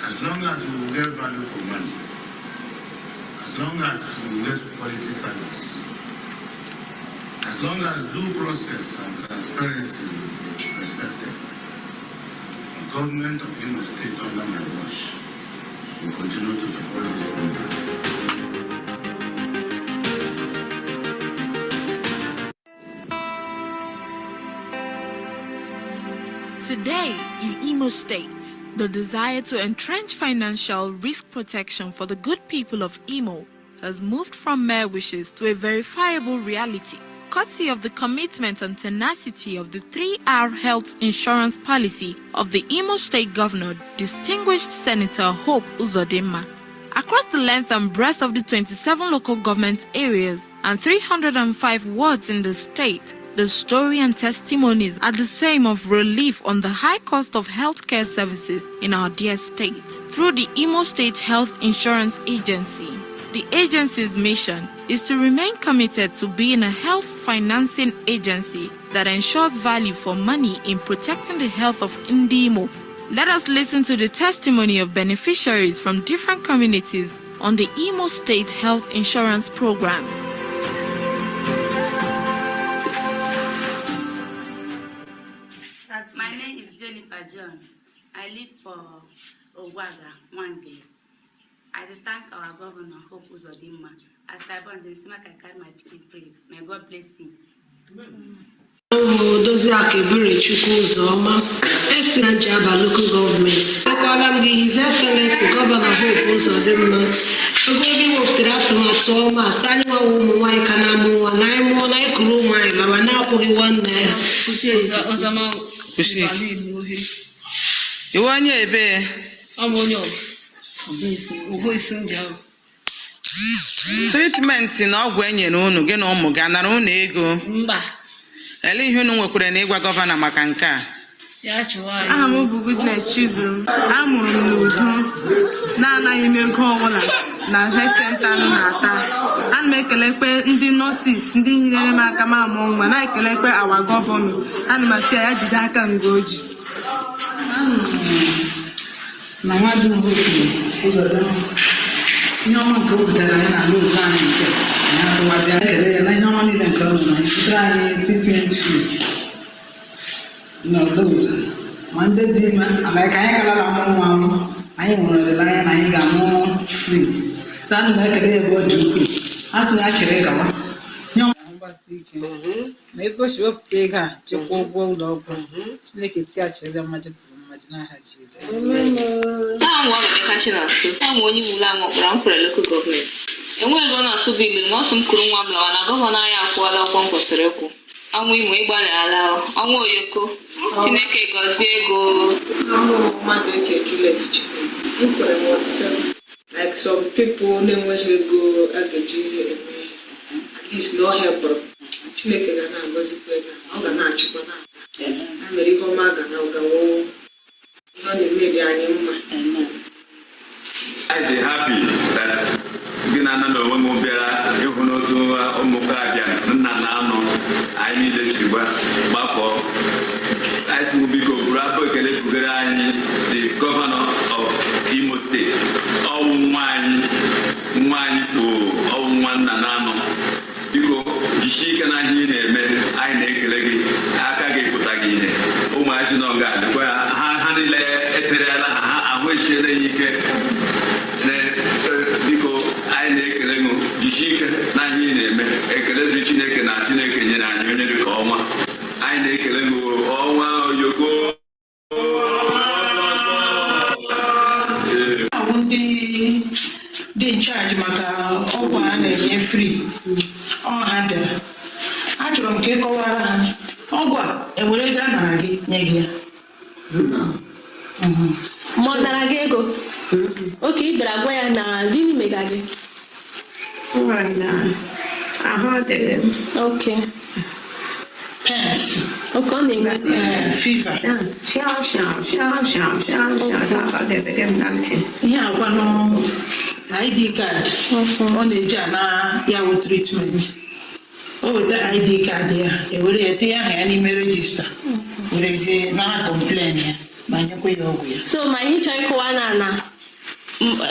As long as we will get value for money, as long as we will get quality service, as long as due process and transparency will be respected, the government of Imo State under my watch will continue to support this program. Today in Imo State, the desire to entrench financial risk protection for the good people of Imo has moved from mere wishes to a verifiable reality, courtesy of the commitment and tenacity of the 3R health insurance policy of the Imo State Governor, distinguished Senator Hope Uzodimma. Across the length and breadth of the 27 local government areas and 305 wards in the state, the story and testimonies are the same of relief on the high cost of healthcare services in our dear state. Through the Imo State Health Insurance Agency, the agency's mission is to remain committed to being a health financing agency that ensures value for money in protecting the health of Imo. Let us listen to the testimony of beneficiaries from different communities on the Imo State Health Insurance programs. My name is Jennifer John. I live for Owaga, Wange. I thank our governor, Hope Uzodimma. As I born this month, I carry my pikin free. May God bless him. Local government. His Excellency Governor Hope Uzodimma. Treatment na ọgwụ enyere unu gị na ụmụ gị anara unu ego mba ele ihe unu nwekwara na ịgwa gọvanọ maka nke a ya chụwa aha m bụ Goodness Chizuru amụrụ m n'udo na-anaghị m ego ọbụla na health center na-ata ana m ekelekwe ndị nurses ndị nyere m aka ma amụ nwa na-ekelekwe awa gọvanọ ana m asị ya jide aka ngoji na mmadụ Uzodimma ihe ọma nke obodo anyị na-alụ ụzọ anyị nke ya atụwadị anyị ekele ya na ihe ọma niile nke ọrụ na ịpụtara anyị treatment free n'ụlọ ụzọ ma ndị dị ime amaghị ka anyị galara amụ nwa amụ anyị nwere olileanya na anyị ga-amụ free so ana m ekele ya ebe ọ dị ukwuu a sị ya chere gawa mgbasi ike na ebe o si wepụta ego a chekwa ụgwọ ụlọ ọgwụ Chineke tighachiri ya mmaji pụrụ mmaji n'aha Jizọs. onye mụrụ anwụ kpọrọ m kwere local government. Enweghị ego na-asụ bilu ma ọsụ m kụrụ nwa m lawa na gọvanọ anyị akwụọla ọkwọ m kwesịrị ịkwụ. Ọnwa Imo ịgbalị ala ọnwa Oyoko Chineke gọzie ego. Mmadụ eke ejula echiche nkwere m ọsọ like some people na-enweghị ego a ga-eji eme at least no help Chineke ga na-agọzikwa na ọ ga na-achịkwa na ha mere ihe ọma ga na ọgawo ihe ọ na-eme dị anyị mma. I dey happy that gị na nna na onwe m bịara ịhụ n'otu ụmụkorobịa nna na-anọ anyị niile ji gbakọ. Anyị sị m biko buru abụ ekele bugara anyị the governor of Imo State. Ọwụ nwa anyị kpo ọwụ nwa nna na-anọ. Biko jisie ike na ihe ị na-eme, anyị na-ekele gị, aka gị pụta gị ihe. Ụmụazị nọ nga dịkwa ha niile eterela ha ahụ echiela ya ike. Biko anyị na-ekele gị jisie ike na ihe ị na-eme. Ekele dịrị Chineke na Chineke nyere anyị onye dị ka ọnwa. Anyị na-ekele gị ọnwa oyoko. Dị in charge maka ọgwụ a na-enye free ha bịara. Achọrọ m ka ị kọwara ha ọgwụ a enwere ego a nara gị nye gị ya. Ma ọ nara gị ego oke ị bịara gwa ya na gịnị mega gị? Ahụ dịrị m. Okay. Pens. Oke ọ na-enwe fever. Ihe agwa nọ ID card ọ na-eji ana ya wụ treatment. O weta ID card ya ewere ya tinye aha ya n'ime regista werezie na complain ya ma nyekwa ya ọgwụ ya. So ma ihe chọrọ ịkọwa na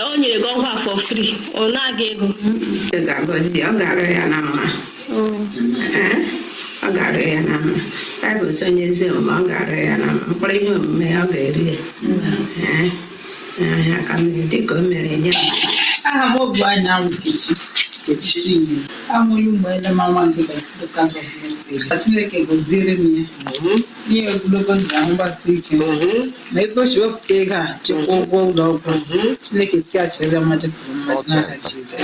o nyere gị ọgwụ a for free ọ na-aga ego? Ọ ga-agọzi ya, ọ ga-arụ ya na mma. Ọ ga-arụ ya na mma. Baịbụl sị onye ezi omume ọ ga-arụ ya na mma. Mkpụrụ ihe omume ya ọ ga-eri ya. Aka m dị ka o mere nye. Aha m bụ anya Nkechi amụghị ụmụ elema nwandị gasị local gọọmenti eri. Chineke gọziere m ya ihe ogologo ndụ ahụ mgbasi ike na ebe o si wepụta ego a chekwa ụgwọ ụlọ ọgwụ. Chineke tiachiri mmadụ pụrụ mmadụ n'aka Jizọs.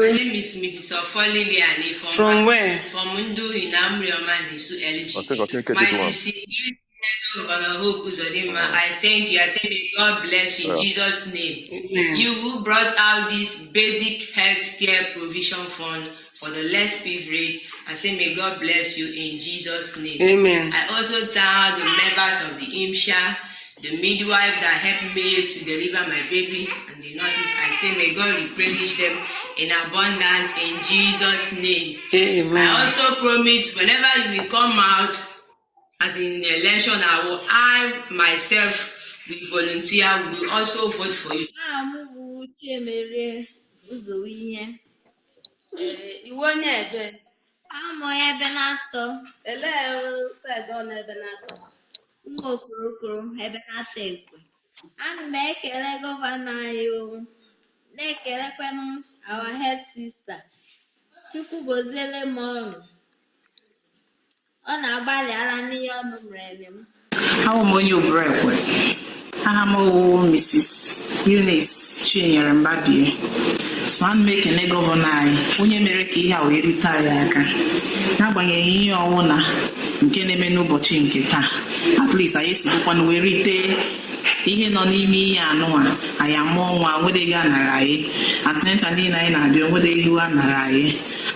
My name is Mrs. Ofoliliani From where? From Nduri na Mrioma Nisu LG. My discipline Uzodimma, I thank you. I say may God bless you in Jesus' name. Amen. You who brought out this basic health care provision fund for the less privileged, I say may God bless you in Jesus' name. Amen. I also thank the members of the IMSHA, the midwife that helped me to deliver my baby, and the nurses. I say may God replenish them in abundance in Jesus' name. Amen. I also promise whenever you will come out as in the election, I myself will volunteer, will also vote for you. Iwu onye ebe amụ ebe na-atọ ele saịdị ọ n'ebe na-atọ ụmụ okorokoro ebe na-atọ ekwe. Ana m ekele gọvanọ anyị na-ekelekwanụ our head sister Chukwu goziele m ọnụ. Ọ na-agbalị ala n'ihe ọnụ mere m. Ahụ m onye Oburekwe. Aha m Mrs. Eunice Chinyere Mbabie. So ana m ekele gọvanọ anyị onye mere ka ihe a wee rute anyị aka n'agbanyeghị ihe ọwụna nke na-eme n'ụbọchị nke taa. At least anyị esobokwana wee rite ihe nọ n'ime ihe anụnwa anyị amụọ nwa nwere ego a nara anyị. Antinenta niile anyị na-abịa nwere ego a nara anyị.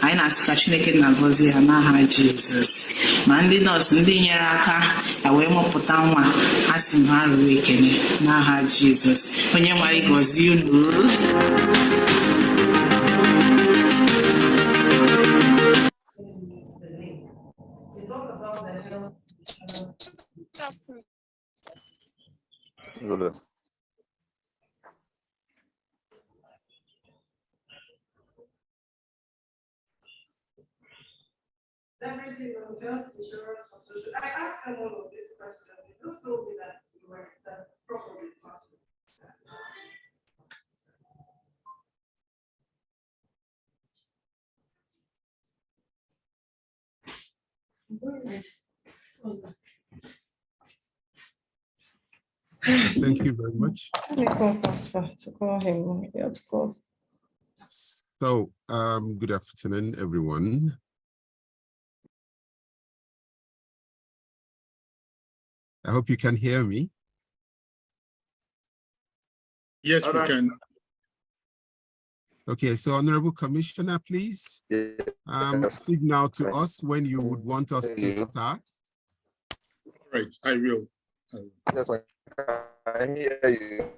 Anyị na-asị ka Chineke na-agọzi ya n'aha Jizọs. Ma ndị nọọsụ ndị nyere aka ya wee mụpụta nwa ha si m ha ruru ekele n'aha Jizọs. Onye nwe anyị gọzie unu. Good. Everything on health insurance for social. I asked them all of this question. They just told me that you were the Prof was in class. Thank you very much. Let me call Prosper to call him. So, good afternoon, everyone. I hope you can hear me. Yes, we can. Okay, so Honorable Commissioner, please. Yeah. signal to us when you would want us to start. All right, I will. Yes, I can hear you.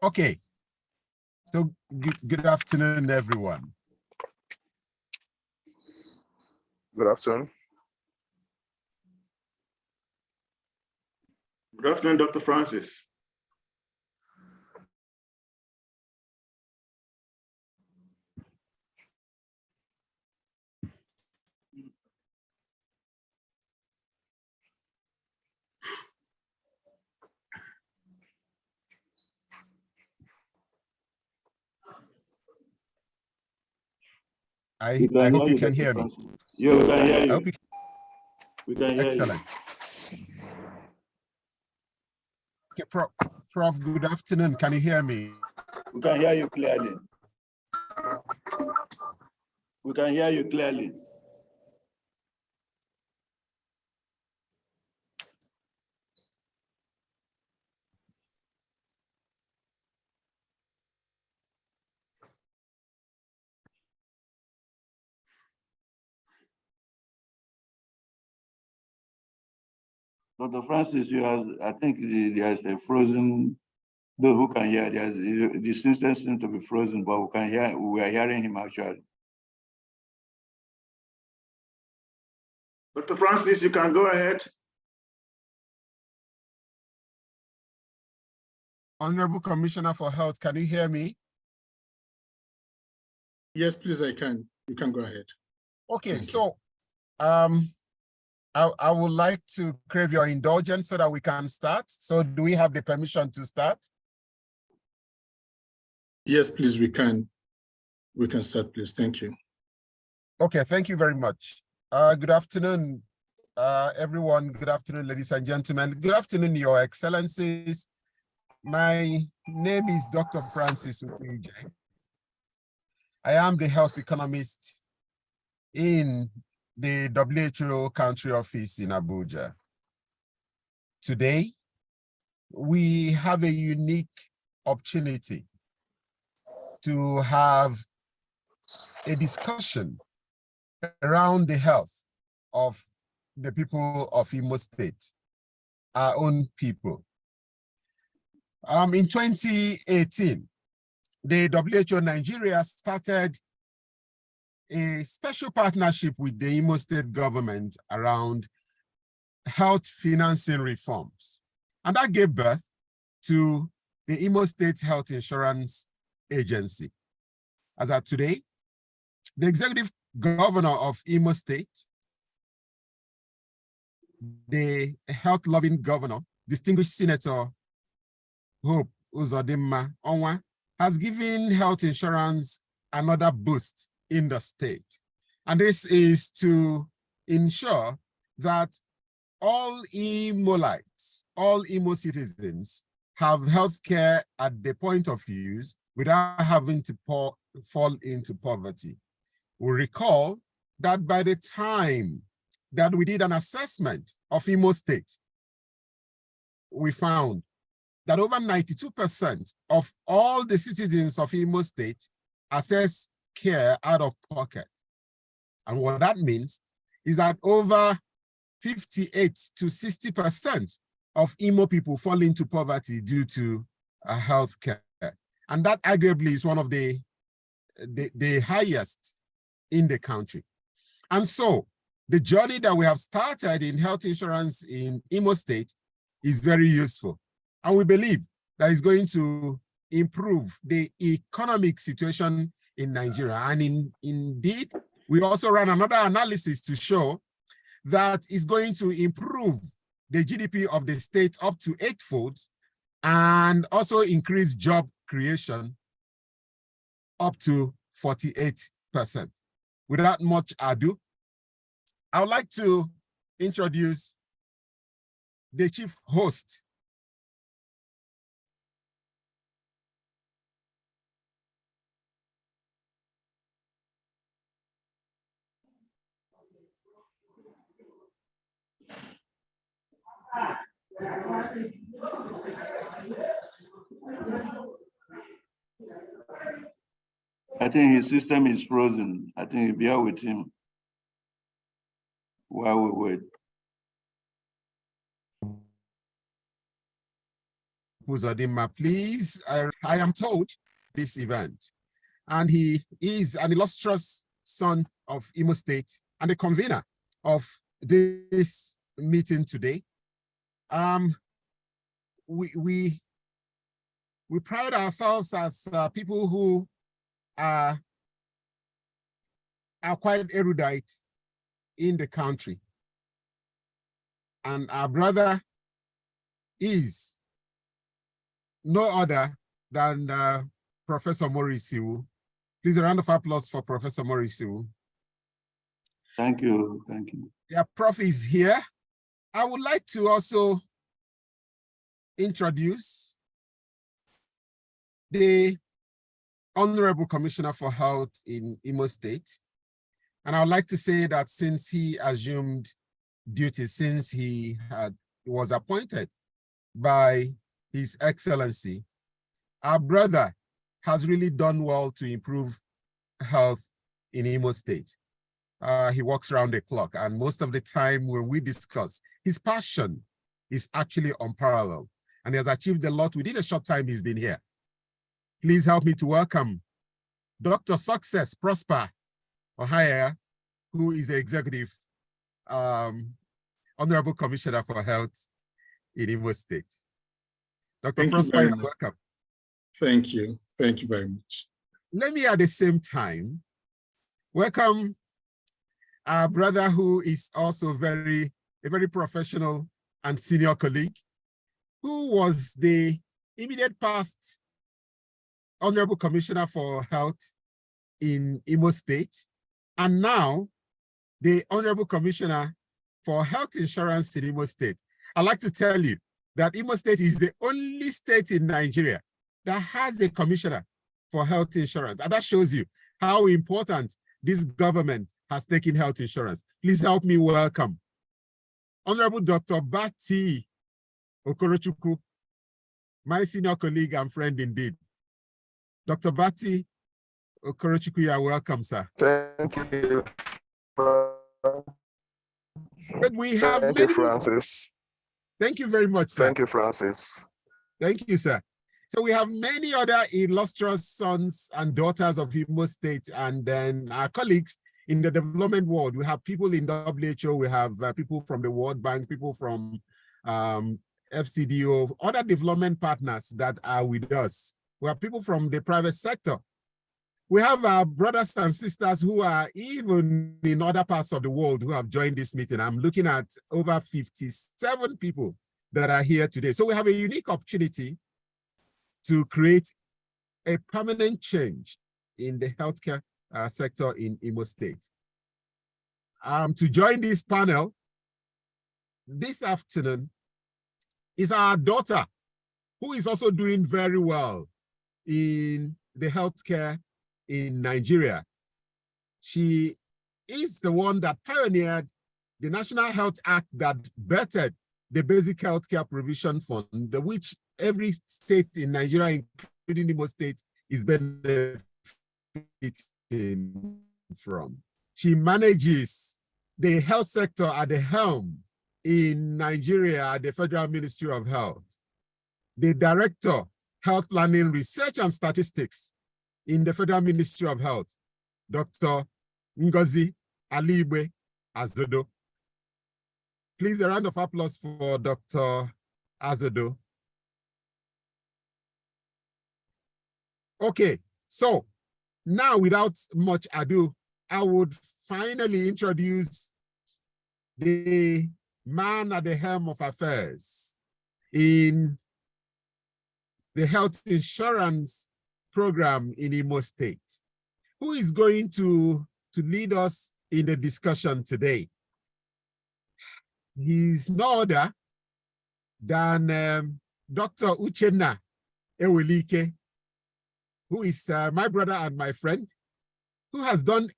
Okay, so good afternoon, everyone. Good afternoon. Good afternoon, Dr. Francis. I hope you can hear me. Yeah, we can hear you. I hope you can. We can hear Excellent. Okay, Prof, good afternoon. Can you hear me? We can hear you clearly. We can hear you clearly. Dr. Francis, I think there is a frozen Those who can hear, the system seems to be frozen, but we are hearing him actually. Dr. Francis, you can go ahead. Honorable Commissioner for Health, can you hear me? Yes, please, I can. You can go ahead. Okay, so I would like to crave your indulgence so that we can start. So do we have the permission to start? Yes, please, we can. We can start, please. Thank you. Okay, thank you very much. Good afternoon, everyone. Good afternoon, ladies and gentlemen. Good afternoon, Your Excellencies. My name is Dr. Francis Ukwuije. I am the health economist in the WHO country office in Abuja. Today, we have a unique opportunity to have a discussion around the health of the people of Imo State, our own people. In 2018, the WHO Nigeria started a special partnership with the Imo State government around health financing reforms. And that gave birth to the Imo State Health Insurance Agency. As of today, the executive governor of Imo State, the health-loving governor, distinguished Senator Hope Uzodimma Onwa, has given health insurance another boost in the state. And this is to ensure that all Imolites, all Imo citizens have health care at the point of use without having to fall into poverty. We recall that by the time that we did an assessment of Imo State, we found that over 92% of all the citizens of Imo State access care out of pocket. And what that means is that over 58 to 60% of Imo people fall into poverty due to health care. And that arguably is one of the highest in the country. And so the journey that we have started in health insurance in Imo State is very useful. And we believe that it's going to improve the economic situation in Nigeria. And indeed, we also ran another analysis to show that it's going to improve the GDP of the state up to 8-fold and also increase job creation up to 48%. Without much ado, I would like to introduce the chief host. I think his system is frozen. I think bear with him while we wait. Uzodimma, please. I am told this event, and he is an illustrious son of Imo State and the convener of this meeting today. We pride ourselves as people who are quite erudite in the country. And our brother is no other than Professor Maurice Iwu. Please, a round of applause for Professor Maurice Iwu. Thank you, thank you. Yeah, Prof is here. I would like to also introduce the Honorable Commissioner for Health in Imo State. And I would like to say that since he assumed duty, since he was appointed by His Excellency, our brother has really done well to improve health in Imo State. He works around the clock, and most of the time when we discuss, his passion is actually unparalleled. and he has achieved a lot within a short time he's been here. Please help me to welcome Dr. Success Prosper Ohayagha, who is the Executive Honorable Commissioner for Health in Imo State. Dr. Prosper, you're welcome. Thank you. Thank you very much. Let me at the same time welcome our brother who is also a very professional and senior colleague, who was the immediate past Honorable Commissioner for Health in Imo State, and now the Honorable Commissioner for Health Insurance in Imo State. I'd like to tell you that Imo State is the only state in Nigeria that has a commissioner for health insurance. And that shows you how important this government has taken health insurance. Please help me welcome Honorable Dr. Bathy Okorochukwu, my senior colleague and friend indeed. Dr. Bathy Okorochukwu, you are welcome, sir. Thank you. But we have Thank you, Francis. Thank you very much, sir. Thank you, Francis. Thank you, sir. So we have many other illustrious sons and daughters of Imo State, and then our colleagues in the development world. We have people in WHO, we have people from the World Bank, people from FCDO, other development partners that are with us. We have people from the private sector. We have our brothers and sisters who are even in other parts of the world who have joined this meeting. I'm looking at over 57 people that are here today. So we have a unique opportunity to create a permanent change in the healthcare sector in Imo State. To join this panel this afternoon is our daughter, who is also doing very well in the healthcare in Nigeria. She is the one that pioneered the National Health Act that bettered the Basic Healthcare Provision Fund, which every state in Nigeria, including Imo State, is benefiting from. She manages the health sector at the helm in Nigeria at the Federal Ministry of Health. The Director, Health Planning, Research and Statistics in the Federal Ministry of Health, Dr. Ngozi Alibe Azodo. Please, a round of applause for Dr. Azodo. Okay, so now without much ado, I would finally introduce the man at the helm of affairs in the health insurance program in Imo State, who is going to lead us in the discussion today. He's no other than Dr. Uchenna Ewelike, who is my brother and my friend, who has done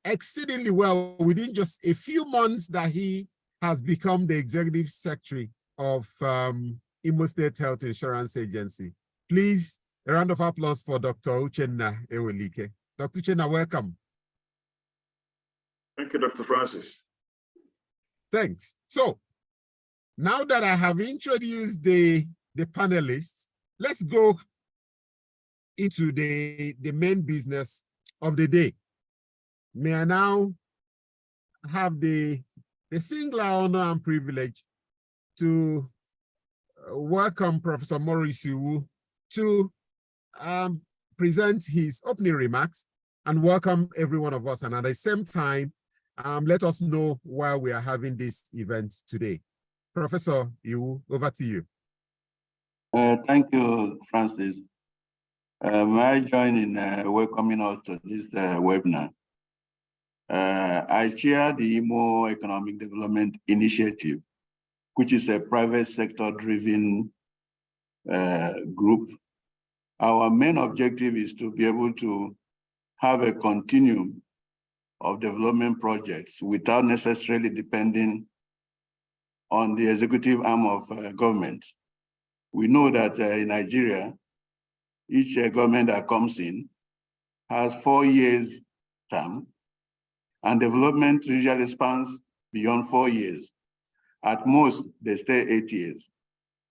exceedingly well within just a few months that he has become the Executive Secretary of Imo State Health Insurance Agency. Please, a round of applause for Dr. Uchenna Ewelike. Dr. Uchenna, welcome. Thank you, Dr. Francis. Thanks. So, now that I have introduced the panelists, let's go into the main business of the day. May I now have the singular honor and privilege to welcome Professor Maurice Iwu to present his opening remarks and welcome every one of us. And at the same time, let us know why we are having this event today. Professor Iwu, over to you. Thank you, Francis. May I join in welcoming us to this webinar? I chair the Imo Economic Development Initiative, which is a private sector-driven group. Our main objective is to be able to have a continuum of development projects without necessarily depending on the executive arm of government. We know that in Nigeria, each government that comes in has 4 years term, and development usually spans beyond 4 years. At most, they stay 8 years.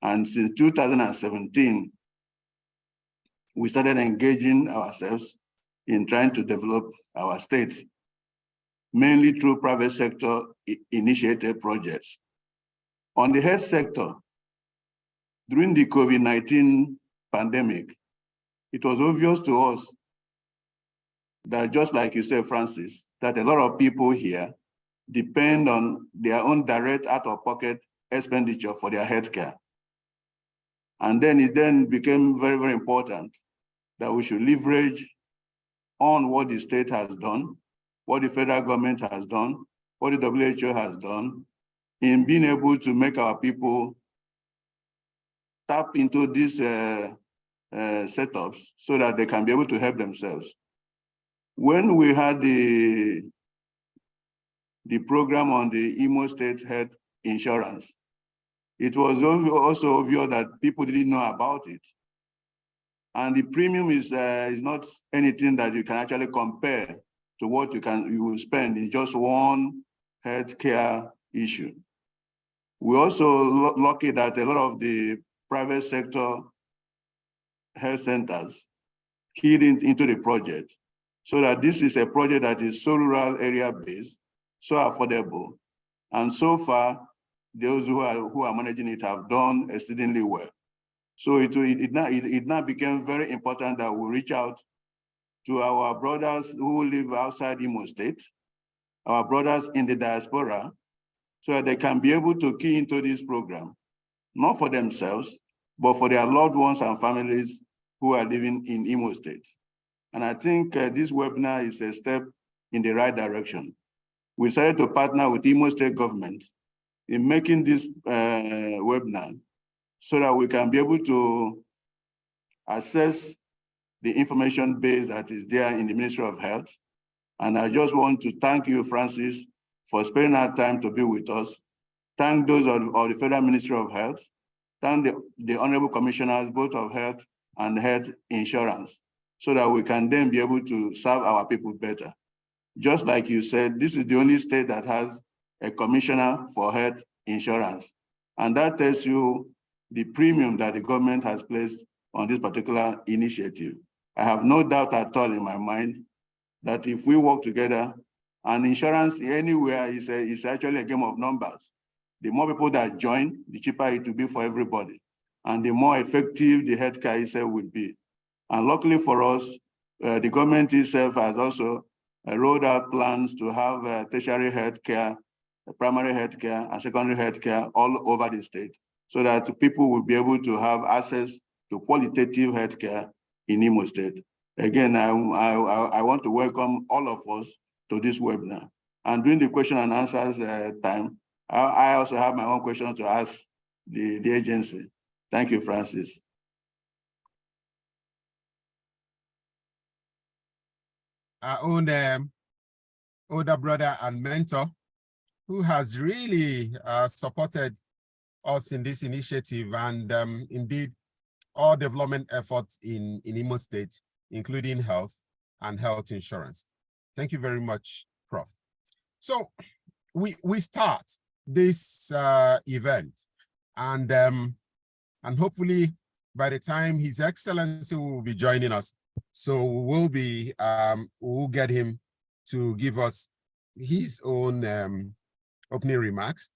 And since 2017, we started engaging ourselves in trying to develop our state, mainly through private sector initiated projects. On the health sector, during the COVID-19 pandemic, it was obvious to us that, just like you said, Francis, that a lot of people here depend on their own direct out-of-pocket expenditure for their healthcare. And then it then became very, very important that we should leverage on what the state has done, what the federal government has done, what the WHO has done, in being able to make our people tap into these setups so that they can be able to help themselves. When we had the program on the Imo State Health Insurance, it was also obvious that people didn't know about it. And the premium is not anything that you can actually compare to what you will spend in just one healthcare issue. We're also lucky that a lot of the private sector health centers keyed into the project, so that this is a project that is so rural area based, so affordable. And so far, those who are managing it have done exceedingly well. So it now became very important that we reach out to our brothers who live outside Imo State, our brothers in the diaspora, so that they can be able to key into this program, not for themselves, but for their loved ones and families who are living in Imo State. And I think this webinar is a step in the right direction. We decided to partner with Imo State government in making this webinar so that we can be able to assess the information base that is there in the Ministry of Health. And I just want to thank you, Francis, for spending our time to be with us. Thank those of the Federal Ministry of Health. Thank the Honorable Commissioners, both of Health and Health Insurance, so that we can then be able to serve our people better. Just like you said, this is the only state that has a commissioner for health insurance. And that tells you the premium that the government has placed on this particular initiative. I have no doubt at all in my mind that if we work together, and insurance anywhere is actually a game of numbers. The more people that join, the cheaper it will be for everybody, and the more effective the healthcare itself will be. And luckily for us, the government itself has also rolled out plans to have tertiary healthcare, primary healthcare, and secondary healthcare all over the state, so that people will be able to have access to qualitative healthcare in Imo State. Again, I want to welcome all of us to this webinar. And during the question and answers time, I also have my own question to ask the agency. Thank you, Francis. Our own older brother and mentor, who has really supported us in this initiative and indeed all development efforts in Imo State, including health and health insurance. Thank you very much, Prof. So we start this event, and hopefully by the time His Excellency will be joining us, so we'll get him to give us his own opening remarks.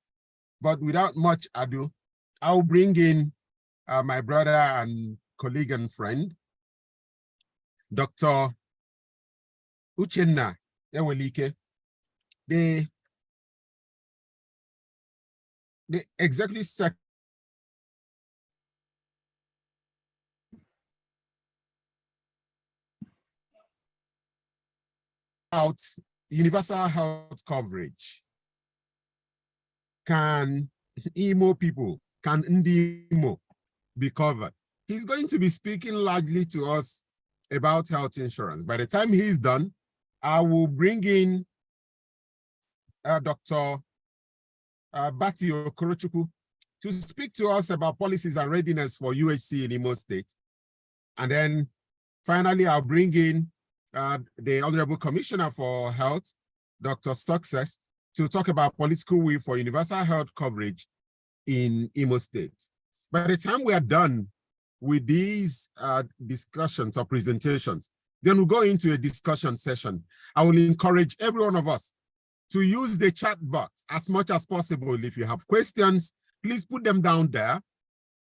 But without much ado, I'll bring in my brother and colleague and friend, Dr. Uchenna Ewelike, the Executive Secretary about universal health coverage. Can Imo people, can Imo be covered? He's going to be speaking largely to us about health insurance. By the time he's done, I will bring in Dr. Bathy Okorochukwu to speak to us about policies and readiness for UHC in Imo State. And then finally, I'll bring in the Honorable Commissioner for Health, Dr. Success, to talk about political will for universal health coverage in Imo State. By the time we are done with these discussions or presentations, then we'll go into a discussion session. I will encourage every one of us to use the chat box as much as possible. If you have questions, please put them down there.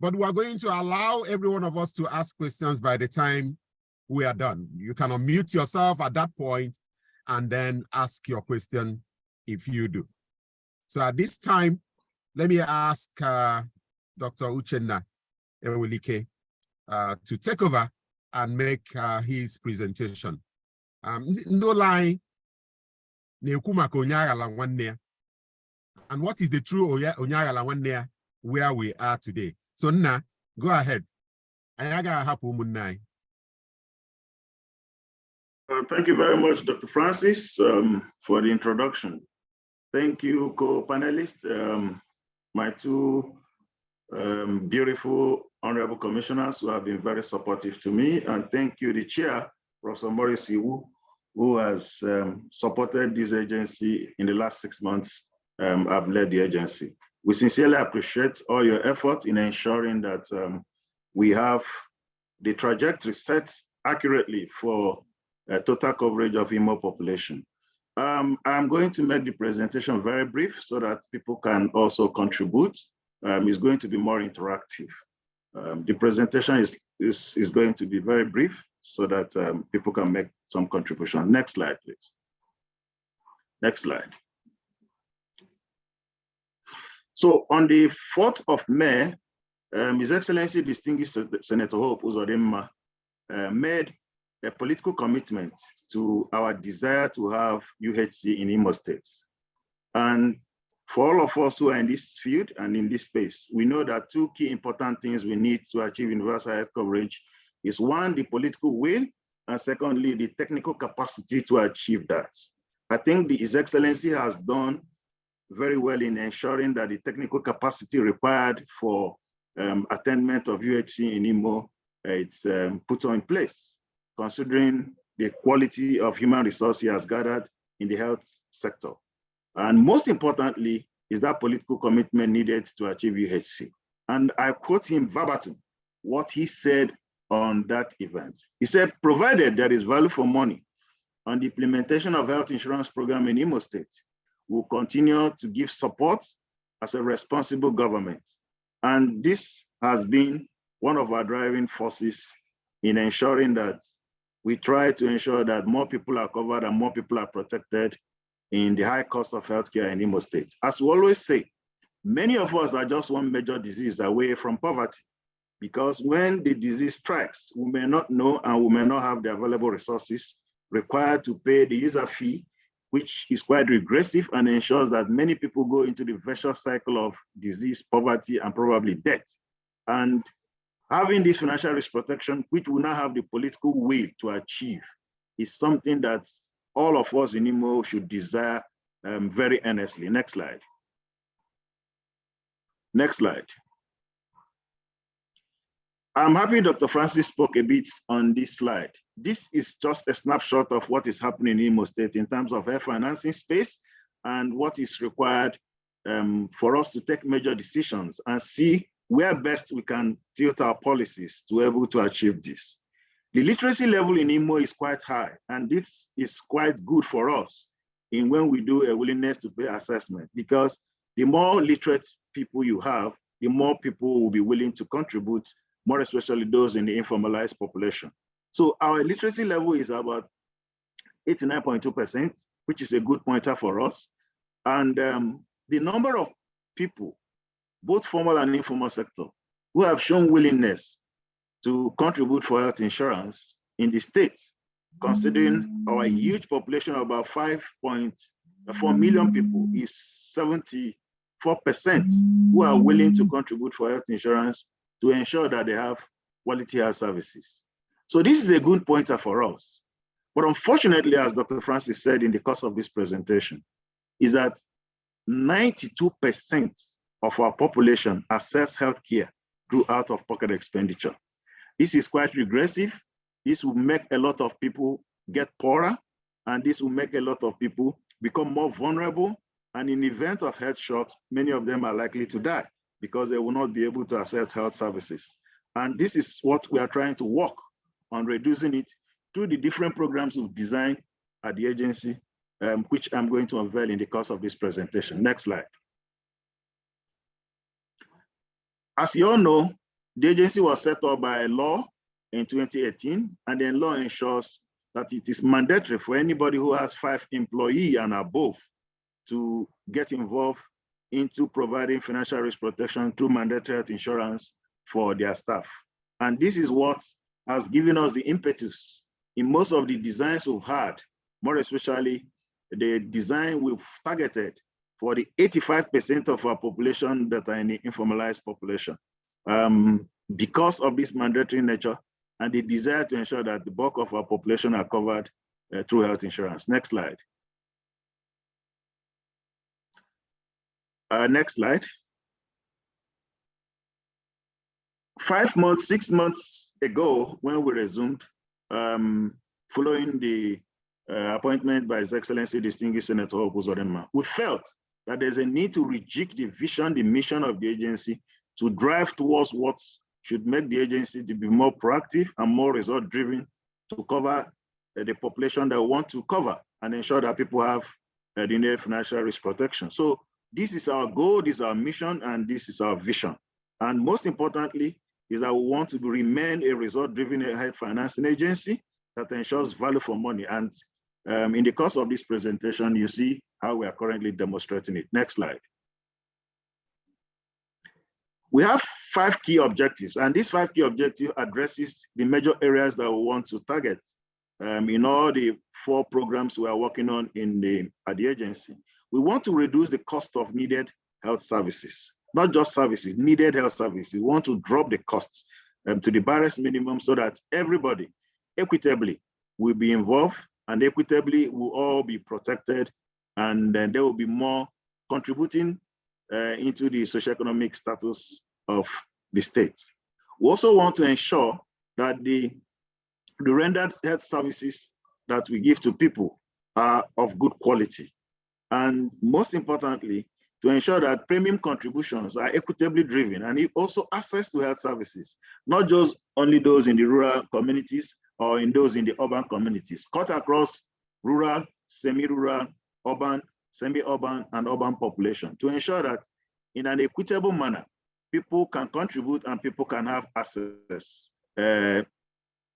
But we are going to allow every one of us to ask questions by the time we are done. You can unmute yourself at that point and then ask your question if you do. So at this time, let me ask Dr. Uchenna Ewelike to take over and make his presentation. No lie, and what is the true Onyagala one where we are today? So now, go ahead. Thank you very much, Dr. Francis, for the introduction. Thank you, co-panelists, my two beautiful honorable commissioners who have been very supportive to me, and thank you, the chair, Professor Maurice Iwu, who has supported this agency in the last 6 months. I've led the agency. We sincerely appreciate all your effort in ensuring that we have the trajectory set accurately for total coverage of Imo population. I'm going to make the presentation very brief so that people can also contribute. It's going to be more interactive. The presentation is going to be very brief so that people can make some contribution. Next slide, please. Next slide. So on the 4th of May, His Excellency Distinguished Senator Hope Uzodimma made a political commitment to our desire to have UHC in Imo State. And for all of us who are in this field and in this space, we know that two key important things we need to achieve universal health coverage is one, the political will, and secondly, the technical capacity to achieve that. I think His Excellency has done very well in ensuring that the technical capacity required for attainment of UHC in Imo, it's put in place, considering the quality of human resource he has gathered in the health sector. And most importantly, is that political commitment needed to achieve UHC. And I quote him verbatim, what he said on that event. He said, provided there is value for money on the implementation of health insurance program in Imo State, we'll continue to give support as a responsible government. And this has been one of our driving forces in ensuring that we try to ensure that more people are covered and more people are protected in the high cost of healthcare in Imo State. As we always say, many of us are just one major disease away from poverty, because when the disease strikes, we may not know and we may not have the available resources required to pay the user fee, which is quite regressive and ensures that many people go into the vicious cycle of disease, poverty, and probably death. And having this financial risk protection, which we now have the political will to achieve, is something that all of us in Imo should desire very earnestly. Next slide. Next slide. I'm happy Dr. Francis spoke a bit on this slide. This is just a snapshot of what is happening in Imo State in terms of health financing space and what is required for us to take major decisions and see where best we can tilt our policies to be able to achieve this. The literacy level in Imo is quite high, and this is quite good for us in when we do a willingness to pay assessment, because the more literate people you have, the more people will be willing to contribute, more especially those in the informalized population. So our literacy level is about 89.2%, which is a good pointer for us. And the number of people, both formal and informal sector, who have shown willingness to contribute for health insurance in the state, considering our huge population of about 5.4 million people, is 74% who are willing to contribute for health insurance to ensure that they have quality health services. So this is a good pointer for us. But unfortunately, as Dr. Francis said in the course of this presentation, is that 92% of our population access healthcare through out-of-pocket expenditure. This is quite regressive. This will make a lot of people get poorer, and this will make a lot of people become more vulnerable. And in the event of health shocks, many of them are likely to die because they will not be able to access health services. And this is what we are trying to work on, reducing it through the different programs we've designed at the agency, which I'm going to unveil in the course of this presentation. Next slide. As you all know, the agency was set up by a law in 2018, and the law ensures that it is mandatory for anybody who has 5 employees and above to get involved into providing financial risk protection through mandatory health insurance for their staff. And this is what has given us the impetus in most of the designs we've had, more especially the design we've targeted for the 85% of our population that are in the informalized population. Because of this mandatory nature and the desire to ensure that the bulk of our population are covered through health insurance. Next slide. Next slide. 5 months, 6 months ago, when we resumed, following the appointment by His Excellency Distinguished Senator Uzodimma, we felt that there's a need to rejig the vision, the mission of the agency to drive towards what should make the agency to be more proactive and more result-driven to cover the population that we want to cover and ensure that people have the needed financial risk protection. So this is our goal, this is our mission, and this is our vision. And most importantly, is that we want to remain a result-driven health financing agency that ensures value for money. And in the course of this presentation, you see how we are currently demonstrating it. Next slide. We have 5 key objectives, and these 5 key objectives addresses the major areas that we want to target in all the 4 programs we are working on at the agency. We want to reduce the cost of needed health services, not just services, needed health services. We want to drop the costs to the barest minimum so that everybody equitably will be involved and equitably will all be protected, and then there will be more contributing into the socioeconomic status of the state. We also want to ensure that the rendered health services that we give to people are of good quality. And most importantly, to ensure that premium contributions are equitably driven and also access to health services, not just only those in the rural communities or in those in the urban communities, cut across rural, semi-rural, urban, semi-urban, and urban population to ensure that in an equitable manner, people can contribute and people can have access in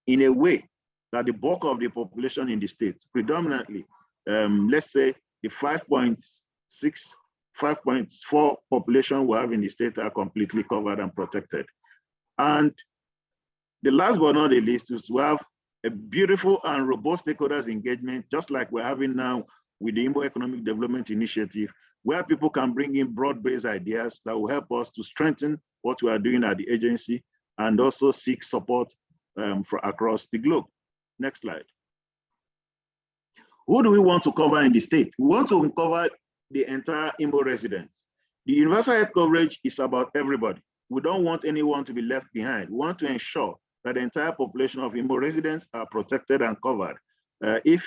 a way that the bulk of the population in the state, predominantly, let's say the 5.4 population we have in the state are completely covered and protected. And the last but not the least is we have a beautiful and robust stakeholders engagement, just like we're having now with the Imo Economic Development Initiative, where people can bring in broad-based ideas that will help us to strengthen what we are doing at the agency and also seek support for across the globe. Next slide. Who do we want to cover in the state? We want to cover the entire Imo residents. The universal health coverage is about everybody. We don't want anyone to be left behind. We want to ensure that the entire population of Imo residents are protected and covered. If,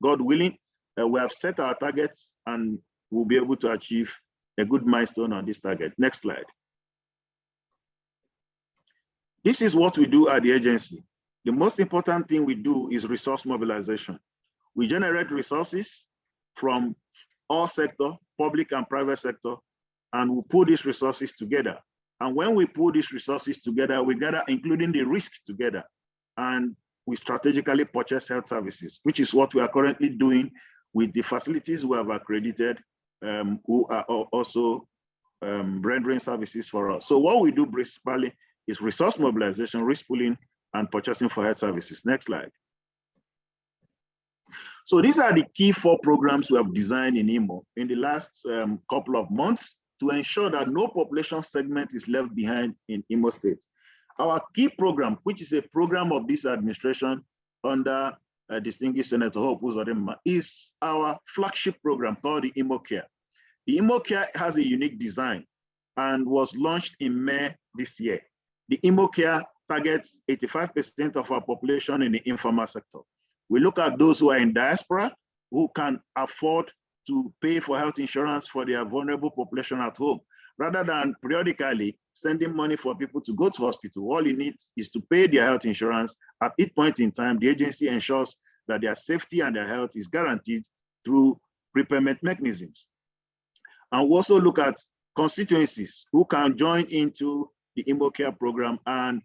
God willing, we have set our targets and we'll be able to achieve a good milestone on this target. Next slide. This is what we do at the agency. The most important thing we do is resource mobilization. We generate resources from all sector, public and private sector, and we put these resources together. And when we put these resources together, we gather, including the risks together, and we strategically purchase health services, which is what we are currently doing with the facilities we have accredited, who are also rendering services for us. So what we do principally is resource mobilization, risk pooling, and purchasing for health services. Next slide. So these are the key 4 programs we have designed in Imo in the last couple of months to ensure that no population segment is left behind in Imo State. Our key program, which is a program of this administration under Distinguished Senator Uzodimma, is our flagship program called the Imo Care. The Imo Care has a unique design and was launched in May this year. The Imo Care targets 85% of our population in the informal sector. We look at those who are in diaspora, who can afford to pay for health insurance for their vulnerable population at home. rather than periodically sending money for people to go to hospital. All you need is to pay their health insurance. At each point in time, the agency ensures that their safety and their health is guaranteed through prepayment mechanisms. And we also look at constituencies who can join into the Imo Care program and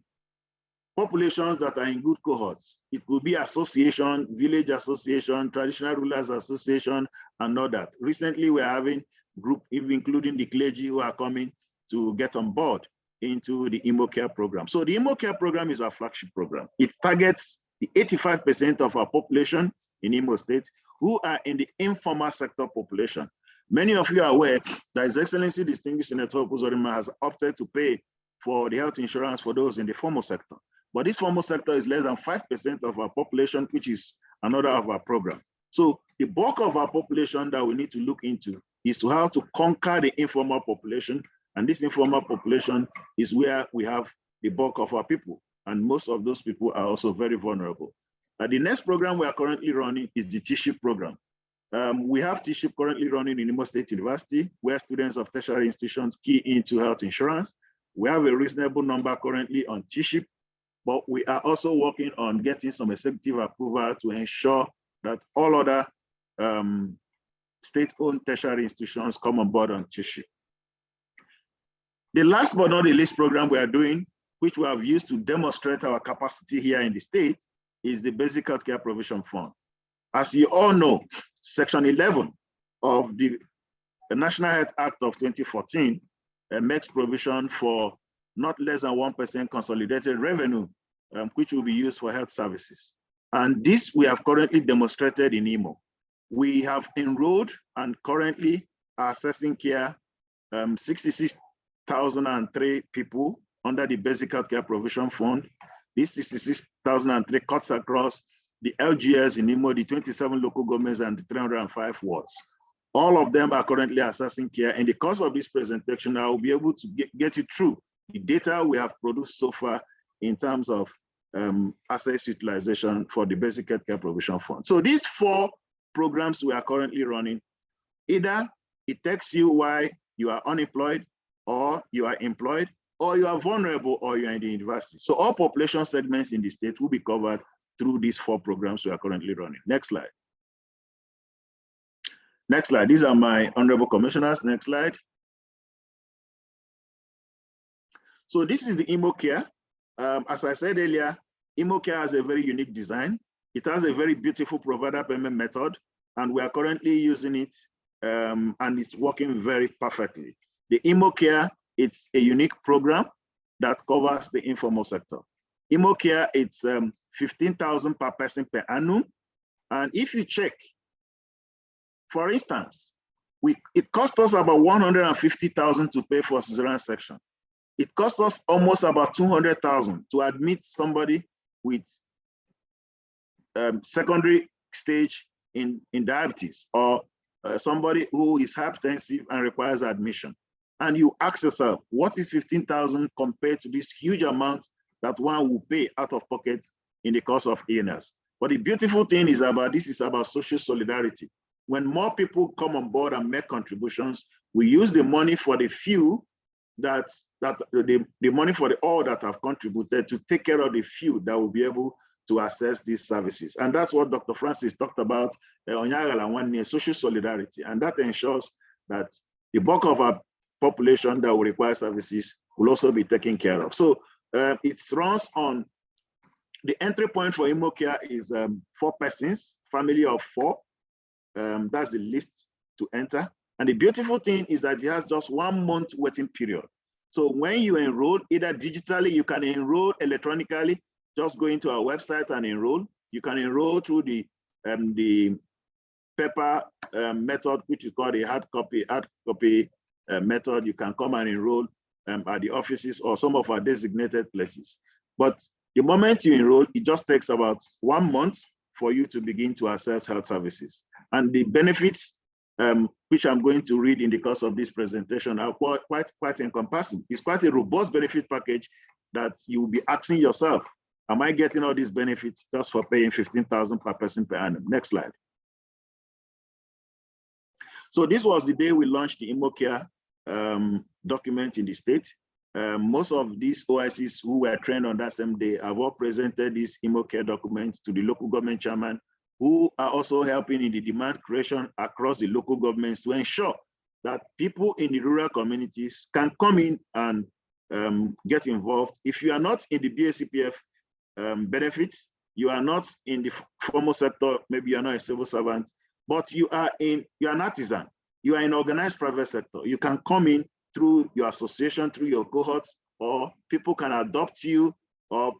populations that are in good cohorts. It could be association, village association, traditional rulers association, and all that. Recently, we're having group, even including the clergy, who are coming to get on board into the Imo Care program. So the Imo Care program is our flagship program. It targets the 85% of our population in Imo State who are in the informal sector population. Many of you are aware that His Excellency Distinguished Senator Uzodimma has opted to pay for the health insurance for those in the formal sector. But this formal sector is less than 5% of our population, which is another of our program. So the bulk of our population that we need to look into is to how to conquer the informal population. And this informal population is where we have the bulk of our people. And most of those people are also very vulnerable. The next program we are currently running is the T-SHIP program. We have T-SHIP currently running in Imo State University, where students of tertiary institutions key into health insurance. We have a reasonable number currently on T-SHIP, but we are also working on getting some executive approval to ensure that all other state-owned tertiary institutions come on board on T-SHIP. The last but not the least program we are doing, which we have used to demonstrate our capacity here in the state, is the Basic Healthcare Provision Fund. As you all know, Section 11 of the National Health Act of 2014 makes provision for not less than 1% consolidated revenue, which will be used for health services. And this we have currently demonstrated in Imo. We have enrolled and currently are assessing care 66,003 people under the Basic Healthcare Provision Fund. This 66,003 cuts across the LGS in Imo, the 27 local governments, and the 305 wards. All of them are currently assessing care. In the course of this presentation, I will be able to get you through the data we have produced so far in terms of assets utilization for the Basic Healthcare Provision Fund. So these 4 programs we are currently running, either it takes you while you are unemployed, or you are employed, or you are vulnerable, or you are in the university. So all population segments in the state will be covered through these 4 programs we are currently running. Next slide. Next slide. These are my honorable commissioners. Next slide. So this is the Imo Care. As I said earlier, Imo Care has a very unique design. It has a very beautiful provider payment method, and we are currently using it, and it's working very perfectly. The Imo Care, it's a unique program that covers the informal sector. Imo Care, it's 15,000 per person per annum. And if you check, for instance, it cost us about 150,000 to pay for cesarean section. It costs us almost about 200,000 to admit somebody with secondary stage in diabetes, or somebody who is hypertensive and requires admission. And you ask yourself, what is 15,000 compared to this huge amount that one will pay out of pocket in the course of illness? But the beautiful thing is about this is about social solidarity. When more people come on board and make contributions, we use the money for the few the money for the all that have contributed to take care of the few that will be able to access these services. And that's what Dr. Francis talked about, social solidarity. And that ensures that the bulk of our population that will require services will also be taken care of. So it runs on, the entry point for Imo Care is 4 persons, family of 4. That's the list to enter. And the beautiful thing is that it has just 1 month waiting period. So when you enroll, either digitally, you can enroll electronically, just go into our website and enroll. You can enroll through the paper method, which is called a hard copy method. You can come and enroll at the offices or some of our designated places. But the moment you enroll, it just takes about 1 month for you to begin to access health services. And the benefits, which I'm going to read in the course of this presentation, are quite encompassing. It's quite a robust benefit package that you will be asking yourself, am I getting all these benefits just for paying 15,000 per person per annum? Next slide. So this was the day we launched the Imo Care document in the state. Most of these OICs who were trained on that same day have all presented these Imo Care documents to the local government chairman, who are also helping in the demand creation across the local governments to ensure that people in the rural communities can come in and get involved. If you are not in the BACPF benefits, you are not in the formal sector, maybe you are not a civil servant, but you are an artisan, you are in organized private sector. You can come in through your association, through your cohorts, or people can adopt you, or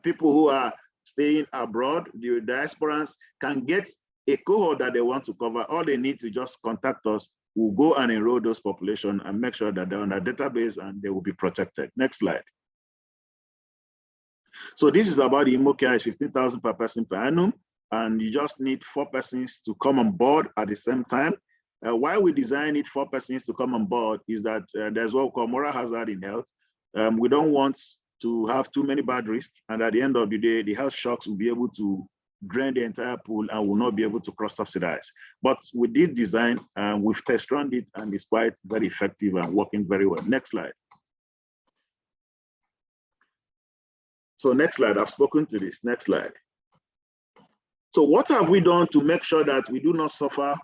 people who are staying abroad, the diasporas, can get a cohort that they want to cover. All they need to just contact us. We'll go and enroll those population and make sure that they're on our database and they will be protected. Next slide. So this is about the Imo Care. Is 15,000 per person per annum, and you just need 4 persons to come on board at the same time. Why we design it 4 persons to come on board is that there's what we call moral hazard in health. We don't want to have too many bad risks, and at the end of the day, the health shocks will be able to drain the entire pool and will not be able to cross-subsidize. But with this design, we've test run it, and it's quite very effective and working very well. Next slide. So next slide, I've spoken to this. Next slide. So what have we done to make sure that we do not suffer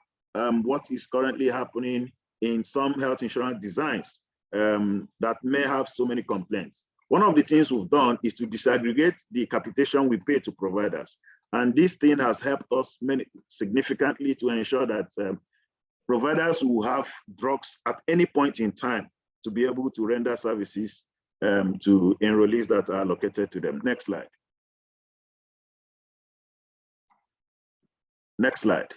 what is currently happening in some health insurance designs that may have so many complaints? One of the things we've done is to disaggregate the capitation we pay to providers. And this thing has helped us significantly to ensure that providers will have drugs at any point in time to be able to render services to enrollees that are allocated to them. Next slide. Next slide.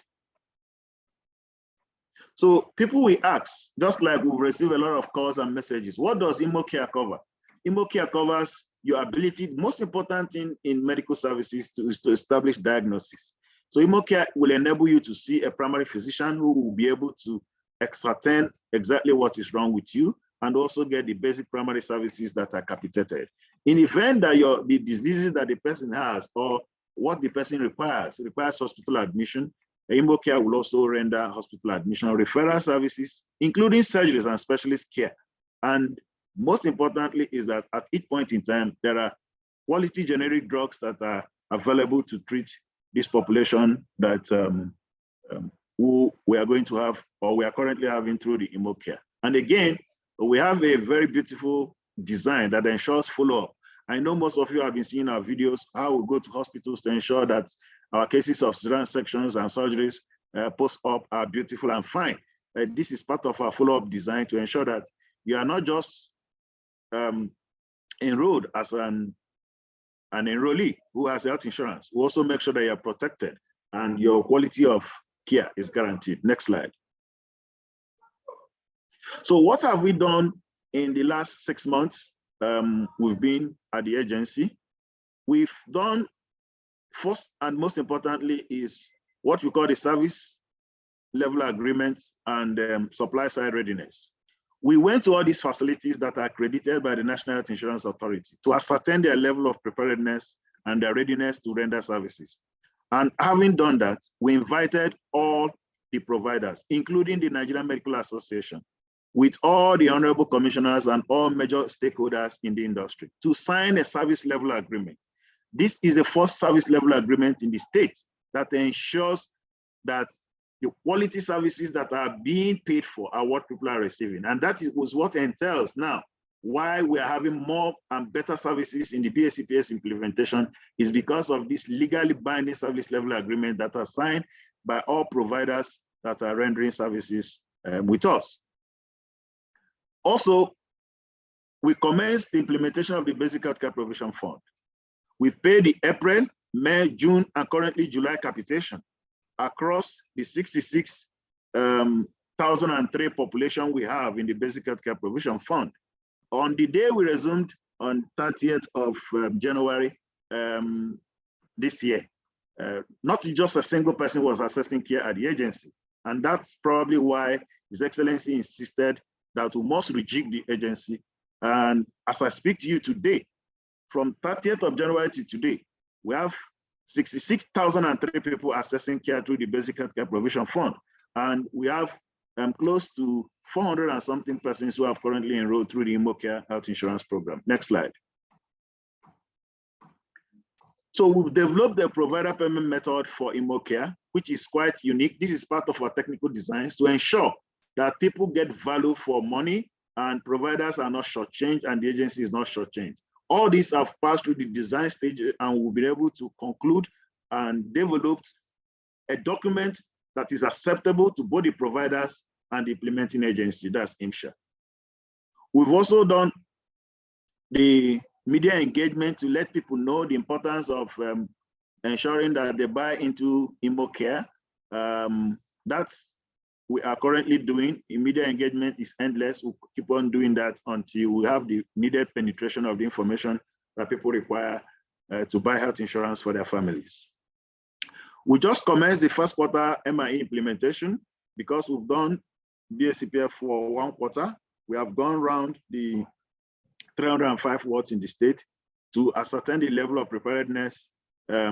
So people will ask, just like we've received a lot of calls and messages, what does Imo Care cover? Imo Care covers your ability. Most important thing in medical services is to establish diagnosis. So Imo Care will enable you to see a primary physician who will be able to ascertain exactly what is wrong with you and also get the basic primary services that are capitated. In the event that the diseases that the person has or what the person requires hospital admission, Imo Care will also render hospital admission, referral services, including surgeries and specialist care. And most importantly is that at each point in time, there are quality generic drugs that are available to treat this population that who we are going to have, or we are currently having through the Imo Care. And again, we have a very beautiful design that ensures follow-up. I know most of you have been seeing our videos, how we go to hospitals to ensure that our cases of cesarean sections and surgeries post-op are beautiful and fine. This is part of our follow-up design to ensure that you are not just enrolled as an enrollee who has health insurance. We also make sure that you are protected and your quality of care is guaranteed. Next slide. So what have we done in the last 6 months? We've been at the agency. We've done, first and most importantly, is what we call the service level agreement and supply side readiness. We went to all these facilities that are accredited by the National Health Insurance Authority to ascertain their level of preparedness and their readiness to render services. And having done that, we invited all the providers, including the Nigerian Medical Association, with all the honorable commissioners and all major stakeholders in the industry to sign a service level agreement. This is the first service level agreement in the state that ensures that the quality services that are being paid for are what people are receiving. And that was what entails now why we are having more and better services in the BACPS implementation is because of this legally binding service level agreement that are signed by all providers that are rendering services with us. Also, we commenced the implementation of the Basic Healthcare Provision Fund. We paid the April, May, June, and currently July capitation across the 66,003 population we have in the Basic Healthcare Provision Fund. On the day we resumed on 30th of January this year, not just a single person was accessing care at the agency. And that's probably why His Excellency insisted that we must rejig the agency. And as I speak to you today, from 30th of January to today, we have 66,003 people accessing care through the Basic Healthcare Provision Fund. And we have close to 400 and something persons who have currently enrolled through the Imo Care Health Insurance Program. Next slide. So we've developed the provider payment method for Imo Care, which is quite unique. This is part of our technical designs to ensure that people get value for money and providers are not shortchanged and the agency is not shortchanged. All these have passed through the design stage and we'll be able to conclude and developed a document that is acceptable to both the providers and the implementing agency, that's IMSHA. We've also done the media engagement to let people know the importance of ensuring that they buy into Imo Care. That's we are currently doing. Media engagement is endless. We'll keep on doing that until we have the needed penetration of the information that people require to buy health insurance for their families. We just commenced the first quarter MIE implementation because we've done BSCPF for 1 quarter. We have gone around the 305 wards in the state to ascertain the level of preparedness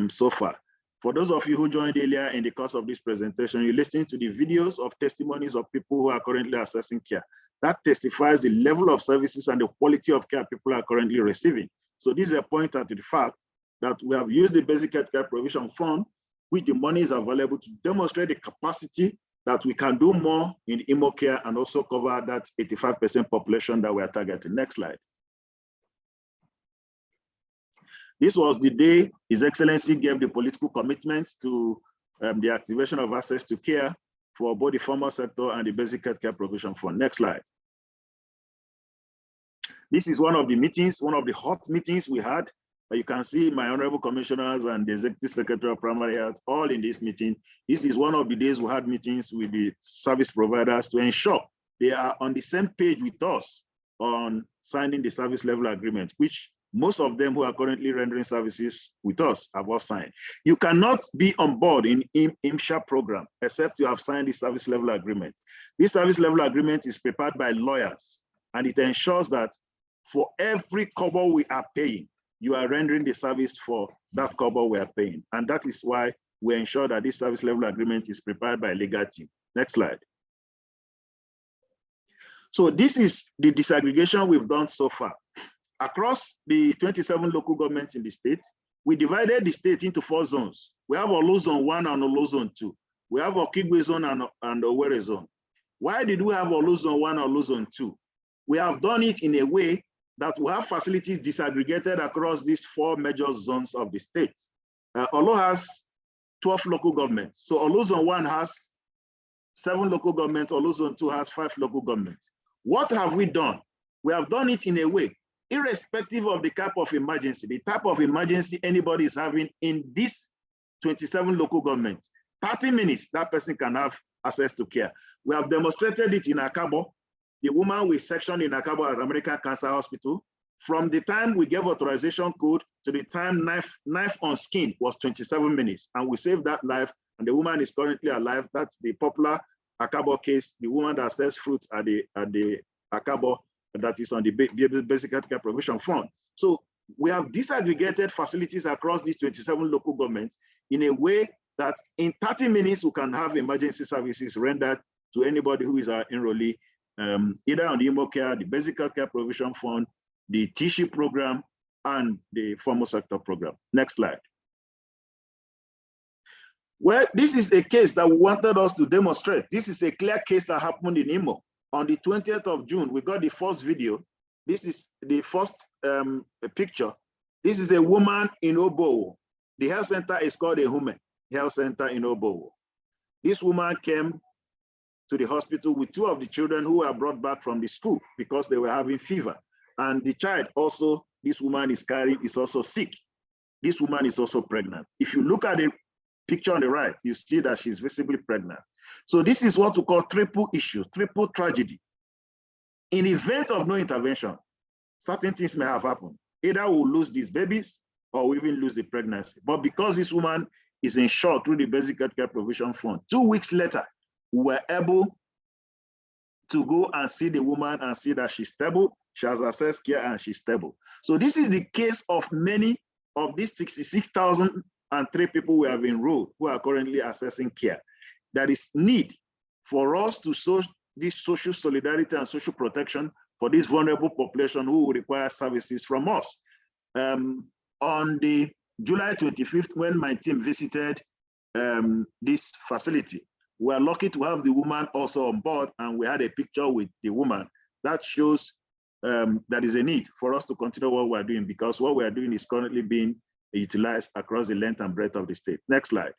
so far. For those of you who joined earlier in the course of this presentation, you're listening to the videos of testimonies of people who are currently accessing care. That testifies the level of services and the quality of care people are currently receiving. So this is a pointer to the fact that we have used the Basic Healthcare Provision Fund, which the money is available to demonstrate the capacity that we can do more in Imo Care and also cover that 85% population that we are targeting. Next slide. This was the day His Excellency gave the political commitment to the activation of access to care for both the formal sector and the Basic Healthcare Provision Fund. Next slide. This is one of the meetings, one of the hot meetings we had. You can see my honorable commissioners and the Executive Secretary of Primary Health all in this meeting. This is one of the days we had meetings with the service providers to ensure they are on the same page with us on signing the service level agreement, which most of them who are currently rendering services with us have all signed. You cannot be on board in IMSHA program except you have signed the service level agreement. This service level agreement is prepared by lawyers, and it ensures that for every kobo we are paying, you are rendering the service for that kobo we are paying. And that is why we ensure that this service level agreement is prepared by a legal team. Next slide. So this is the disaggregation we've done so far. Across the 27 local governments in the state, we divided the state into 4 zones. We have Olu Zone 1 and Olu Zone 2. We have Okigwe Zone and Owerri Zone. Why did we have Olu Zone 1 and Olu Zone 2? We have done it in a way that we have facilities disaggregated across these 4 major zones of the state. Olu has 12 local governments. So Olu Zone 1 has 7 local governments, Olu Zone 2 has 5 local governments. What have we done? We have done it in a way, irrespective of the type of emergency anybody is having in this 27 local governments, 30 minutes, that person can have access to care. We have demonstrated it in Akabo. The woman we sectioned in Akabo at American Cancer Hospital, from the time we gave authorization code to the time knife on skin was 27 minutes, and we saved that life, and the woman is currently alive. That's the popular Akabo case, the woman that sells fruits at the Akabo, that is on the Basic Healthcare Provision Fund. So we have disaggregated facilities across these 27 local governments in a way that in 30 minutes we can have emergency services rendered to anybody who is our enrollee, either on the Imo Care, the Basic Healthcare Provision Fund, the TSHI program, and the formal sector program. Next slide. Well, this is a case that we wanted us to demonstrate. This is a clear case that happened in Imo. On the 20th of June, we got the first video. This is the first picture. This is a woman in Obowo. The health center is called Ehume Health Center in Obowo. This woman came to the hospital with 2 of the children who were brought back from the school because they were having fever. And the child also, this woman is carrying, is also sick. This woman is also pregnant. If you look at the picture on the right, you see that she's visibly pregnant. So this is what we call triple issue, triple tragedy. In event of no intervention, certain things may have happened. Either we'll lose these babies or we even lose the pregnancy. But because this woman is insured through the Basic Healthcare Provision Fund, 2 weeks later, we were able to go and see the woman and see that she's stable, she has access care and she's stable. So this is the case of many of these 66,003 people we have enrolled who are currently accessing care. There is need for us to show this social solidarity and social protection for this vulnerable population who will require services from us. On the July 25th, when my team visited this facility, we are lucky to have the woman also on board, and we had a picture with the woman that shows that is a need for us to continue what we're doing, because what we are doing is currently being utilized across the length and breadth of the state. Next slide.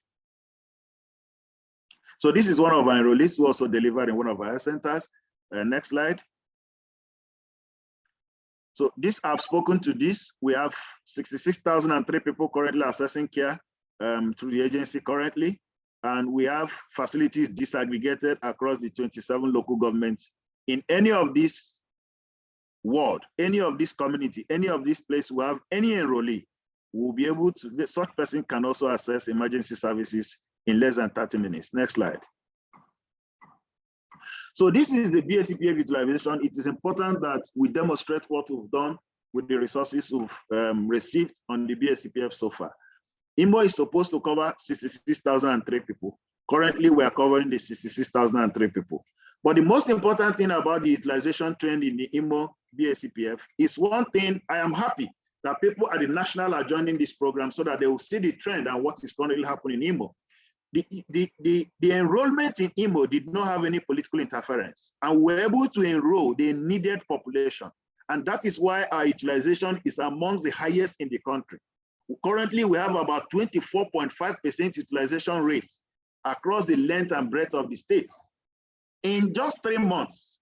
So this is one of our enrollees who also delivered in one of our centers. Next slide. So this, I've spoken to this. We have 66,003 people currently accessing care through the agency currently. And we have facilities disaggregated across the 27 local governments. In any of this ward, any of this community, any of this place we have any enrollee, will be able to, such person can also access emergency services in less than 30 minutes. Next slide. So this is the BSCPF utilization. It is important that we demonstrate what we've done with the resources we've received on the BSCPF so far. Imo is supposed to cover 66,003 people. Currently, we are covering the 66,003 people. But the most important thing about the utilization trend in the Imo BSCPF is one thing. I am happy that people at the national are joining this program so that they will see the trend and what is currently happening in Imo. The enrollment in Imo did not have any political interference, and we were able to enroll the needed population. And that is why our utilization is amongst the highest in the country. Currently, we have about 24.5% utilization rate across the length and breadth of the state. In just 3 months,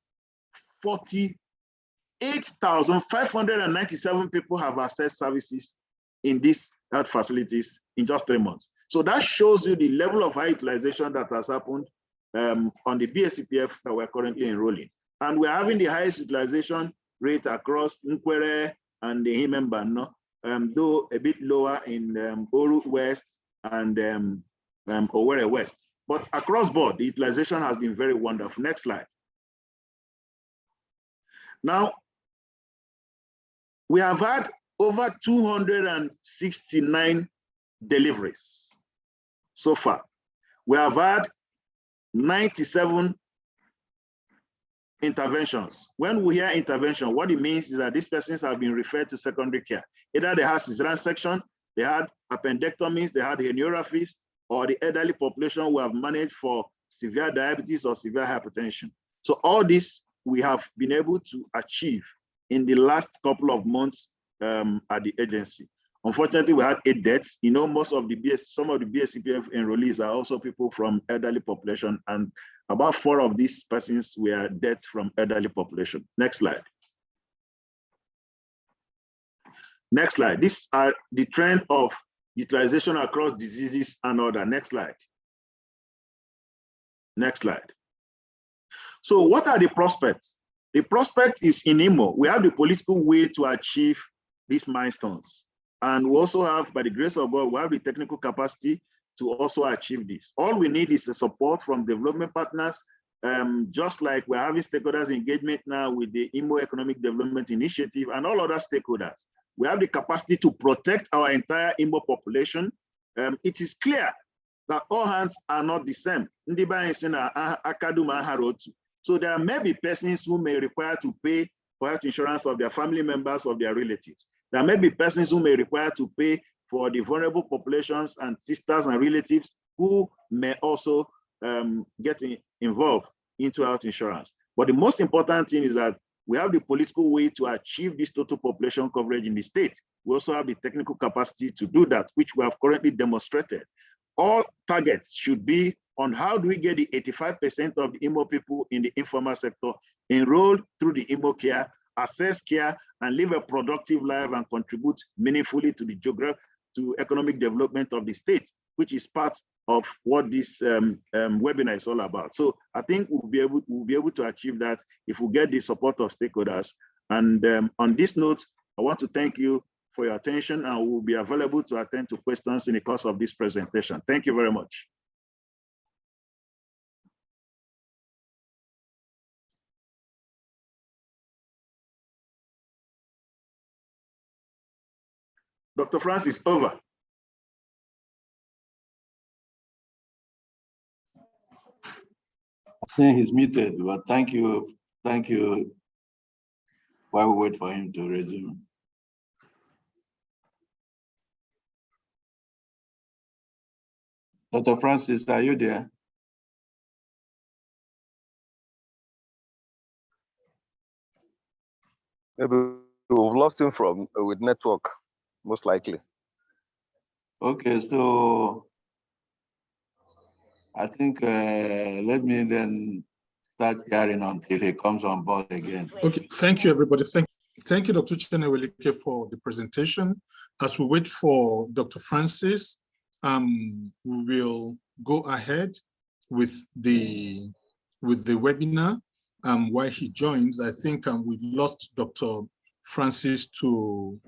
48,597 people have accessed services in these health facilities in just 3 months. So that shows you the level of high utilization that has happened on the BSCPF that we're currently enrolling. And we're having the highest utilization rate across Nkwere and the Himembano, though a bit lower in Oru West and Owerri West. But across board, the utilization has been very wonderful. Next slide. Now, we have had over 269 deliveries so far. We have had 97 interventions. When we hear intervention, what it means is that these persons have been referred to secondary care. Either they had cesarean section, they had appendectomies, they had hemiographies, or the elderly population we have managed for severe diabetes or severe hypertension. So all this we have been able to achieve in the last couple of months at the agency. Unfortunately, we had 8 deaths. You know, some of the BSCPF enrollees are also people from elderly population, and about 4 of these persons were deaths from elderly population. Next slide. Next slide. These are the trend of utilization across diseases and other. Next slide. Next slide. So what are the prospects? The prospect is in Imo. We have the political will to achieve these milestones. And we also have, by the grace of God, we have the technical capacity to also achieve this. All we need is the support from development partners, just like we're having stakeholders engagement now with the Imo Economic Development Initiative and all other stakeholders. We have the capacity to protect our entire Imo population. It is clear that all hands are not the same. So there may be persons who may require to pay for health insurance of their family members, of their relatives. There may be persons who may require to pay for the vulnerable populations and sisters and relatives who may also get involved into health insurance. But the most important thing is that we have the political way to achieve this total population coverage in the state. We also have the technical capacity to do that, which we have currently demonstrated. All targets should be on how do we get the 85% of the Imo people in the informal sector enrolled through the Imo care, access care, and live a productive life and contribute meaningfully to the to economic development of the state, which is part of what this webinar is all about. So I think we'll be able to achieve that if we get the support of stakeholders. And on this note, I want to thank you for your attention, and we'll be available to attend to questions in the course of this presentation. Thank you very much. Dr. Francis, over. think he's muted, but thank you. Thank you. While we wait for him to resume. Dr. Francis, are you there? Maybe we've lost him from with network, most likely. Okay, so I think let me then start carrying until he comes on board again. Okay, thank you, everybody. Thank you, Dr. Uchenna Ewelike, for the presentation. As we wait for Dr. Francis, we will go ahead with the webinar. While he joins, I think we lost Dr. Francis to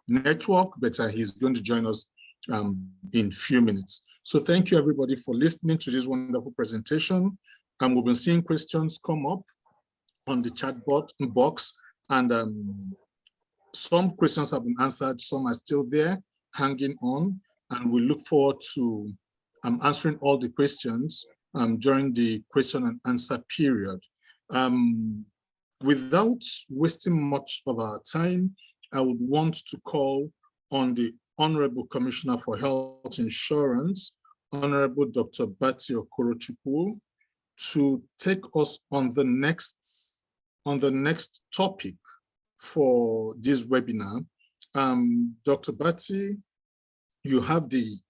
network, but he's going to join us in a few minutes. So thank you, everybody, for listening to this wonderful presentation. We've been seeing questions come up on the chat box, and some questions have been answered, some are still there, hanging on, and we look forward to answering all the questions during the question and answer period. Without wasting much of our time, I would want to call on the Honorable Commissioner for Health Insurance, Honorable Dr. Bathy Okorochukwu, to take us on the next topic for this webinar. Dr. Bathy, you have the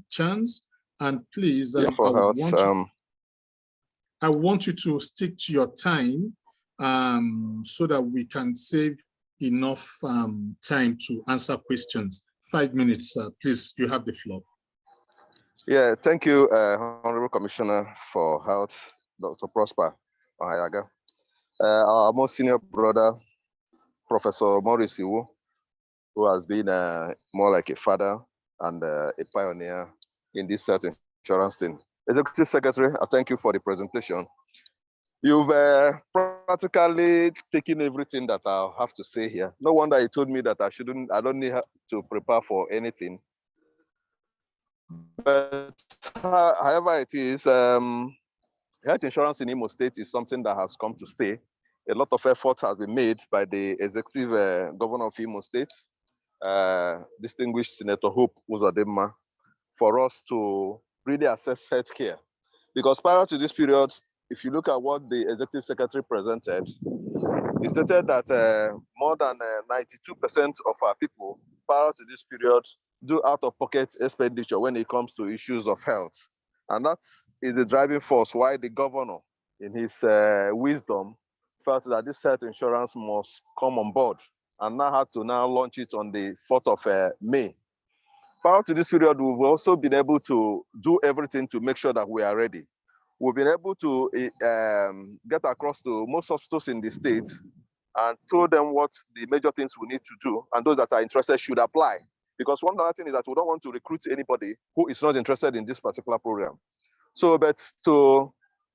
chance, and please, I want you to stick to your time so that we can save enough time to answer questions. 5 minutes, please, you have the floor. Yeah, thank you, Honorable Commissioner for Health, Dr. Prosper Success-Ohayagha. Our most senior brother, Professor Maurice Iwu, who has been more like a father and a pioneer in this health insurance thing. Executive Secretary, I thank you for the presentation. You've practically taken everything that I'll have to say here. No wonder you told me that I don't need to prepare for anything. But however it is, health insurance in Imo State is something that has come to stay. A lot of effort has been made by the executive governor of Imo State, distinguished Senator Hope Uzodimma, for us to really assess healthcare. Because prior to this period, if you look at what the executive secretary presented, he stated that more than 92% of our people prior to this period do out-of-pocket expenditure when it comes to issues of health. And that is the driving force why the governor, in his wisdom, felt that this health insurance must come on board and now had to now launch it on the 4th of May. Prior to this period, we've also been able to do everything to make sure that we are ready. We've been able to get across to most hospitals in the state and told them what the major things we need to do, and those that are interested should apply. Because one other thing is that we don't want to recruit anybody who is not interested in this particular program. So, but to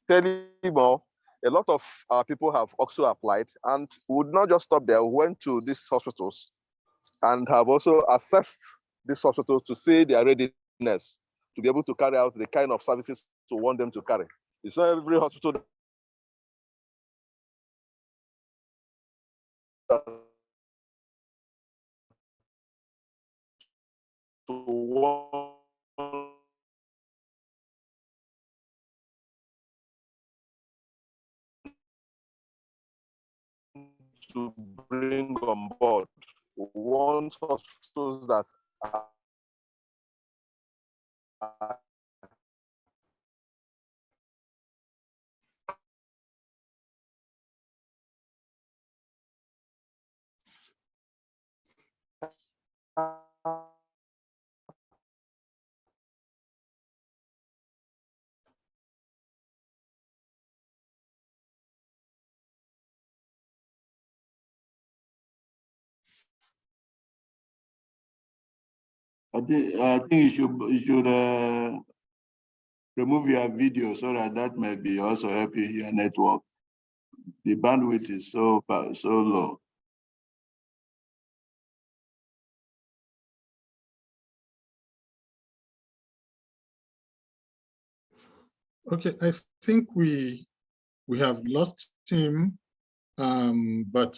tell you more, a lot of our people have also applied, and would not just stop there. We went to these hospitals and have also assessed these hospitals to see their readiness to be able to carry out the kind of services we want them to carry. It's not every hospital that want to bring on board. We want hospitals that are I think you should remove your video so that may be also help you your network. The bandwidth is so low. Okay, I think we have lost him, but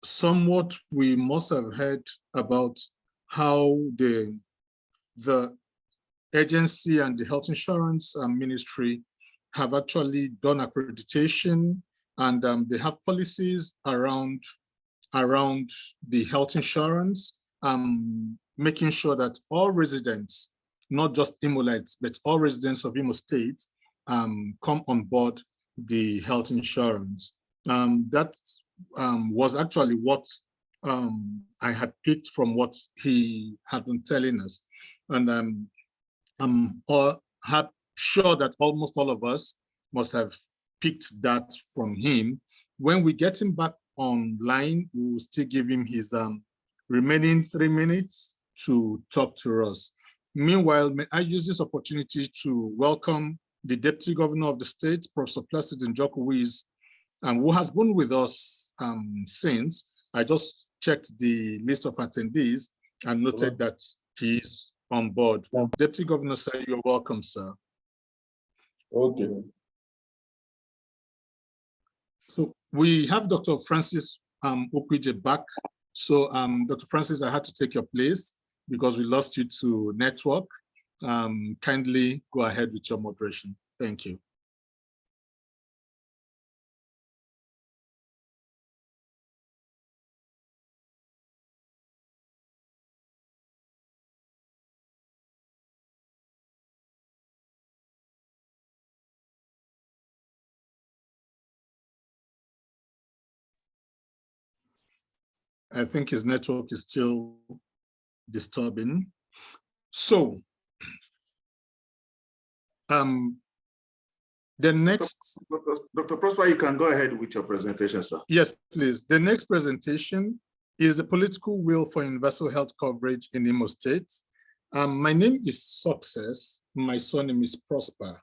somewhat we must have heard about how the agency and the health insurance ministry have actually done accreditation, and they have policies around the health insurance, making sure that all residents, not just Imolites, but all residents of Imo State come on board the health insurance. That was actually what I had picked from what he had been telling us. And I'm sure that almost all of us must have picked that from him. When we get him back online, we'll still give him his remaining 3 minutes to talk to us. Meanwhile, may I use this opportunity to welcome the Deputy Governor of the state, Professor Ukwuije, who has been with us since. I just checked the list of attendees and noted that he's on board. Deputy Governor, sir, you're welcome, sir. Okay. So we have Dr. Francis Ukwuije back. So Dr. Francis, I had to take your place because we lost you to network. Kindly go ahead with your moderation. Thank you. I think his network is still disturbing. So, the next... Dr. Prosper, you can go ahead with your presentation, sir. Yes, please. The next presentation is the political will for universal health coverage in Imo State. My name is Success. My surname is Prosper.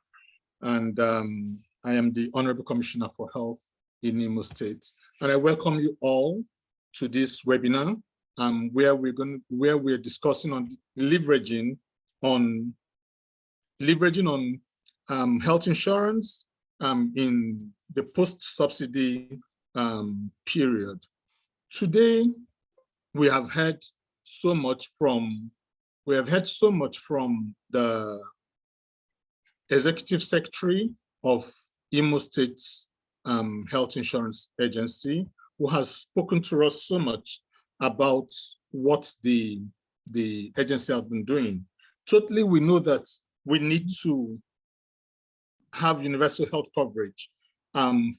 And I am the Honorable Commissioner for Health in Imo State. And I welcome you all to this webinar where we're discussing on leveraging on health insurance in the post-subsidy period. Today, we have heard so much from the Executive Secretary of Imo State's Health Insurance Agency, who has spoken to us so much about what the agency has been doing. Totally, we know that we need to have universal health coverage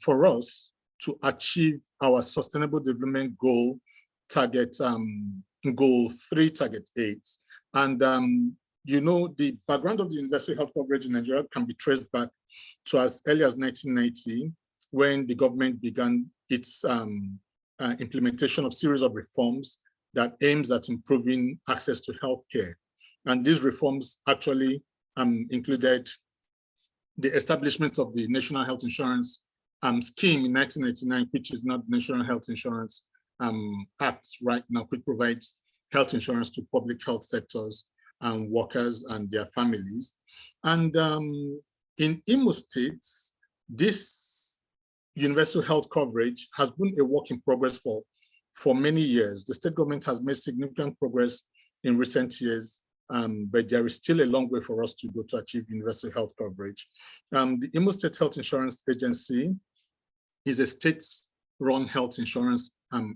for us to achieve our Sustainable Development Goal target, Goal 3, Target 8. And you know, the background of the universal health coverage in Nigeria can be traced back to as early as 1990, when the government began its implementation of series of reforms that aims at improving access to healthcare. And these reforms actually included the establishment of the National Health Insurance Scheme in 1989, which is not the National Health Insurance Act right now, which provides health insurance to public health sectors and workers and their families. And in Imo State, this universal health coverage has been a work in progress for many years. The state government has made significant progress in recent years, but there is still a long way for us to go to achieve universal health coverage. The Imo State Health Insurance Agency is a state-run health insurance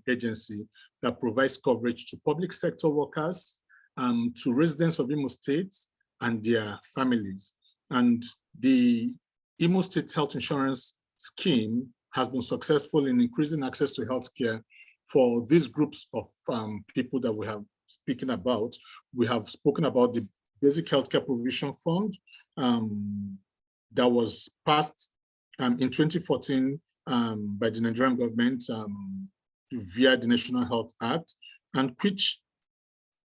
agency that provides coverage to public sector workers, to residents of Imo State and their families. And the Imo State Health Insurance Scheme has been successful in increasing access to healthcare for these groups of people that we have speaking about. We have spoken about the Basic Healthcare Provision Fund that was passed in 2014 by the Nigerian government via the National Health Act, and which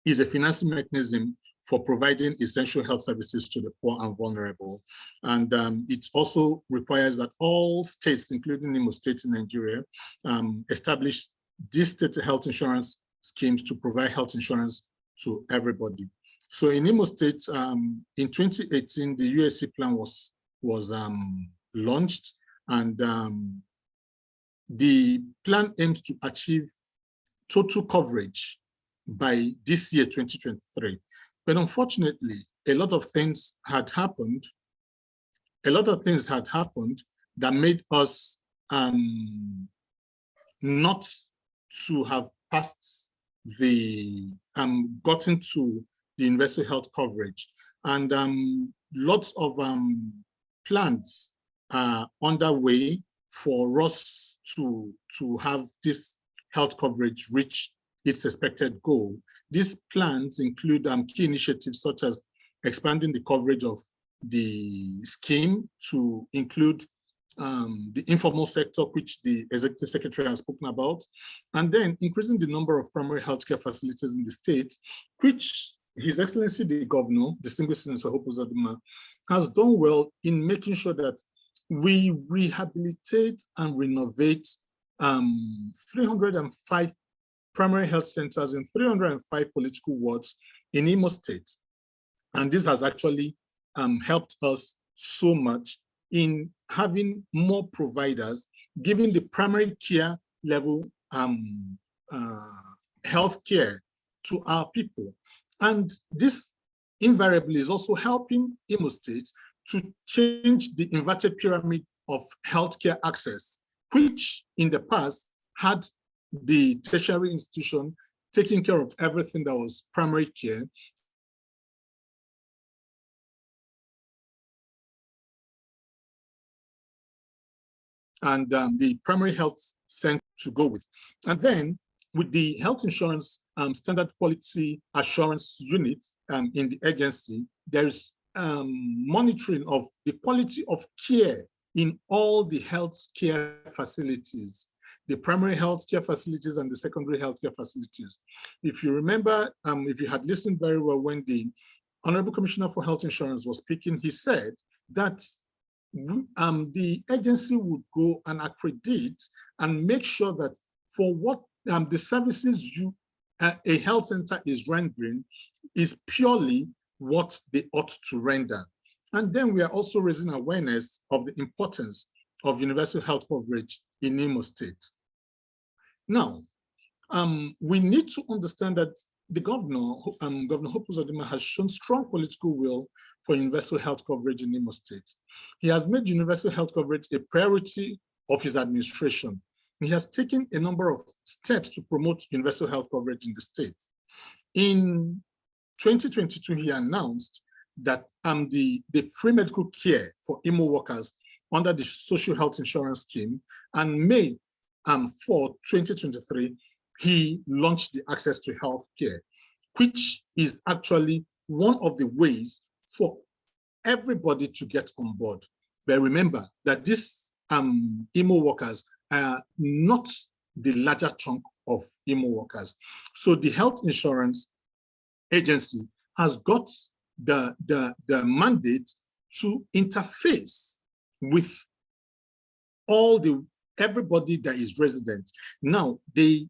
is a financing mechanism for providing essential health services to the poor and vulnerable. And it also requires that all states, including Imo State in Nigeria, establish these state health insurance schemes to provide health insurance to everybody. So in Imo State, in 2018, the USC plan was launched, and the plan aims to achieve total coverage by this year, 2023. But unfortunately, a lot of things had happened. That made us not to have passed the gotten to the universal health coverage, and lots of plans are underway for us to have this health coverage reach its expected goal. These plans include key initiatives such as expanding the coverage of the scheme to include the informal sector, which the Executive Secretary has spoken about, and then increasing the number of primary healthcare facilities in the state, which His Excellency the Governor, distinguished Senator Uzodimma, has done well in making sure that we rehabilitate and renovate 305 primary health centers in 305 political wards in Imo State. And this has actually helped us so much in having more providers, giving the primary care level health care to our people. And this invariably is also helping Imo State to change the inverted pyramid of healthcare access, which in the past had the tertiary institution taking care of everything that was primary care. And the primary health center to go with. And then with the health insurance standard quality assurance unit in the agency, there's monitoring of the quality of care in all the healthcare facilities, the primary healthcare facilities and the secondary healthcare facilities. If you remember, if you had listened very well when the Honorable Commissioner for Health Insurance was speaking, he said that the agency would go and accredit and make sure that for what the services a health center is rendering is purely what they ought to render. And then we are also raising awareness of the importance of universal health coverage in Imo State. Now, we need to understand that the governor, Governor Uzodimma, has shown strong political will for universal health coverage in Imo State. He has made universal health coverage a priority of his administration. He has taken a number of steps to promote universal health coverage in the state. In 2022, he announced that the free medical care for Imo workers under the social health insurance scheme, and May 4, 2023, he launched the access to health care, which is actually one of the ways for everybody to get on board. But remember that these Imo workers are not the larger chunk of Imo workers. So the health insurance agency has got the mandate to interface with everybody that is resident. Now, they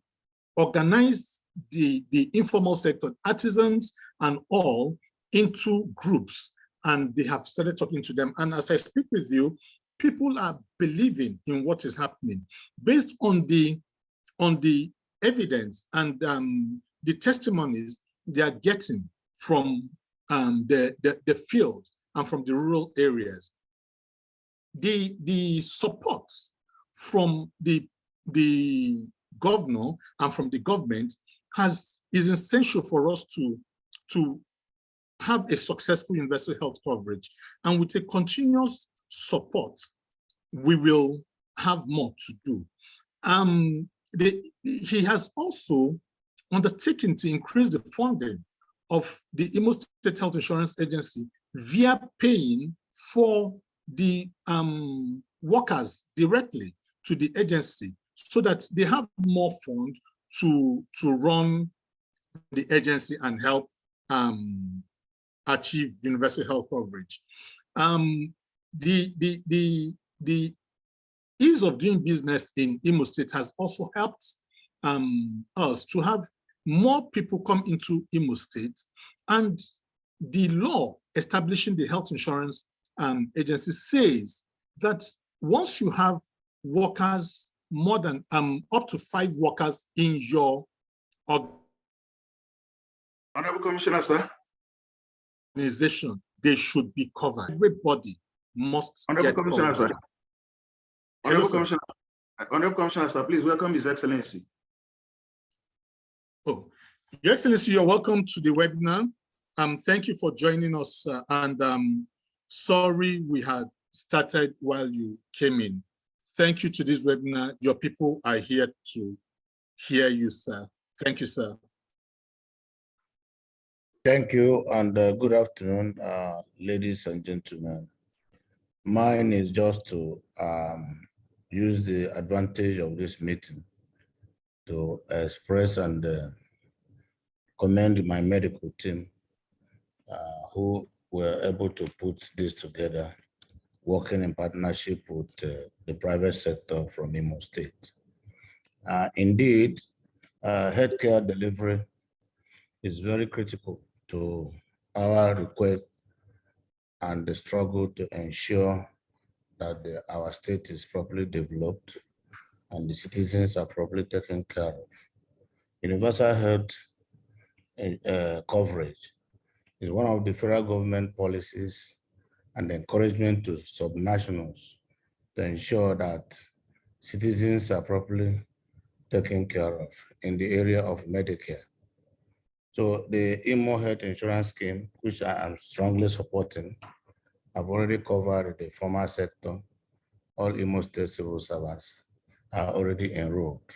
organize the informal sector, artisans and all, into groups, and they have started talking to them. And as I speak with you, people are believing in what is happening based on the evidence and the testimonies they are getting from the field and from the rural areas. The support from the governor and from the government is essential for us to have a successful universal health coverage. And with a continuous support, we will have more to do. He has also undertaken to increase the funding of the Imo State Health Insurance Agency via paying for the workers directly to the agency, so that they have more funds to run the agency and help achieve universal health coverage. The ease of doing business in Imo State has also helped us to have more people come into Imo State, and the law establishing the health insurance agency says that once you have workers, more than up to 5 workers in your Honorable Commissioner, sir. Organization, they should be covered. Everybody must Honorable get Commissioner, covered. sir. Honorable Commissioner, sir, please welcome His Excellency. Oh, Your Excellency, you're welcome to the webinar. Thank you for joining us. Sorry we had started while you came in. Thank you to this webinar. Your people are here to hear you, sir. Thank you, sir. Thank you, and good afternoon, ladies and gentlemen. Mine is just to use the advantage of this meeting to express and commend my medical team who were able to put this together, working in partnership with the private sector from Imo State. Indeed, healthcare delivery is very critical to our request and the struggle to ensure that our state is properly developed and the citizens are properly taken care of. Universal health coverage is one of the federal government policies and encouragement to subnationals to ensure that citizens are properly taken care of in the area of Medicare. So the Imo Health Insurance Scheme, which I am strongly supporting, I've already covered the formal sector. All Imo State civil servants are already enrolled.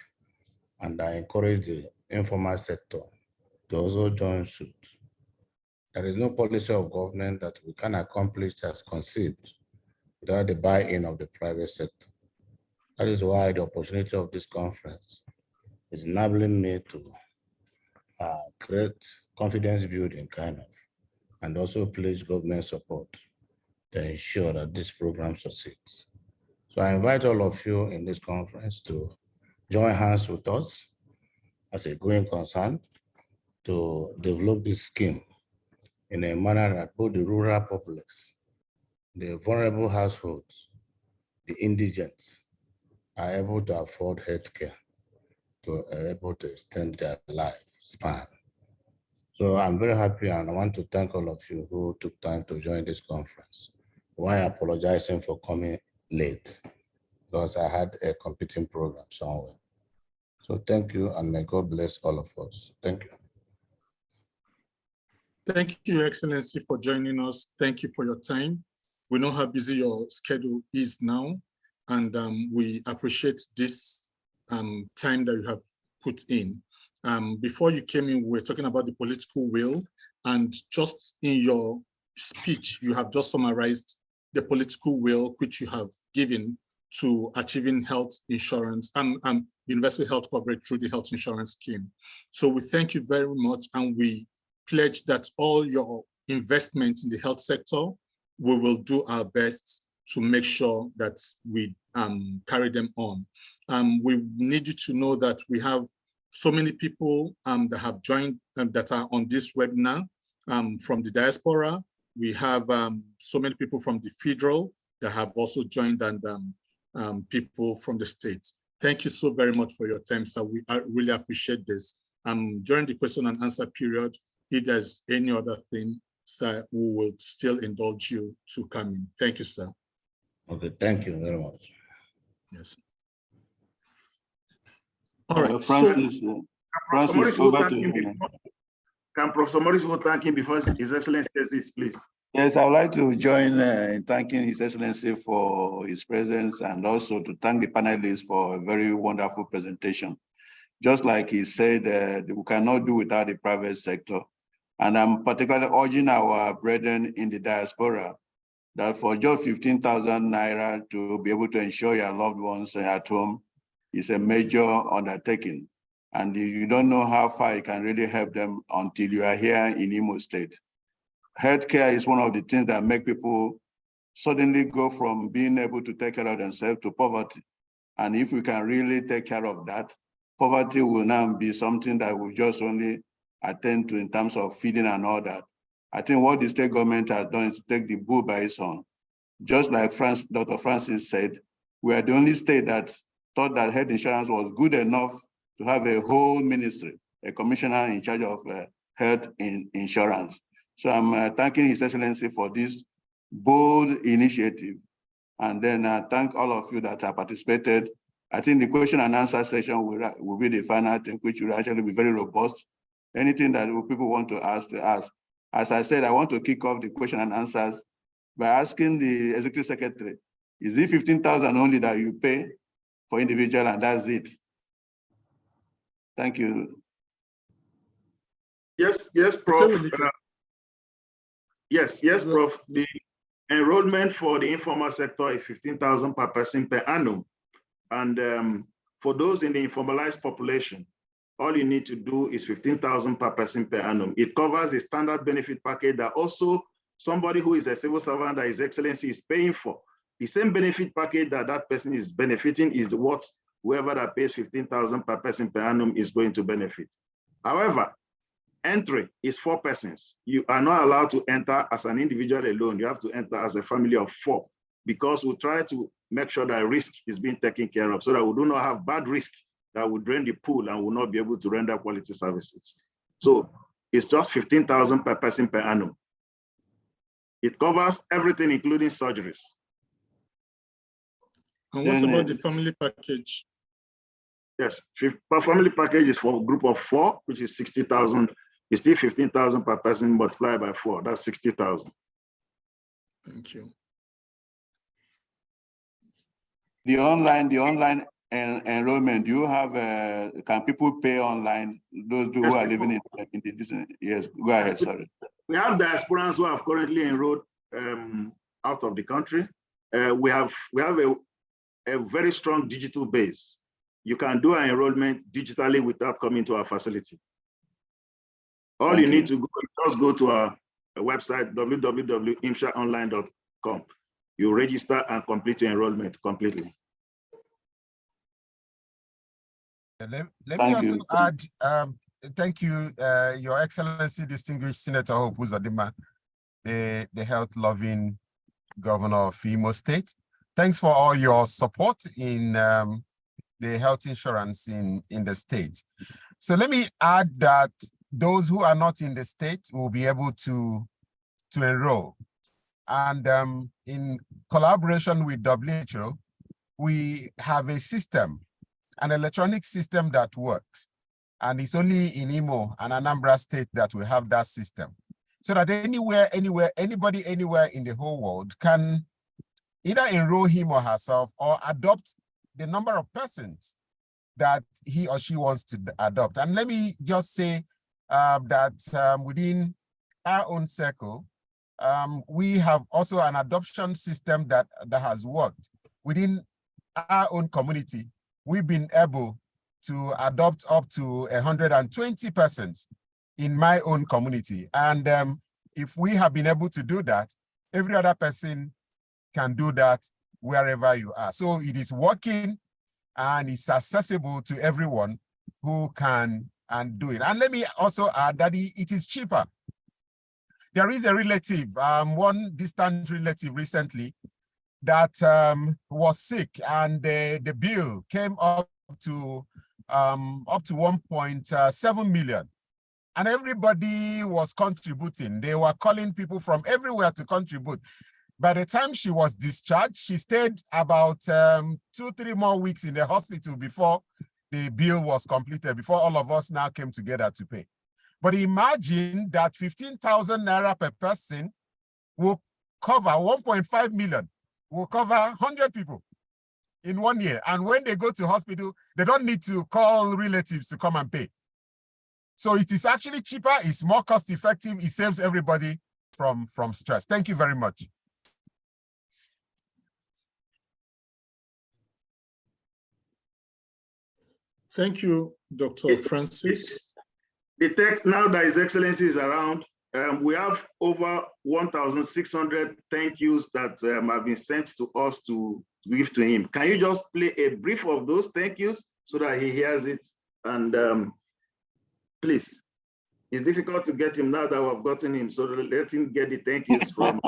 And I encourage the informal sector to also join suit. There is no policy of government that we can accomplish as conceived without the buy-in of the private sector. That is why the opportunity of this conference is enabling me to create confidence building kind of, and also pledge government support to ensure that this program succeeds. So I invite all of you in this conference to join hands with us as a going concern to develop this scheme in a manner that both the rural populace, the vulnerable households, the indigents are able to afford healthcare, to able to extend their lifespan. So I'm very happy, and I want to thank all of you who took time to join this conference, while apologizing for coming late, because I had a competing program somewhere. So thank you, and may God bless all of us. Thank you. Thank you, Your Excellency, for joining us. Thank you for your time. We know how busy your schedule is now, and we appreciate this time that you have put in. Before you came in, we were talking about the political will, and just in your speech, you have just summarized the political will which you have given to achieving health insurance, universal health coverage through the health insurance scheme. So we thank you very much, and we pledge that all your investments in the health sector, we will do our best to make sure that we carry them on. We need you to know that we have so many people that have joined that are on this webinar from the diaspora. We have so many people from the federal that have also joined, and people from the states. Thank you so very much for your time, sir. We really appreciate this. During the question and answer period, if there's any other thing, sir, we will still indulge you to come in. Thank you, sir. Okay, thank you very much. Yes. All right, Francis, Francis, over to you. Can Professor Maurice Iwu thank him before His Excellency says it, please? Yes, I would like to join in thanking His Excellency for his presence, and also to thank the panelists for a very wonderful presentation. Just like he said, we cannot do without the private sector. And I'm particularly urging our brethren in the diaspora that for just 15,000 naira to be able to ensure your loved ones at home is a major undertaking. And you don't know how far it can really help them until you are here in Imo State. Healthcare is one of the things that make people suddenly go from being able to take care of themselves to poverty. And if we can really take care of that, poverty will now be something that we just only attend to in terms of feeding and all that. I think what the state government has done is to take the bull by its horn. Just like Dr. Francis said, we are the only state that thought that health insurance was good enough to have a whole ministry, a commissioner in charge of health insurance. So I'm thanking His Excellency for this bold initiative. And then thank all of you that have participated. I think the question and answer session will be the final thing, which will actually be very robust. Anything that people want to ask, they ask. As I said, I want to kick off the question and answers by asking the Executive Secretary, is it 15,000 only that you pay for individual and that's it? Thank you. Yes, Prof. Yes, Prof. The enrollment for the informal sector is 15,000 per person per annum. And for those in the informalized population, all you need to do is 15,000 per person per annum. It covers the standard benefit package that also somebody who is a civil servant that His Excellency is paying for. The same benefit package that that person is benefiting is what whoever that pays 15,000 per person per annum is going to benefit. However, entry is 4 persons. You are not allowed to enter as an individual alone. You have to enter as a family of 4, because we try to make sure that risk is being taken care of so that we do not have bad risk that will drain the pool and will not be able to render quality services. So it's just 15,000 per person per annum. It covers everything, including surgeries. And what about the family package? Yes, per family package is for a group of 4, which is 60,000. It's still 15,000 per person multiplied by 4. That's 60,000. Thank you. The online enrollment, do you have, can people pay online, those who are living in the distance? Yes, go ahead, sorry. We have diasporans who have currently enrolled out of the country. We have a very strong digital base. You can do an enrollment digitally without coming to our facility. All you need to go, just go to our website, www.imshaonline.com. You register and complete your enrollment completely. Let me also add, thank you, Your Excellency, Distinguished Senator Hope Uzodimma, the health-loving governor of Imo State. Thanks for all your support in the health insurance in the state. So let me add that those who are not in the state will be able to enroll. And in collaboration with WHO, we have a system, an electronic system that works. And it's only in Imo and Anambra State that we have that system. So that anybody anywhere in the whole world can either enroll him or herself or adopt the number of persons that he or she wants to adopt. And let me just say that within our own circle, we have also an adoption system that has worked. Within our own community, we've been able to adopt up to 120 persons in my own community. And if we have been able to do that, every other person can do that wherever you are. So it is working and it's accessible to everyone who can and do it. And let me also add that it is cheaper. There is a relative, one distant relative recently that was sick, and the bill came up to 1.7 million. And everybody was contributing. They were calling people from everywhere to contribute. By the time she was discharged, she stayed about 2-3 more weeks in the hospital before the bill was completed, before all of us now came together to pay. But imagine that 15,000 naira per person will cover 1.5 million, will cover 100 people in 1 year. And when they go to hospital, they don't need to call relatives to come and pay. So it is actually cheaper, it's more cost effective, it saves everybody from stress. Thank you very much. Thank you, Dr. Francis. The tech, now that His Excellency is around, we have over 1,600 thank yous that have been sent to us to give to him. Can you just play a brief of those thank yous so that he hears it? And please. It's difficult to get him now that we've gotten him, so let him get the thank yous from.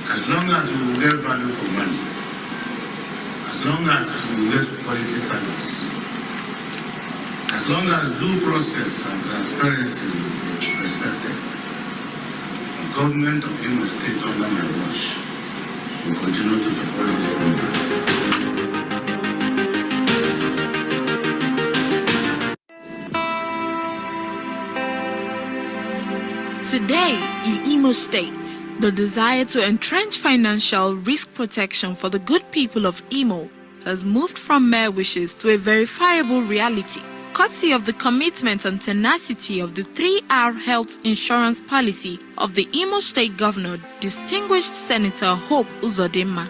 As long as we will get value for money, as long as we will get quality service, as long as due process and transparency will be respected, the government of Imo State under my watch will continue to support this program. Today in Imo State, the desire to entrench financial risk protection for the good people of Imo has moved from mere wishes to a verifiable reality, courtesy of the commitment and tenacity of the 3R health insurance policy of the Imo State Governor, distinguished Senator Hope Uzodimma.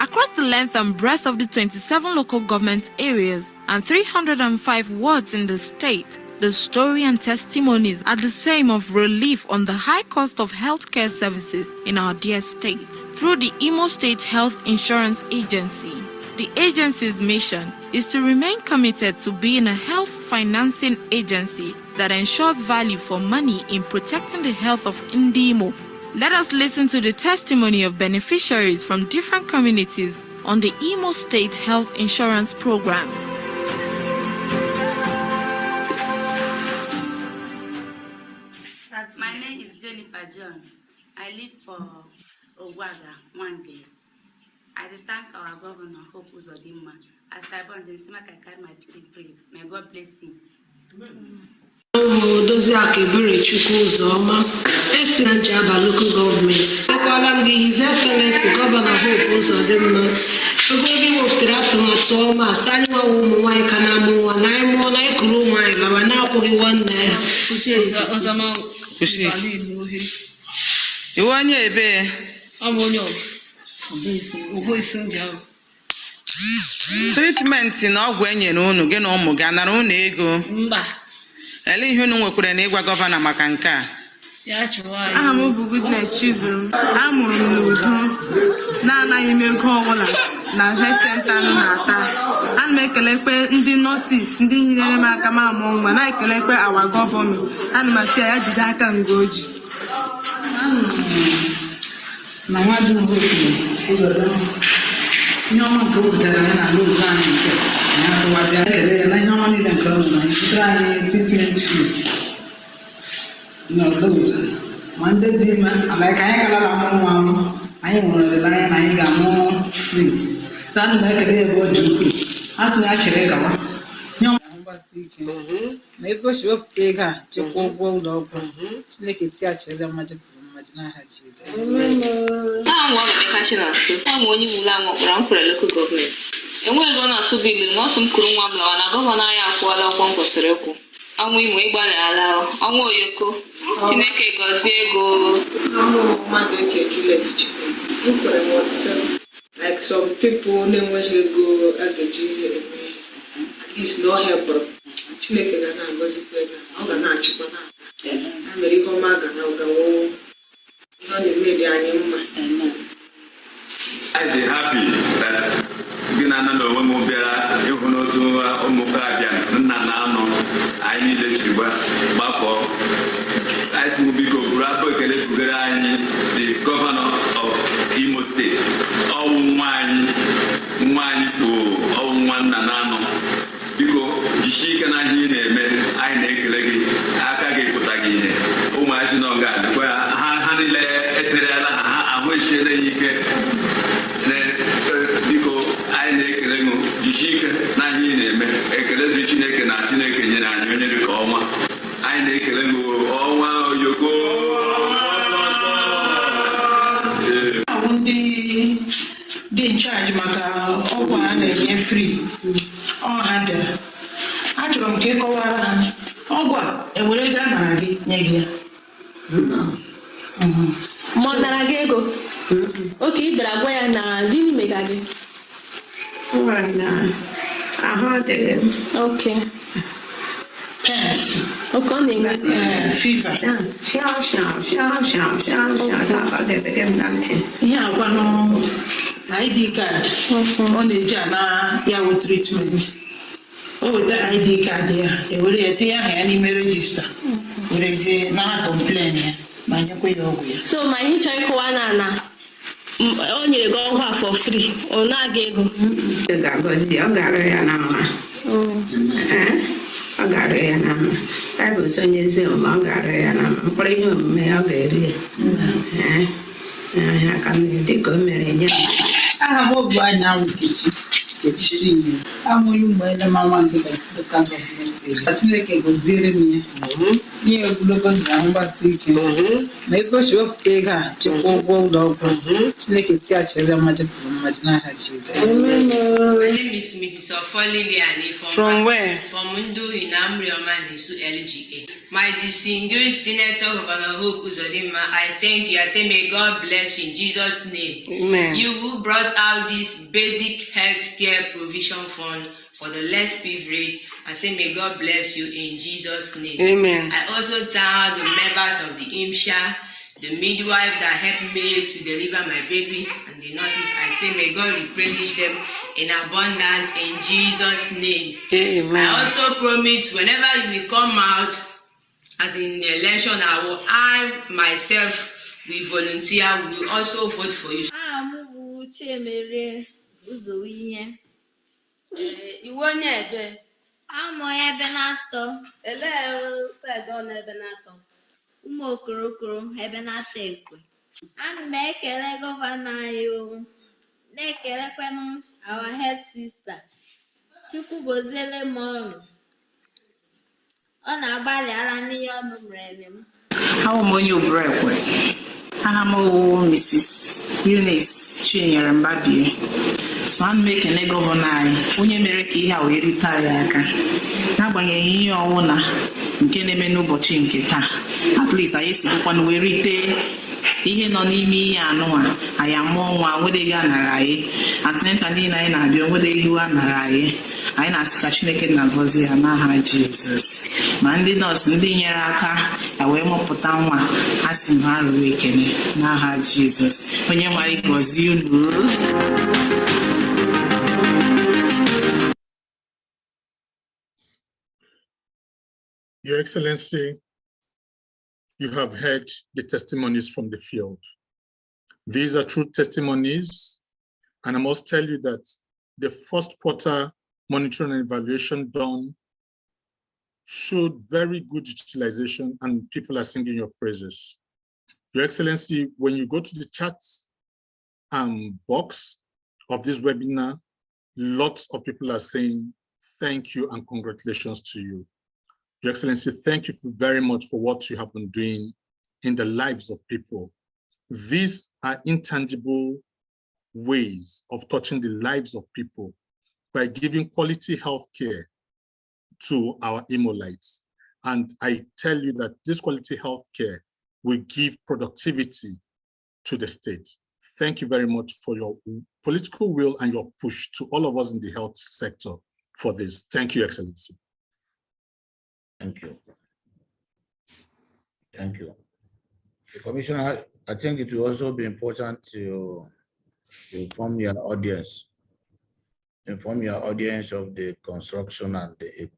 Across the length and breadth of the 27 local government areas and 305 wards in the state, the story and testimonies are the same of relief on the high cost of healthcare services in our dear state. Through the Imo State Health Insurance Agency, the agency's mission is to remain committed to being a health financing agency that ensures value for money in protecting the health of Imo. Let us listen to the testimony of beneficiaries from different communities on the Imo State Health Insurance programs. My name is Jennifer John. I live for Ogwaga, Wangele. I thank our governor, Hope Uzodimma, as I born the stomach I carry my pikin free. May God bless him. Dozie akebere Chukwu Uzoma, esi na Njaba local government. Akwala m gị His Excellency Governor Hope Uzodimma. Ogo gị wepụtara atụmatụ ọma asị anyị nwa ụmụ nwaanyị ka na-amụ nwa na anyị mụọ na anyị kụrụ nwaanyị lawa na-akwụghị nwanne ya. Iwu onye ebe treatment na ọgwụ enyere unu gị na ụmụ gị anara unu ego ele ihe unu nwekwara na ịgwa gọvanọ maka nke a? Aha m bụ Goodness Chizuru. Amụrụ m n'udo na-anaghị m ego ọbụla na health center nọ na-ata. Ana m ekelekwe ndị nọọsis ndị nyere m aka m amụ nwa, na-ekelekwe awa gọvanọ. Ana m asị ya jide aka nga oji. Na nwadị Uzodimma ihe ọma nke o butere anyị n'ala ozu anyị nke anyị atụwazi ekele ya na ihe ọma niile nke ọ nọ na butere anyị treatment fee n'ụlọozu ma ndị dị ime ala ka anyị galara amụ nwa amụ anyị nwere olileanya na anyị ga-amụ free. So ana m ekele ya ebe ọ dị ukwuu, a sị ya chere gawa mgbasi ike na ebe o si wepụta ego a chekwa ụgwọ ụlọ ọgwụ Chineke tighachiri mmaji pụrụ mmaji n'aha Jizọs. Aha m Emeka Chinonso. Aha m onye Imulu Anwụ kpọrọ m kwere local gọọmenti. Enweghị ego na-asụ bilu ma ọ sị m kụrụ nwa m lawa na gọvanọ anyị akwụọla ụgwọ m kwesịrị ịkwụ. Ọnwa Imo ịgbalịala, ọnwa Oyoko, Chineke gọzie ego. Mmadụ eke Juliet Chikwere like some people na-enweghị ego a ga-eji eme at least na ọ hepụrụ Chineke ga na-agọzikwa ego ọ ga na-achịkwa na ya mere ihe ọma ga na ọgawo ihe ọ na-eme dị anyị mma. I dey happy that gị na nna na onwe m bịara ịhụ n'otu ụmụka abịa nna na-anọ anyị niile ji gbakọ. Anyị sị m biko buru abụ ekele bugara anyị the governor of Imo State. Ọwụ nwa anyị bụ ọwụ nwa nna na-anọ. Biko jisie ike na ihe ị na-eme, anyị na-ekele gị, aka gị pụta gị ihe. Ụmụazị nọ nga dịkwa ha niile eterela ha ahụ esiela ya ike. Biko anyị na-ekele gị jisie ike na ihe ị na-eme. Ekele dị Chineke na Chineke nyere anyị onye dị ka ọnwa. Anyị na-ekele gị ọnwa Oyoko. Ndị in charge maka ọgwụ a na-enye free ọ ha bịara. Achọrọ m ka ị kọwara ha ọgwụ a enwere ego a nara gị nye gị ya. Ma ọ nara gị ego? Oke ị bịara gwa ya na gịnị mega gị? Ahụ adịghị m. Okay. Pens. Oke ọ na-enwe fever. Ihe agwanụ ID card ọ na-eji ana ya wụ treatment. O weta ID card ya, ewere ya tinye aha ya n'ime regista, werezie na complain ya ma nyekwa ya ọgwụ ya. So ma ihe chọrọ ịkọwa na o nyere gị ọgwụ a for free, ọ na-aga ego? Ọ ga-agọzi ya, ọ ga-arụ ya na mma. Ọ ga-arụ ya na mma. Baịbụl sị onye ezi omume ọ ga-arụ ya na mma. Mkpụrụ ihe omume ya ọ ga-eri ya. Aka m dị ka o mere nye m. Aha m bụ anya Nkechi amụghị ụmụ elema nwandị gasị local gọọmenti eri. Chineke goziere m ya ihe ogologo ndụ ahụ mgbasi ike na ego si wepụta ego a chekwa ụgwọ ụlọ ọgwụ. Chineke tighachiri mmaji pụrụ mmaji n'aha Jizọs. My name is Mrs. Ofoliliani From where? From Nduhi na Mrioma Nisu LGA. My distinguished Senator Governor Hope Uzodimma, I thank you. I say may God bless you in Jesus' name. Amen. You who brought out this basic health care provision fund for the less privileged. I say may God bless you in Jesus' name. Amen. I also thank the members of the IMSHA, the midwife that helped me to deliver my baby, and the nurses. I say may God replenish them in abundance in Jesus' name. Amen. I also promise whenever you will come out as in the election, I myself will volunteer, will also vote for you. Iwu onye ebe amụ ebe na-atọ saịdị ọ n'ebe na-atọ ụmụ okorokoro ebe na-atọ ekwe. Ana m ekele gọvanọ anyị na-ekelekwanụ our head sister Chukwu goziele m ọrụ. Ọ na-agbalị ala n'ihe ọnụ mere m. How am I Obrekwe? Ahamo Mrs. Eunice Chinyere Mbabie. So I'm making a governor. Onye mere ka ihe a wee rute anyị aka. N'agbanyeghị ihe ọwụna nke na-eme n'ụbọchị nke taa. At least anyị sikwa na wee rite ihe nọ n'ime ihe anụwa. Anyị amụọ nwa nwedeghị anara anyị. Antinenta niile anyị na-abịa nwedeghị anara anyị. Anyị na-asị ka Chineke na-agọzi ya n'aha Jizọs. Ma ndị nọọsụ ndị nyere aka ya wee mụpụta nwa ha si m ha ruru ekele n'aha Jizọs. Onye nwere gọzie unu. Your Excellency, you have heard the testimonies from the field. These are true testimonies, and I must tell you that the first quarter monitoring and evaluation done showed very good utilization, and people are singing your praises. Your Excellency, when you go to the chats box of this webinar, lots of people are saying thank you and congratulations to you. Your Excellency, thank you very much for what you have been doing in the lives of people. These are intangible ways of touching the lives of people by giving quality health care to our Imolites. And I tell you that this quality health care will give productivity to the state. Thank you very much for your political will and your push to all of us in the health sector for this. Thank you, Excellency. Thank you. Thank you. The Commissioner, I think it will also be important to inform your audience of the construction and the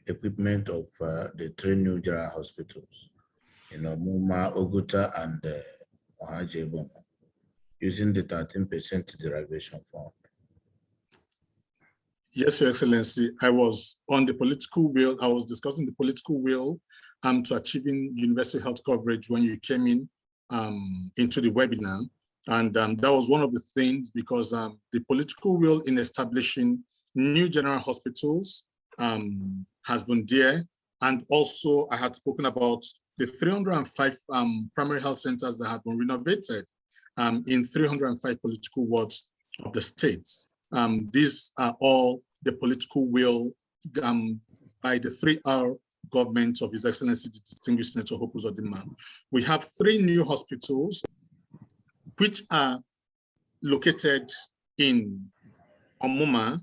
equipment of the 3 new general hospitals in Muma, Oguta, and Ohayagha, using the 13% derivation fund. Yes, Your Excellency. I was on the political will. I was discussing the political will to achieving universal health coverage when you came in into the webinar. And that was one of the things, because the political will in establishing new general hospitals has been there. And also I had spoken about the 305 primary health centers that have been renovated in 305 political wards of the states. These are all the political will by the 3R government of His Excellency, the distinguished Senator Hope Uzodimma. We have 3 new hospitals which are located in Omuma,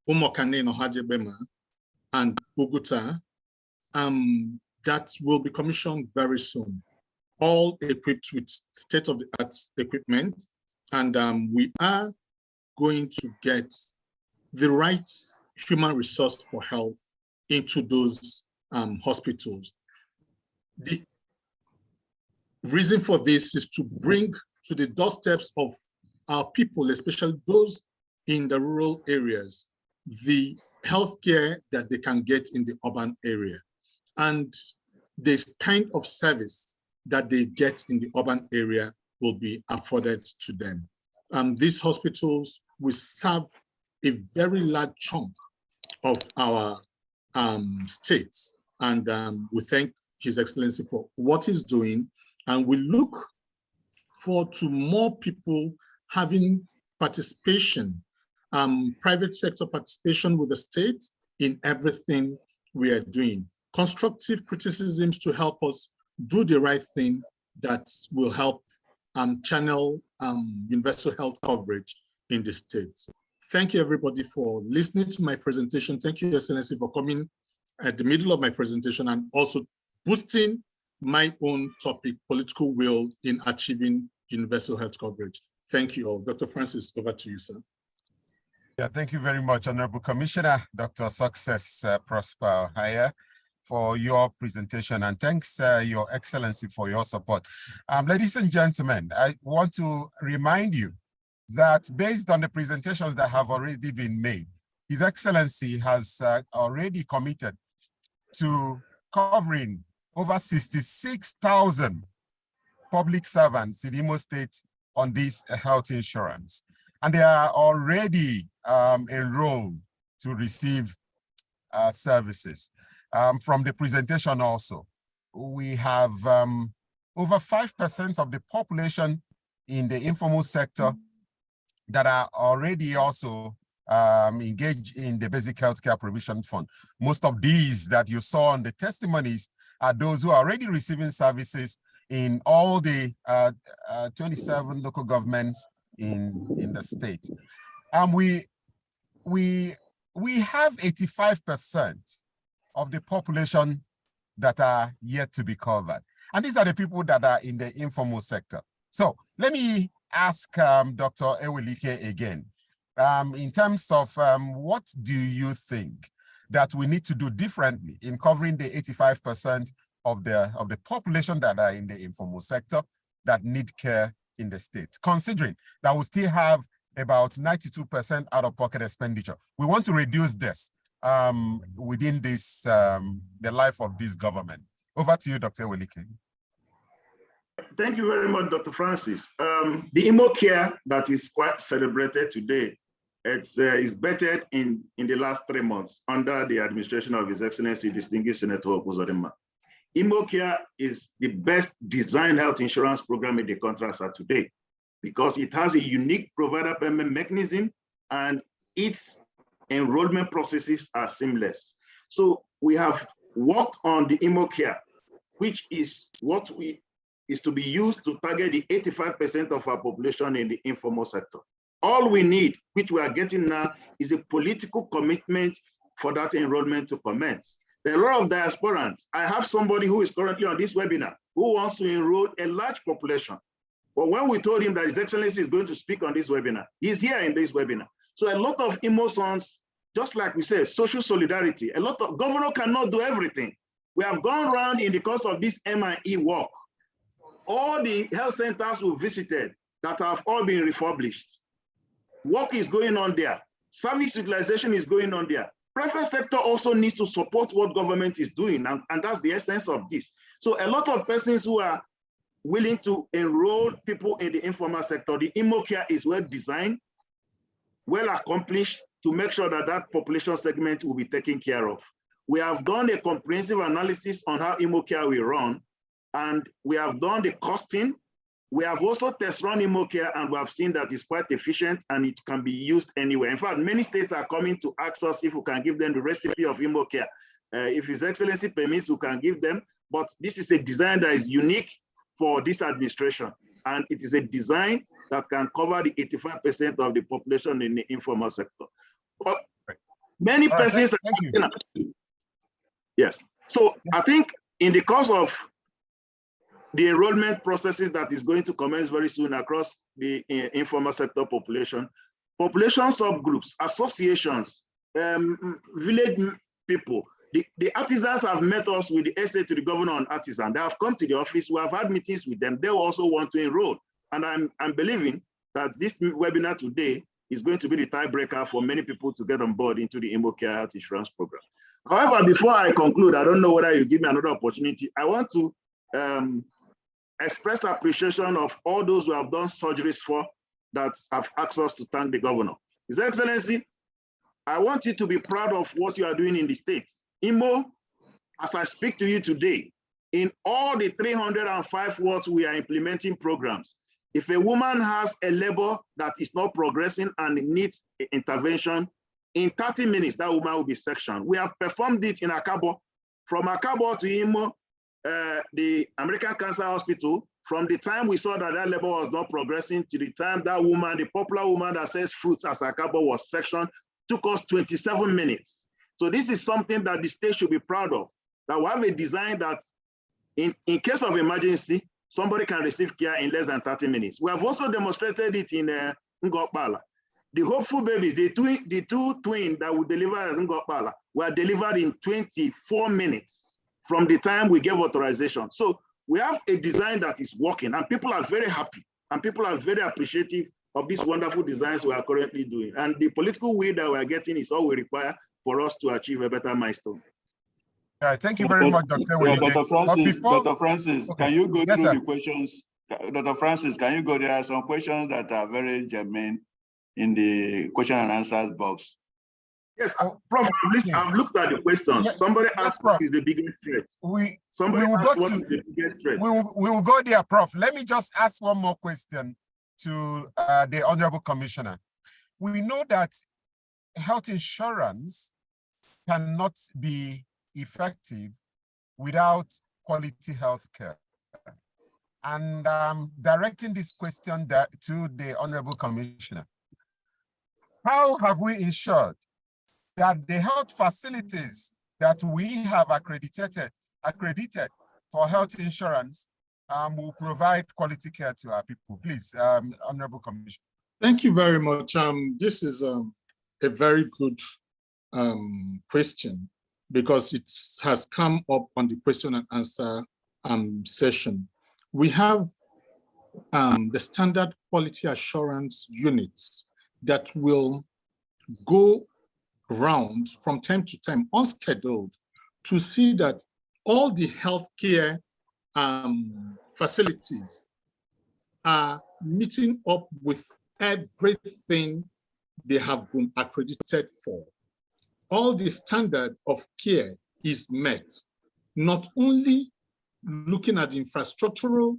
Umokane Ohajebema, and Uguta, that will be commissioned very soon, all equipped with state-of-the-art equipment. And we are going to get the right human resource for health into those hospitals. The reason for this is to bring to the doorsteps of our people, especially those in the rural areas, the healthcare that they can get in the urban area. And the kind of service that they get in the urban area will be afforded to them. These hospitals will serve a very large chunk of our states. And we thank His Excellency for what he's doing. And we look forward to more people having participation, private sector participation with the state in everything we are doing. Constructive criticisms to help us do the right thing that will help channel universal health coverage in the state. Thank you, everybody, for listening to my presentation. Thank you, Excellency, for coming at the middle of my presentation and also boosting my own topic, political will in achieving universal health coverage. Thank you all. Dr. Francis, over to you, sir. Yeah, thank you very much, Honorable Commissioner, Dr. Prosper Success-Ohayagha, for your presentation, and thanks, Your Excellency, for your support. Ladies and gentlemen, I want to remind you that based on the presentations that have already been made, His Excellency has already committed to covering over 66,000 public servants in Imo State on this health insurance. And they are already enrolled to receive services. From the presentation also, we have over 5% of the population in the informal sector that are already also engaged in the Basic Healthcare Provision Fund. Most of these that you saw on the testimonies are those who are already receiving services in all the 27 local governments in the state. We have 85% of the population that are yet to be covered. And these are the people that are in the informal sector. So let me ask Dr. Ewelike again, in terms of what do you think that we need to do differently in covering the 85% of the population that are in the informal sector that need care in the state, considering that we still have about 92% out-of-pocket expenditure? We want to reduce this within this the life of this government. Over to you, Dr. Ewelike. Thank you very much, Dr. Francis. The Imo Care that is quite celebrated today, it's is bettered in the last 3 months under the administration of His Excellency Distinguished Senator Uzodimma. Imo Care is the best designed health insurance program in the country as of today, because it has a unique provider payment mechanism and its enrollment processes are seamless. So we have worked on the Imo Care, which is what is to be used to target the 85% of our population in the informal sector. All we need, which we are getting now, is a political commitment for that enrollment to commence. There are a lot of diasporans. I have somebody who is currently on this webinar who wants to enroll a large population. But when we told him that His Excellency is going to speak on this webinar, he's here in this webinar. So a lot of Imo sons, just like we said, social solidarity, a lot of governor cannot do everything. We have gone around in the course of this MIE work. All the health centers we visited that have all been refurbished. Work is going on there. Service utilization is going on there. Private sector also needs to support what government is doing, and that's the essence of this. So a lot of persons who are willing to enroll people in the informal sector, the Imo Care is well designed, well accomplished to make sure that that population segment will be taken care of. We have done a comprehensive analysis on how Imo Care will run, and we have done the costing. We have also test run Imo Care, and we have seen that it's quite efficient and it can be used anywhere. In fact, many states are coming to ask us if we can give them the recipe of Imo Care. If His Excellency permits, we can give them, but this is a design that is unique for this administration. and it is a design that can cover the 85% of the population in the informal sector. But many persons are asking. Yes. So I think in the course of the enrollment processes that is going to commence very soon across the informal sector population subgroups, associations, village people, the artisans have met us with the essay to the governor on artisan. They have come to the office. We have had meetings with them. They also want to enroll. And I'm believing that this webinar today is going to be the tiebreaker for many people to get on board into the Imo Care Health Insurance Program. However, before I conclude, I don't know whether you give me another opportunity. I want to express appreciation of all those who have done surgeries for that have asked us to thank the governor. His Excellency, I want you to be proud of what you are doing in the States. Imo, as I speak to you today, in all the 305 wards we are implementing programs, if a woman has a labor that is not progressing and needs intervention, in 30 minutes, that woman will be sectioned. We have performed it in Akabo. From Akabo to Imo, the American Cancer Hospital, from the time we saw that that labor was not progressing to the time that woman, the popular woman that sells fruits as Akabo, was sectioned, took us 27 minutes. So this is something that the state should be proud of, that we have a design that in case of emergency, somebody can receive care in less than 30 minutes. We have also demonstrated it in Ngokpala. The hopeful babies, the two twins that we delivered at Ngokpala were delivered in 24 minutes from the time we gave authorization. So we have a design that is working, and people are very happy, and people are very appreciative of these wonderful designs we are currently doing. And the political will that we are getting is all we require for us to achieve a better milestone. All right, thank you very much, Dr. Ewelike. Dr. Francis, can you go through the questions? Dr. Francis, can you go? There are some questions that are very germane in the question and answers box. Yes, Prof, I've looked at the questions. Somebody asked what is the biggest threat. Somebody asked what is the biggest threat. We will go there, Prof. Let me just ask one more question to the Honorable Commissioner. We know that health insurance cannot be effective without quality health care. And directing this question to the Honorable Commissioner. How have we ensured that the health facilities that we have accredited for health insurance will provide quality care to our people? Please, Honorable Commissioner. Thank you very much. This is a very good question, because it has come up on the question and answer session. We have the standard quality assurance units that will go around from time to time, unscheduled, to see that all the healthcare facilities are meeting up with everything they have been accredited for. All the standard of care is met, not only looking at the infrastructural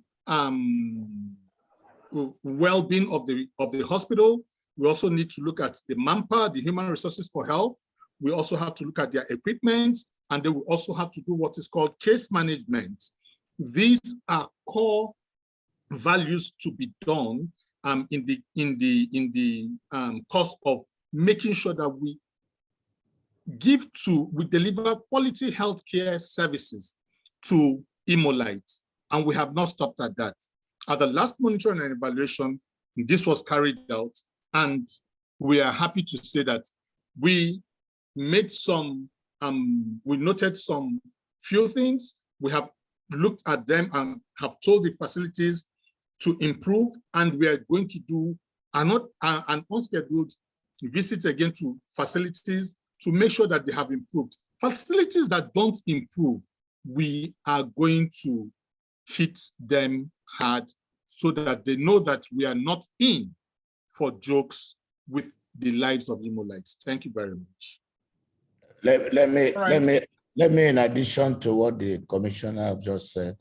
well-being of the hospital. We also need to look at the manpower, the human resources for health. We also have to look at their equipment, and then we also have to do what is called case management. These are core values to be done in the course of making sure that we deliver quality healthcare services to Imolites, and we have not stopped at that. At the last monitoring and evaluation, this was carried out, and we are happy to say that we made some, we noted some few things. We have looked at them and have told the facilities to improve, and we are going to do an unscheduled visit again to facilities to make sure that they have improved. Facilities that don't improve, we are going to hit them hard so that they know that we are not in for jokes with the lives of Imolites. Thank you very much. Let me, in addition to what the commissioner have just said,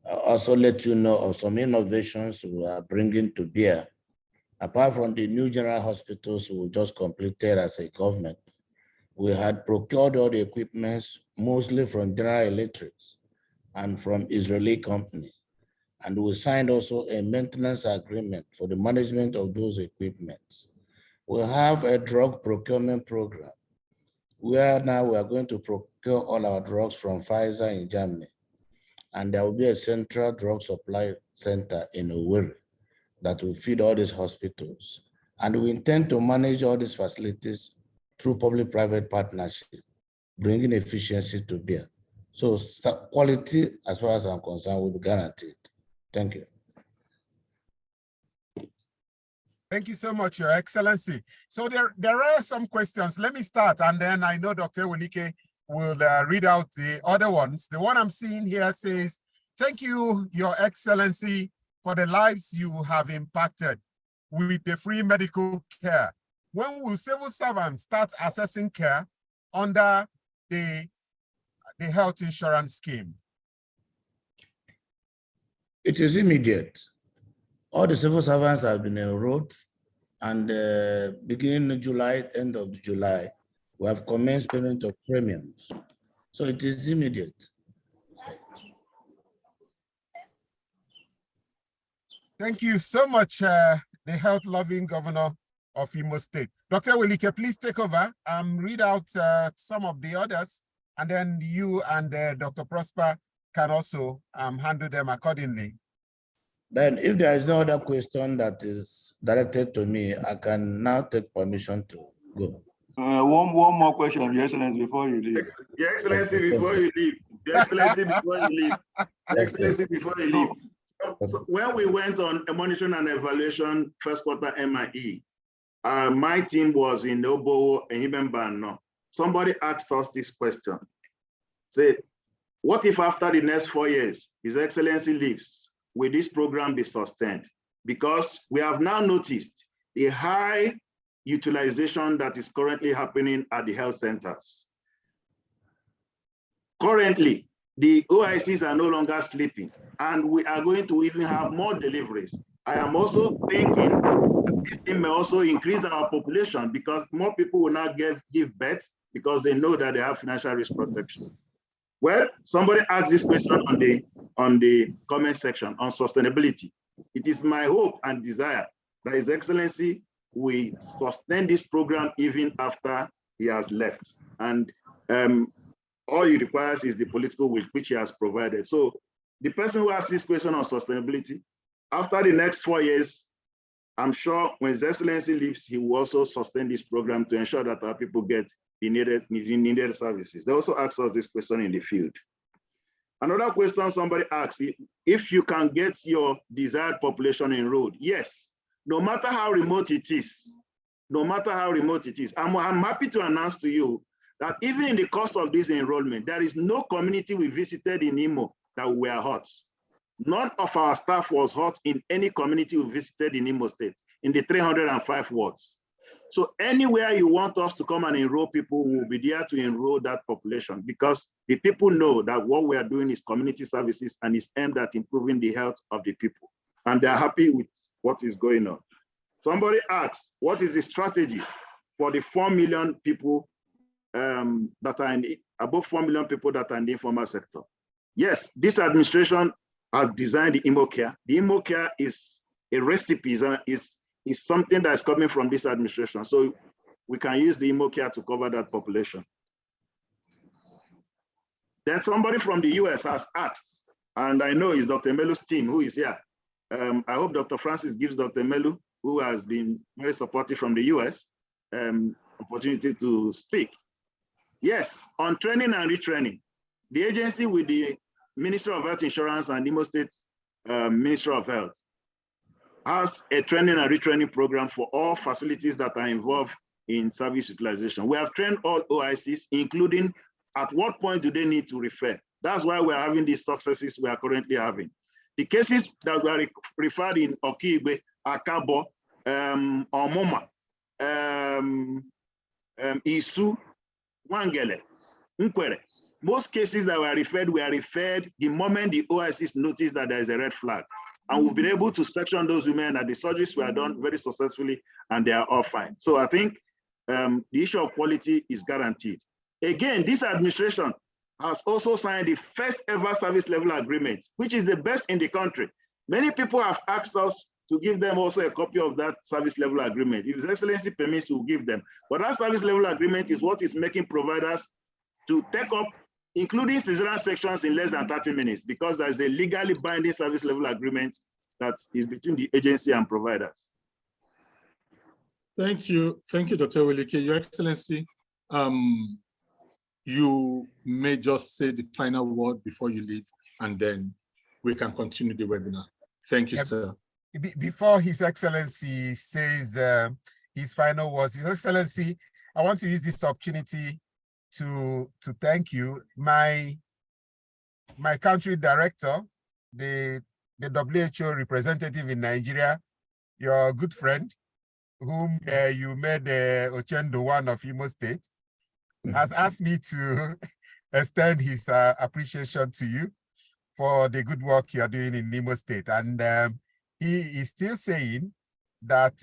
also let you know of some innovations we are bringing to bear. Apart from the new general hospitals we just completed as a government, we had procured all the equipments, mostly from General Electric and from Israeli companies. And we signed also a maintenance agreement for the management of those equipments. We have a drug procurement program where now we are going to procure all our drugs from Pfizer in Germany. And there will be a central drug supply center in Owerri that will feed all these hospitals. And we intend to manage all these facilities through public-private partnership, bringing efficiency to bear. So quality, as far as I'm concerned, will be guaranteed. Thank you. Thank you so much, Your Excellency. So there are some questions. Let me start, and then I know Dr. Ewelike will read out the other ones. The one I'm seeing here says, thank you, Your Excellency, for the lives you have impacted with the free medical care. When will civil servants start assessing care under the health insurance scheme? It is immediate. All the civil servants have been enrolled, and beginning of July, end of July, we have commenced payment of premiums. So it is immediate. Thank you so much, the health-loving governor of Imo State. Dr. Ewelike, please take over, read out some of the others, and then you and Dr. Prosper can also handle them accordingly. Then if there is no other question that is directed to me, I can now take permission to go. One more question, Your Excellency, before you leave. Your Excellency, before you leave. Your Excellency, before you leave. Your Excellency, before you leave. So when we went on a monitoring and evaluation first quarter MIE, my team was in Obo and Ibembano. Somebody asked us this question. Said, what if after the next 4 years, His Excellency leaves, will this program be sustained? Because we have now noticed the high utilization that is currently happening at the health centers. Currently, the OICs are no longer sleeping, and we are going to even have more deliveries. I am also thinking that this thing may also increase our population because more people will now give birth because they know that they have financial risk protection. Well, somebody asked this question on the comment section on sustainability. It is my hope and desire that His Excellency will sustain this program even after he has left. And all he requires is the political will, which he has provided. So the person who asked this question on sustainability, after the next 4 years, I'm sure when His Excellency leaves, he will also sustain this program to ensure that our people get the needed services. They also asked us this question in the field. Another question somebody asked, if you can get your desired population enrolled, yes, no matter how remote it is, no matter how remote it is, I'm happy to announce to you that even in the course of this enrollment, there is no community we visited in Imo that were hot. None of our staff was hot in any community we visited in Imo State, in the 305 wards. So anywhere you want us to come and enroll people, we will be there to enroll that population because the people know that what we are doing is community services and is aimed at improving the health of the people. And they're happy with what is going on. Somebody asks, what is the strategy for the 4 million people that are above 4 million people that are in the informal sector? Yes, this administration has designed the Imo Care. The Imo Care is a recipe, is something that is coming from this administration. So we can use the Imo Care to cover that population. Then somebody from the US has asked, and I know it's Dr. Melu's team who is here. I hope Dr. Francis gives Dr. Melu, who has been very supportive from the US, opportunity to speak. Yes, on training and retraining, the agency with the Ministry of Health Insurance and Imo State Ministry of Health has a training and retraining program for all facilities that are involved in service utilization. We have trained all OICs, including at what point do they need to refer. That's why we're having these successes we are currently having. The cases that were referred in Okigwe, Akabo, Omoma, Isu, Wangele, Nkwere, most cases that were referred the moment the OICs noticed that there is a red flag. And we've been able to section those women and the surgeries were done very successfully and they are all fine. So I think the issue of quality is guaranteed. Again, this administration has also signed the first ever service level agreement, which is the best in the country. Many people have asked us to give them also a copy of that service level agreement. If His Excellency permits, we'll give them. But that service level agreement is what is making providers to take up, including cesarean sections, in less than 30 minutes, because there's a legally binding service level agreement that is between the agency and providers. Thank you, Dr. Ewelike. Your Excellency, you may just say the final word before you leave, and then we can continue the webinar. Thank you, sir. Before His Excellency says his final words, His Excellency, I want to use this opportunity to thank you. My country director, the WHO representative in Nigeria, your good friend, whom you made Uchenna Ewelike of Imo State, has asked me to extend his appreciation to you for the good work you are doing in Imo State. And he is still saying that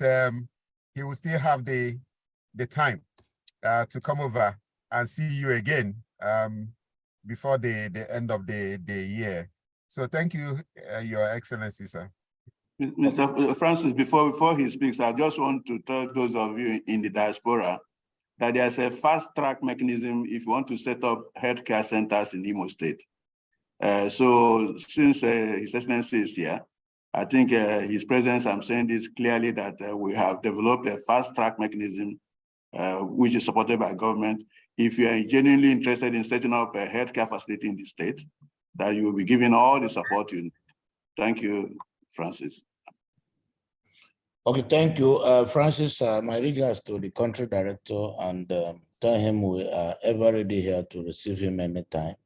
he will still have the time to come over and see you again before the end of the year. So thank you, Your Excellency, sir. Mr. Francis, before he speaks, I just want to tell those of you in the diaspora that there's a fast-track mechanism if you want to set up healthcare centers in Imo State. So since His Excellency is here, I think his presence, I'm saying this clearly, that we have developed a fast-track mechanism which is supported by government. If you are genuinely interested in setting up a healthcare facility in the state, that you will be given all the support you need. Thank you, Francis. Okay, thank you, Francis. My regards to the country director, and tell him we are ever ready here to receive him anytime.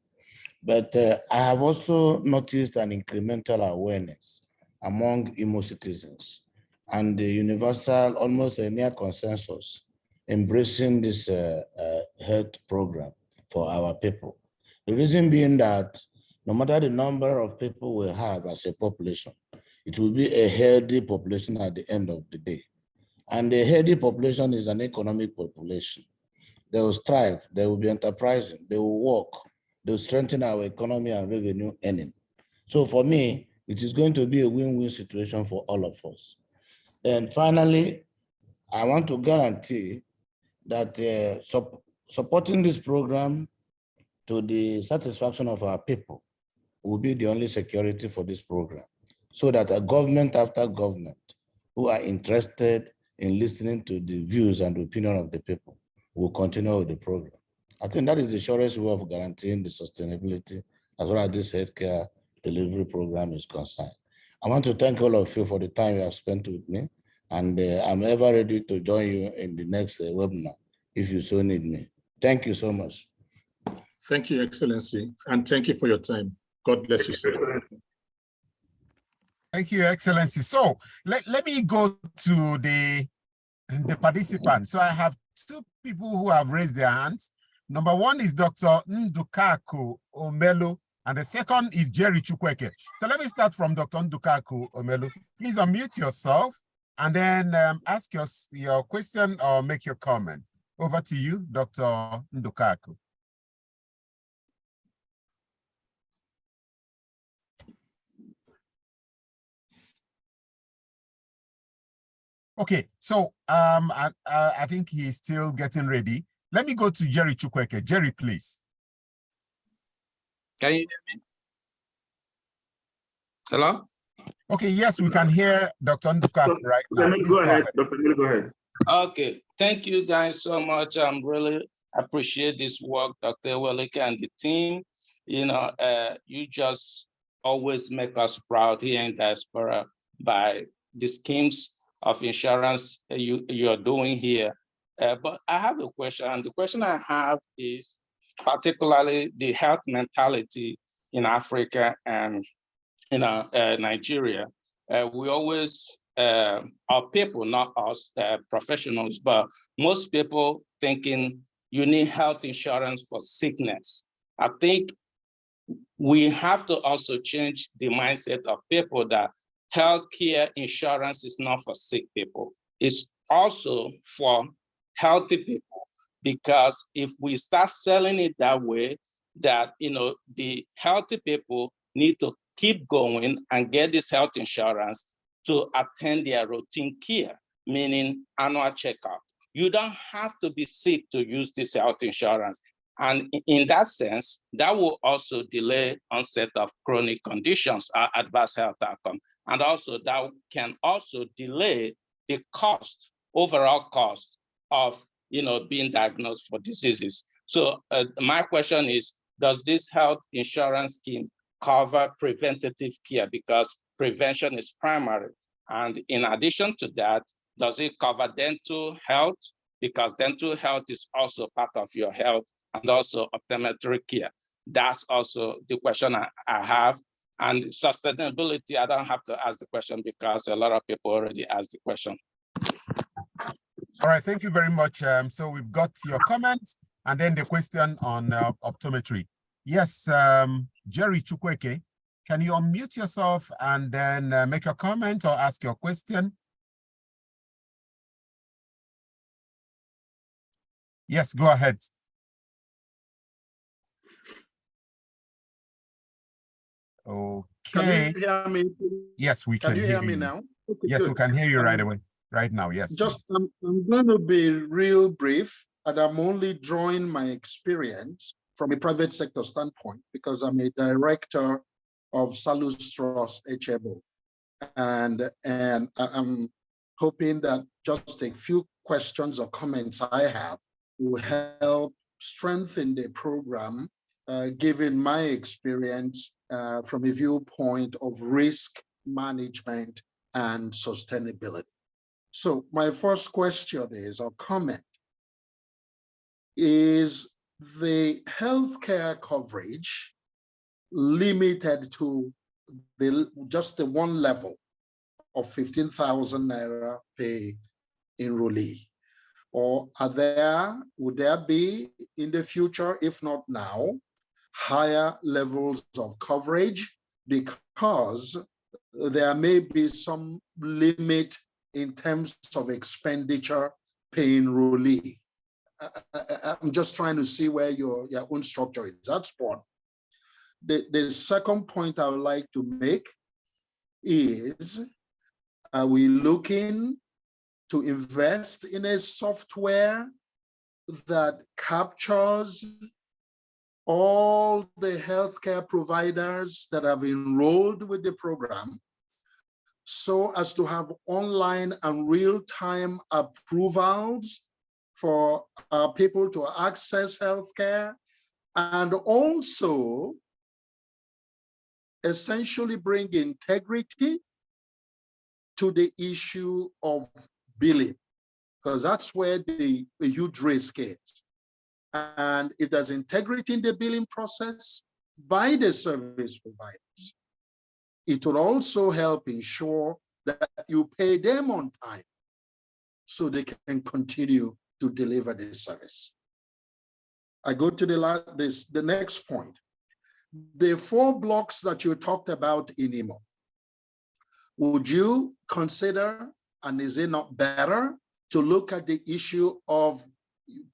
But I have also noticed an incremental awareness among Imo citizens and the universal, almost a near consensus, embracing this health program for our people. The reason being that no matter the number of people we have as a population, it will be a healthy population at the end of the day. And a healthy population is an economic population. They will strive, they will be enterprising, they will work, they will strengthen our economy and revenue earning. So for me, it is going to be a win-win situation for all of us. And finally, I want to guarantee that supporting this program to the satisfaction of our people will be the only security for this program, so that a government after government who are interested in listening to the views and opinion of the people will continue with the program. I think that is the surest way of guaranteeing the sustainability as well as this healthcare delivery program is concerned. I want to thank all of you for the time you have spent with me, and I'm ever ready to join you in the next webinar if you so need me. Thank you so much. Thank you, Excellency, and thank you for your time. God bless you, sir. Thank you, Excellency. So let me go to the participants. So I have two people who have raised their hands. Number one is Dr. Ndukaku Omelu, and the second is Jerry Chukwueke. So let me start from Dr. Ndukaku Omelu. Please unmute yourself and then ask your question or make your comment. Over to you, Dr. Ndukaku. Okay, so I think he's still getting ready. Let me go to Jerry Chukwueke. Jerry, please. Can you hear me? Hello? Okay, yes, we can hear Dr. Ndukaku right now. Go ahead, Dr. Miller, go ahead. Okay, thank you guys so much. I'm really appreciate this work, Dr. Ewelike and the team. You know, you just always make us proud here in diaspora by the schemes of insurance you're doing here. But I have a question, and the question I have is particularly the health mentality in Africa and in Nigeria. We always, our people, not us professionals, but most people thinking you need health insurance for sickness. I think we have to also change the mindset of people that healthcare insurance is not for sick people. It's also for healthy people, because if we start selling it that way, that the healthy people need to keep going and get this health insurance to attend their routine care, meaning annual checkup. You don't have to be sick to use this health insurance. And in that sense, that will also delay onset of chronic conditions or adverse health outcome. And also that can also delay the cost, overall cost of being diagnosed for diseases. So my question is, does this health insurance scheme cover preventative care? Because prevention is primary. And in addition to that, does it cover dental health? Because dental health is also part of your health, and also optometry care. That's also the question I have. And sustainability, I don't have to ask the question because a lot of people already asked the question. All right, thank you very much. So we've got your comments and then the question on optometry. Yes, Jerry Chukwueke, can you unmute yourself and then make a comment or ask your question? Yes, go ahead. Okay. Can you hear me? Yes, we can, you hear me now? Okay, yes, good. we can hear you right away, right now, yes. Just, I'm going to be real brief, and I'm only drawing my experience from a private sector standpoint because I'm a director of Salus Trust HMO. And I'm hoping that just a few questions or comments I have will help strengthen the program, given my experience from a viewpoint of risk management and sustainability. So my first question is, or comment, is the healthcare coverage limited to just the one level of 15,000 naira per enrollee? Or would there be in the future, if not now, higher levels of coverage because there may be some limit in terms of expenditure per enrollee? I'm just trying to see where your own structure is. That's one. The second point I would like to make is, are we looking to invest in a software that captures all the healthcare providers that have enrolled with the program so as to have online and real-time approvals for people to access healthcare, and also essentially bring integrity to the issue of billing, because that's where the huge risk is. And if there's integrity in the billing process by the service providers, it will also help ensure that you pay them on time so they can continue to deliver the service. I go to the next point. The 4 blocks that you talked about in Imo, would you consider, and is it not better, to look at the issue of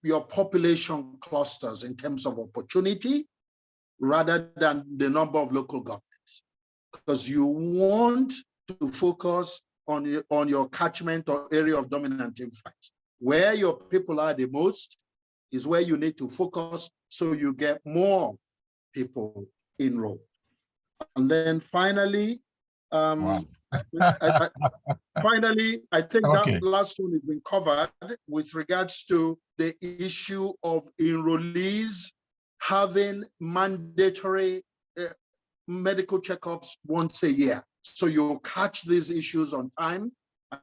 your population clusters in terms of opportunity rather than the number of local governments? Because you want to focus on your catchment or area of dominant influence. Where your people are the most is where you need to focus so you get more people enrolled. And then finally, wow. Finally, I think that last one has been covered with regards to the issue of enrollees having mandatory medical checkups once a year. So you'll catch these issues on time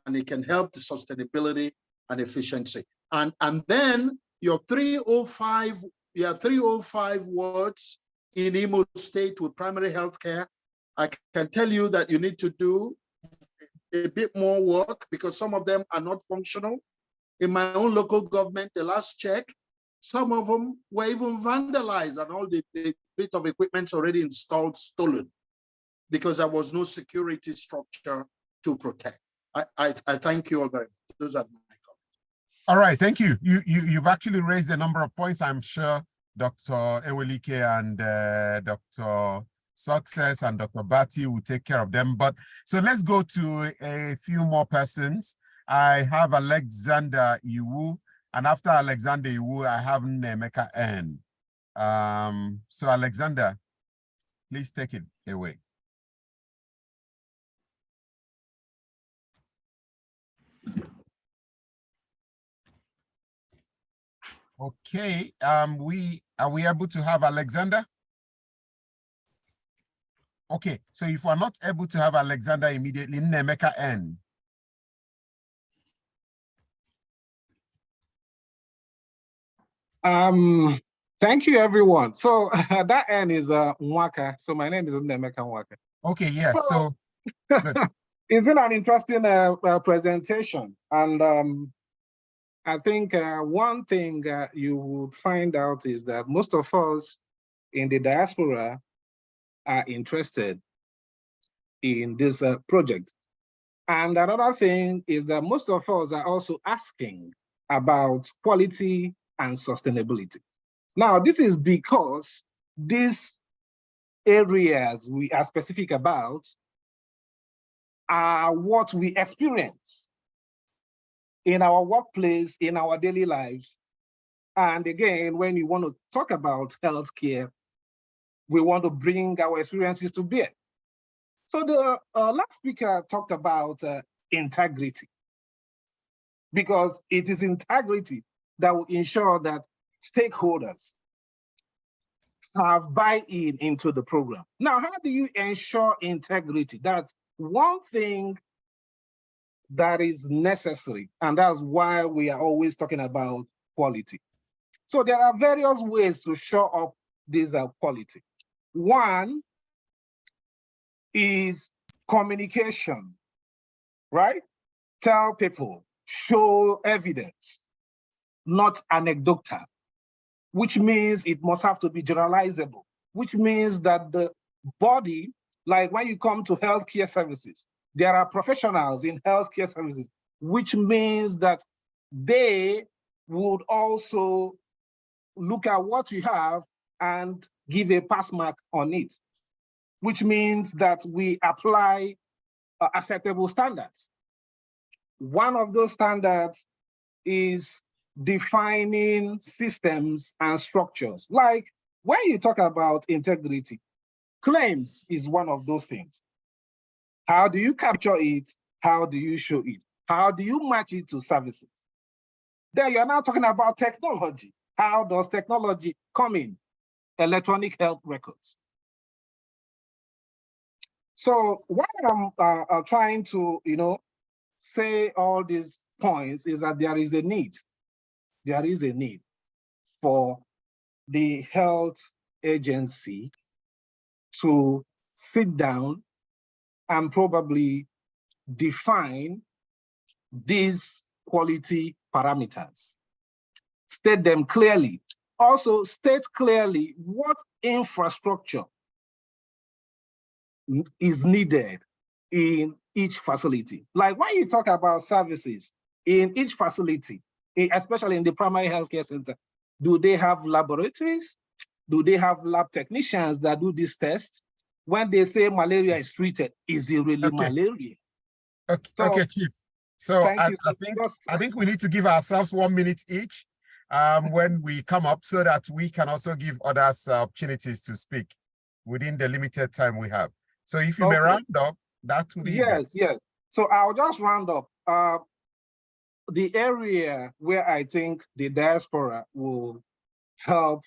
and it can help the sustainability and efficiency. And then your 305 wards in Imo State with primary health care, I can tell you that you need to do a bit more work because some of them are not functional. In my own local government, the last check, some of them were even vandalized and all the bit of equipment already installed stolen because there was no security structure to protect. I thank you all very much. Those are my comments. All right, thank you. You've actually raised a number of points. I'm sure Dr. Ewelike and Dr. Success and Dr. Bathy will take care of them. But so let's go to a few more persons. I have Alexander Iwu, and after Alexander Iwu, I have Nemeka N. So Alexander, please take it away. Okay, are we able to have Alexander? Okay, so if we're not able to have Alexander immediately, Nemeka N. Thank you, everyone. So that N is Nwaka. So my name is Nemeka Nwaka. Okay, yes. So it's been an interesting presentation, and I think one thing you would find out is that most of us in the diaspora are interested in this project. And another thing is that most of us are also asking about quality and sustainability. Now, this is because these areas we are specific about are what we experience in our workplace, in our daily lives. And again, when you want to talk about healthcare, we want to bring our experiences to bear. So the last speaker talked about integrity, because it is integrity that will ensure that stakeholders have buy-in into the program. Now, how do you ensure integrity? That's one thing that is necessary, and that's why we are always talking about quality. So there are various ways to show up this quality. One is communication, right? Tell people, show evidence, not anecdotal, which means it must have to be generalizable, which means that the body, like when you come to healthcare services, there are professionals in healthcare services, which means that they would also look at what you have and give a pass mark on it, which means that we apply acceptable standards. One of those standards is defining systems and structures. Like when you talk about integrity, claims is one of those things. How do you capture it? How do you show it? How do you match it to services? Then you're now talking about technology. How does technology come in? Electronic health records. So what I'm trying to, say all these points is that there is a need. There is a need for the health agency to sit down and probably define these quality parameters. State them clearly. Also state clearly what infrastructure is needed in each facility. Like when you talk about services in each facility, especially in the primary healthcare center, do they have laboratories? Do they have lab technicians that do these tests? When they say malaria is treated, is it really malaria? Okay, So, okay, Chief. So I think we need to give ourselves 1 minute each when we come up, so that we can also give others opportunities to speak within the limited time we have. So if you may round up, that would be yes. So I'll just round up. The area where I think the diaspora will help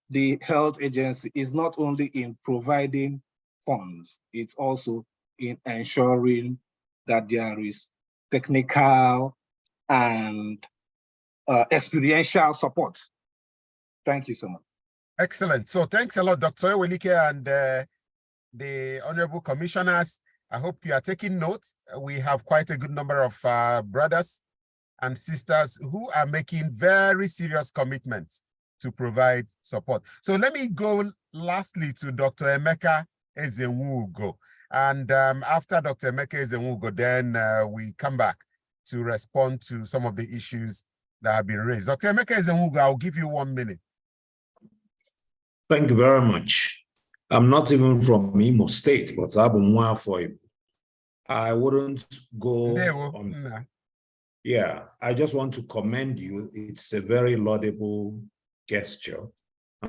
the health agency is not only in providing funds, it's also in ensuring that there is technical and experiential support. Thank you so much. Excellent. So thanks a lot, Dr. Ewelike and the Honorable Commissioners. I hope you are taking notes. We have quite a good number of brothers and sisters who are making very serious commitments to provide support. So let me go lastly to Dr. Emeka Ezenwugo. And after Dr. Emeka Ezenwugo, then we come back to respond to some of the issues that have been raised. Dr. Emeka Ezenwugo, I'll give you 1 minute. Thank you very much. I'm not even from Imo State, but I wouldn't go on. Yeah, I just want to commend you. It's a very laudable gesture.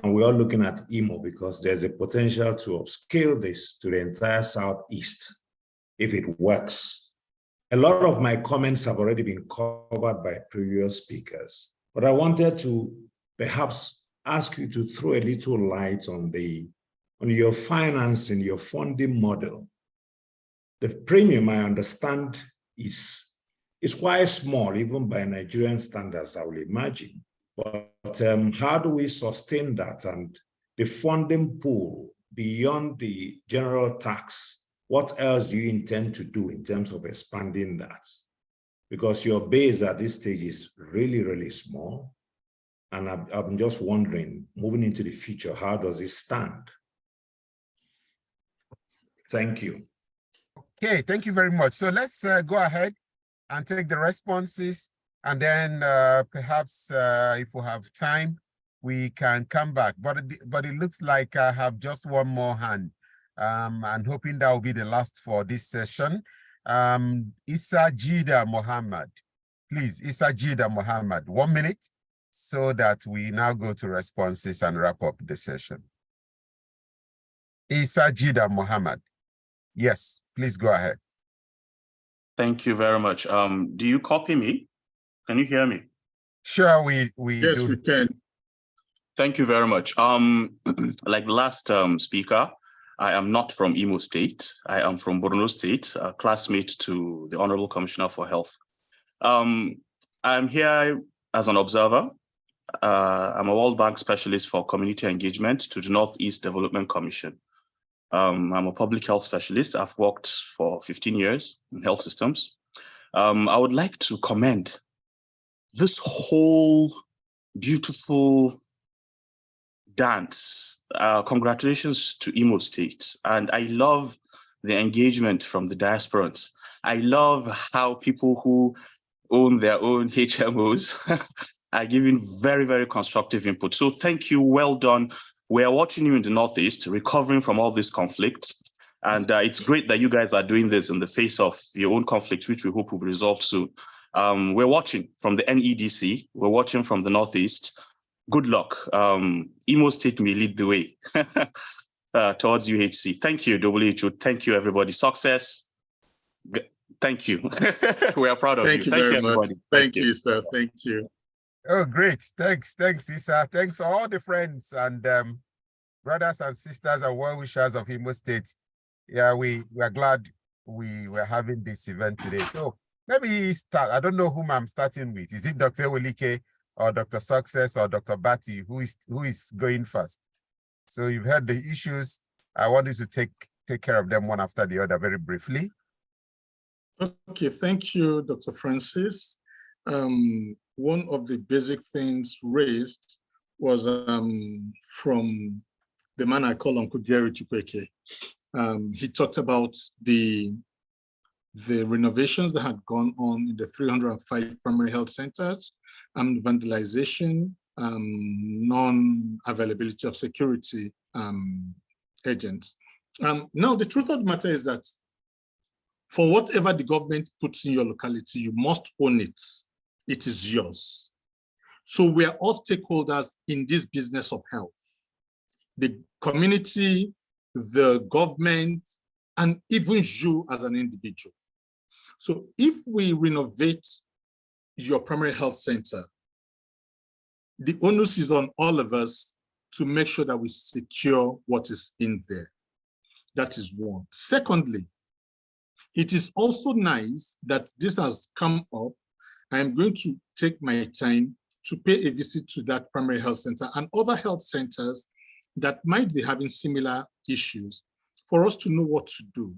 And we're all looking at Imo because there's a potential to upscale this to the entire Southeast if it works. A lot of my comments have already been covered by previous speakers, but I wanted to perhaps ask you to throw a little light on your financing, your funding model. The premium, I understand, is quite small, even by Nigerian standards, I will imagine. But how do we sustain that? And the funding pool beyond the general tax, what else do you intend to do in terms of expanding that? Because your base at this stage is really, really small. And I'm just wondering, moving into the future, how does it stand? Thank you. Okay, thank you very much. So let's go ahead and take the responses. And then perhaps if we have time, we can come back. But it looks like I have just one more hand. And hoping that will be the last for this session. Issa Jida Mohammed. Please, Issa Jida Mohammed, 1 minute, so that we now go to responses and wrap up the session. Issa Jida Mohammed. Yes, please go ahead. Thank you very much. Do you copy me? Can you hear me? Sure, we yes, do. We can. Thank you very much. Like the last speaker, I am not from Imo State. I am from Borno State, a classmate to the Honorable Commissioner for Health. I'm here as an observer. I'm a World Bank specialist for community engagement to the Northeast Development Commission. I'm a public health specialist. I've worked for 15 years in health systems. I would like to commend this whole beautiful dance. Congratulations to Imo State. And I love the engagement from the diasporas. I love how people who own their own HMOs are giving very, very constructive input. So thank you, well done. We are watching you in the Northeast, recovering from all these conflicts. And it's great that you guys are doing this in the face of your own conflict, which we hope will be resolved soon. We're watching from the NEDC. We're watching from the Northeast. Good luck. Imo State may lead the way towards UHC. Thank you, WHO. Thank you, everybody. Success. Thank you. We are proud of you. Thank you, everybody. Thank you, sir. Thank you. Oh, great. Thanks, Issa. Thanks all the friends and brothers and sisters and well-wishers of Imo State. Yeah, we are glad we were having this event today. So let me start. I don't know whom I'm starting with. Is it Dr. Ewelike or Dr. Success or Dr. Bathy? Who is going first? So you've heard the issues. I want you to take care of them one after the other very briefly. Okay, thank you, Dr. Francis. One of the basic things raised was from the man I call Uncle Jerry Chukwueke. He talked about the renovations that had gone on in the 305 primary health centers, vandalization, non-availability of security agents. Now, the truth of the matter is that for whatever the government puts in your locality, you must own it. It is yours. So we are all stakeholders in this business of health. The community, the government, and even you as an individual. So if we renovate your primary health center, the onus is on all of us to make sure that we secure what is in there. That is one. Secondly, it is also nice that this has come up. I am going to take my time to pay a visit to that primary health center and other health centers that might be having similar issues for us to know what to do.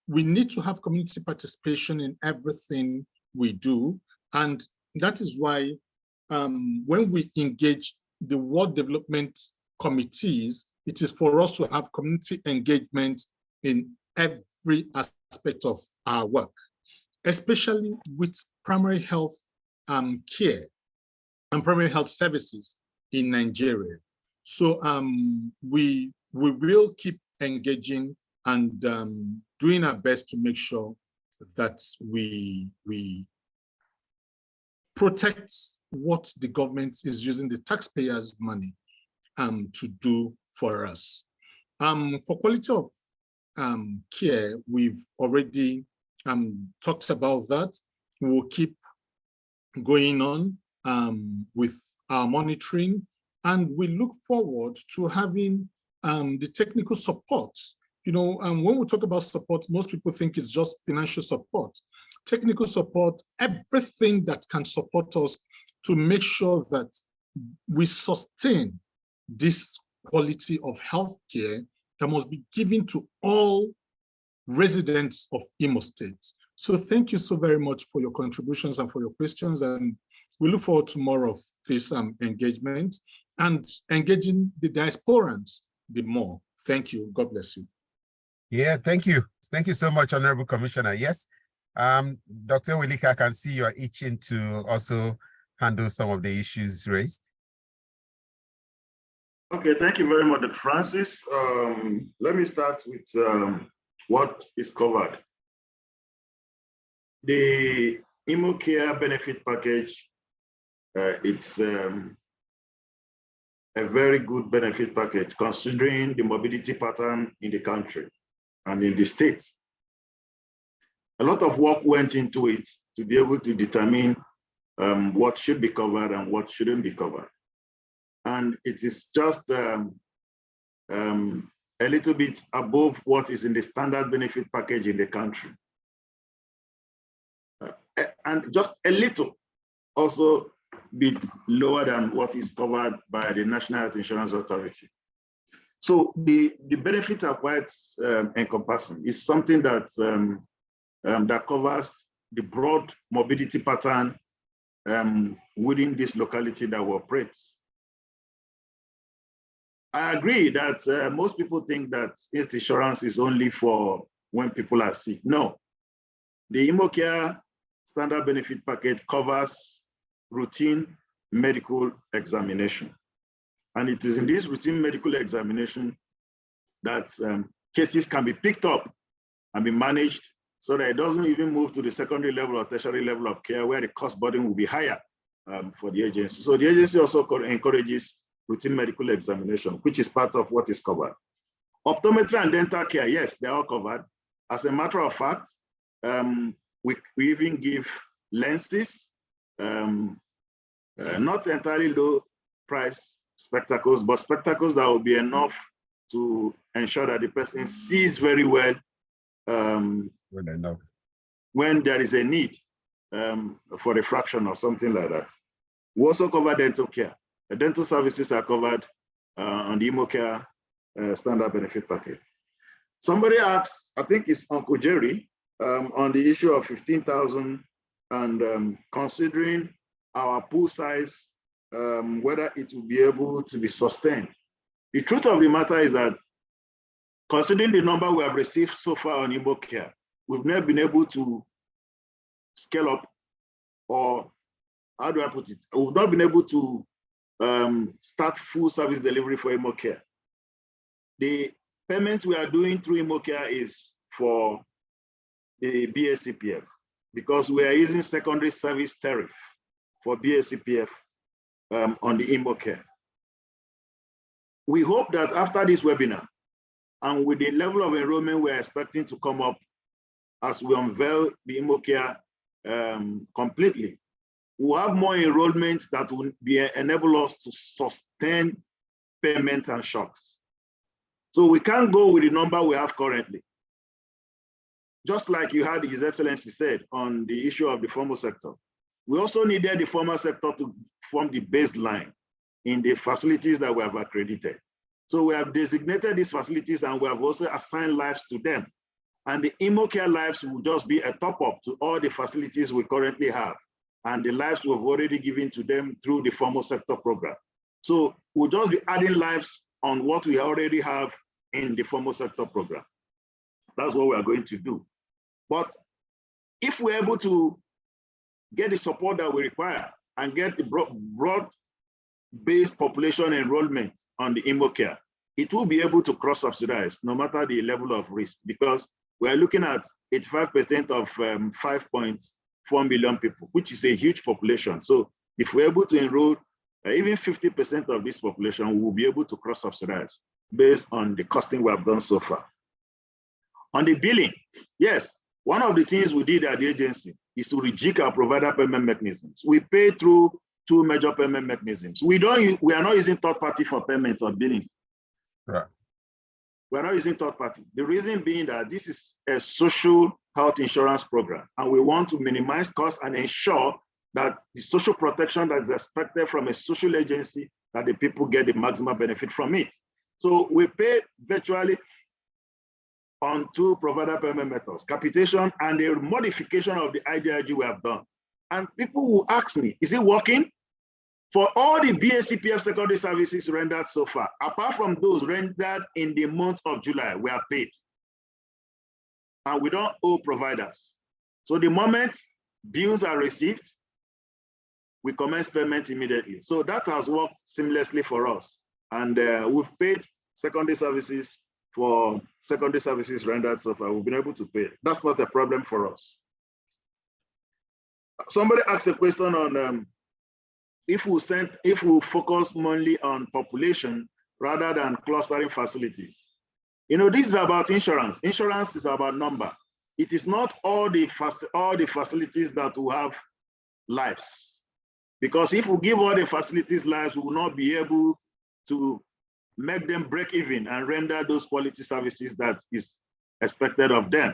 We need to have community participation in everything we do. And that is why when we engage the World Development Committees, it is for us to have community engagement in every aspect of our work, especially with primary health care and primary health services in Nigeria. So we will keep engaging and doing our best to make sure that we protect what the government is using the taxpayers' money to do for us. For quality of care, we've already talked about that. We will keep going on with our monitoring, and we look forward to having the technical support. You know, when we talk about support, most people think it's just financial support. Technical support, everything that can support us to make sure that we sustain this quality of healthcare that must be given to all residents of Imo State. So thank you so very much for your contributions and for your questions, and we look forward to more of this engagement and engaging the diasporans the more. Thank you. God bless you. Yeah, thank you. Thank you so much, Honorable Commissioner. Yes, Dr. Ewelike, I can see you're itching to also handle some of the issues raised. Okay, thank you very much, Dr. Francis. Let me start with what is covered. The Imo Care Benefit Package, it's a very good benefit package considering the mobility pattern in the country and in the state. A lot of work went into it to be able to determine what should be covered and what shouldn't be covered. And it is just a little bit above what is in the standard benefit package in the country. And just a little also bit lower than what is covered by the National Health Insurance Authority. So the benefits are quite encompassing. It's something that that covers the broad mobility pattern within this locality that we operate. I agree that most people think that health insurance is only for when people are sick. No, the Imo Care standard benefit package covers routine medical examination. And it is in this routine medical examination that cases can be picked up and be managed so that it doesn't even move to the secondary level or tertiary level of care where the cost burden will be higher for the agency. So the agency also encourages routine medical examination, which is part of what is covered. Optometry and dental care, yes, they're all covered. As a matter of fact, we even give lenses, not entirely low price spectacles, but spectacles that will be enough to ensure that the person sees very well when there is a need for refraction or something like that. We also cover dental care. The dental services are covered on the Imo Care standard benefit package. Somebody asked, I think it's Uncle Jerry, on the issue of 15,000 and considering our pool size, whether it will be able to be sustained. The truth of the matter is that considering the number we have received so far on Imo Care, we've never been able to scale up, or how do I put it? We've not been able to start full service delivery for Imo Care. The payments we are doing through Imo Care is for the BSCPF because we are using secondary service tariff for BSCPF on the Imo Care. We hope that after this webinar and with the level of enrollment we're expecting to come up as we unveil the Imo Care completely, we'll have more enrollment that will enable us to sustain payments and shocks. So we can't go with the number we have currently. Just like you had His Excellency said on the issue of the formal sector, we also needed the formal sector to form the baseline in the facilities that we have accredited. So we have designated these facilities and we have also assigned lives to them. And the Imo Care lives will just be a top-up to all the facilities we currently have and the lives we've already given to them through the formal sector program. So we'll just be adding lives on what we already have in the formal sector program. That's what we are going to do. But if we're able to get the support that we require and get the broad-based population enrollment on the Imo Care, it will be able to cross-subsidize no matter the level of risk, because we're looking at 85% of 5.4 million people, which is a huge population. So if we're able to enroll even 50% of this population, we will be able to cross-subsidize based on the costing we have done so far. On the billing, yes, one of the things we did at the agency is to rejig our provider payment mechanisms. We pay through two major payment mechanisms. We are not using third party for payment or billing. Right. We're not using third party. The reason being that this is a social health insurance program, and we want to minimize costs and ensure that the social protection that is expected from a social agency, that the people get the maximum benefit from it. So we pay virtually on two provider payment methods, capitation and a modification of the IDRG we have done. And people will ask me, is it working? For all the BACPF secondary services rendered so far, apart from those rendered in the month of July, we have paid. And we don't owe providers. So the moment bills are received, we commence payment immediately. So that has worked seamlessly for us. And we've paid secondary services for secondary services rendered so far. We've been able to pay. That's not a problem for us. Somebody asked a question on if we focus mainly on population rather than clustering facilities. You know, this is about insurance. Insurance is about number. It is not all the facilities that will have lives. Because if we give all the facilities lives, we will not be able to make them break even and render those quality services that is expected of them.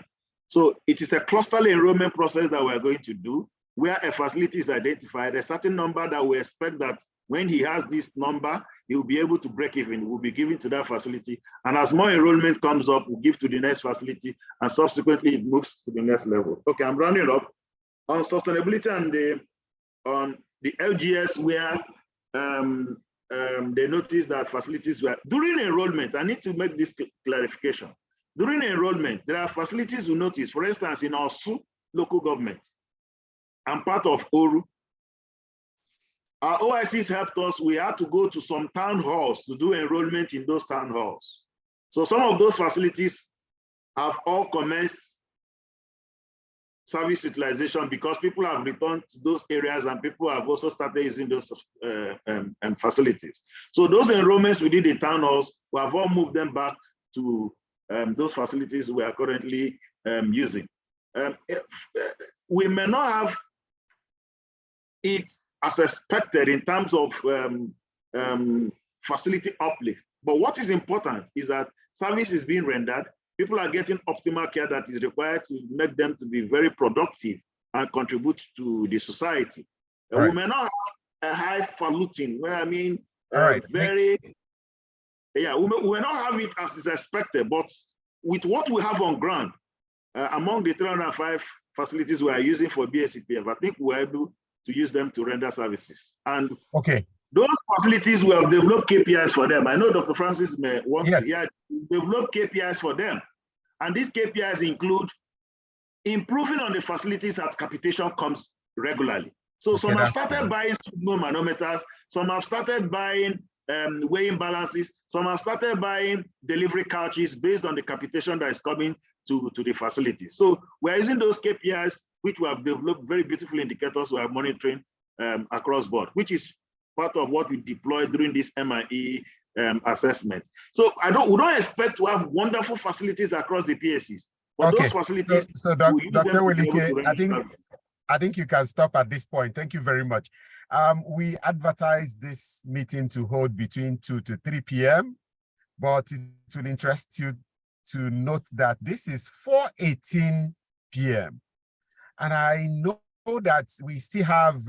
So it is a cluster enrollment process that we're going to do, where a facility is identified, a certain number that we expect that when he has this number, he will be able to break even, will be given to that facility. And as more enrollment comes up, we'll give to the next facility, and subsequently it moves to the next level. Okay, I'm rounding up. On sustainability and on the LGS, where they noticed that facilities were, during enrollment, I need to make this clarification. During enrollment, there are facilities we notice, for instance, in our local government, and part of Oru. Our OICs helped us. We had to go to some town halls to do enrollment in those town halls. So some of those facilities have all commenced service utilization because people have returned to those areas and people have also started using those facilities. So those enrollments we did in town halls, we have all moved them back to those facilities we are currently using. We may not have it as expected in terms of facility uplift, but what is important is that service is being rendered, people are getting optimal care that is required to make them to be very productive and contribute to the society. Right. We may not have a highfalutin, where I mean, we may not have it as is expected, but with what we have on ground, among the 305 facilities we are using for BACPF, I think we're able to use them to render services. And those facilities, we have developed KPIs for them. I know Dr. Francis may want to develop KPIs for them. And these KPIs include improving on the facilities as capitation comes regularly. So some have started buying signal manometers, some have started buying weighing balances, some have started buying delivery couches based on the capitation that is coming to the facilities. So we're using those KPIs, which we have developed very beautiful indicators we are monitoring across board, which is part of what we deployed during this MIE assessment. So we don't expect to have wonderful facilities across the PSCs, but those facilities, so Dr. Ewelike, I think you can stop at this point. Thank you very much. We advertised this meeting to hold between 2 to 3 p.m., but it will interest you to note that this is 4:18 p.m. And I know that we still have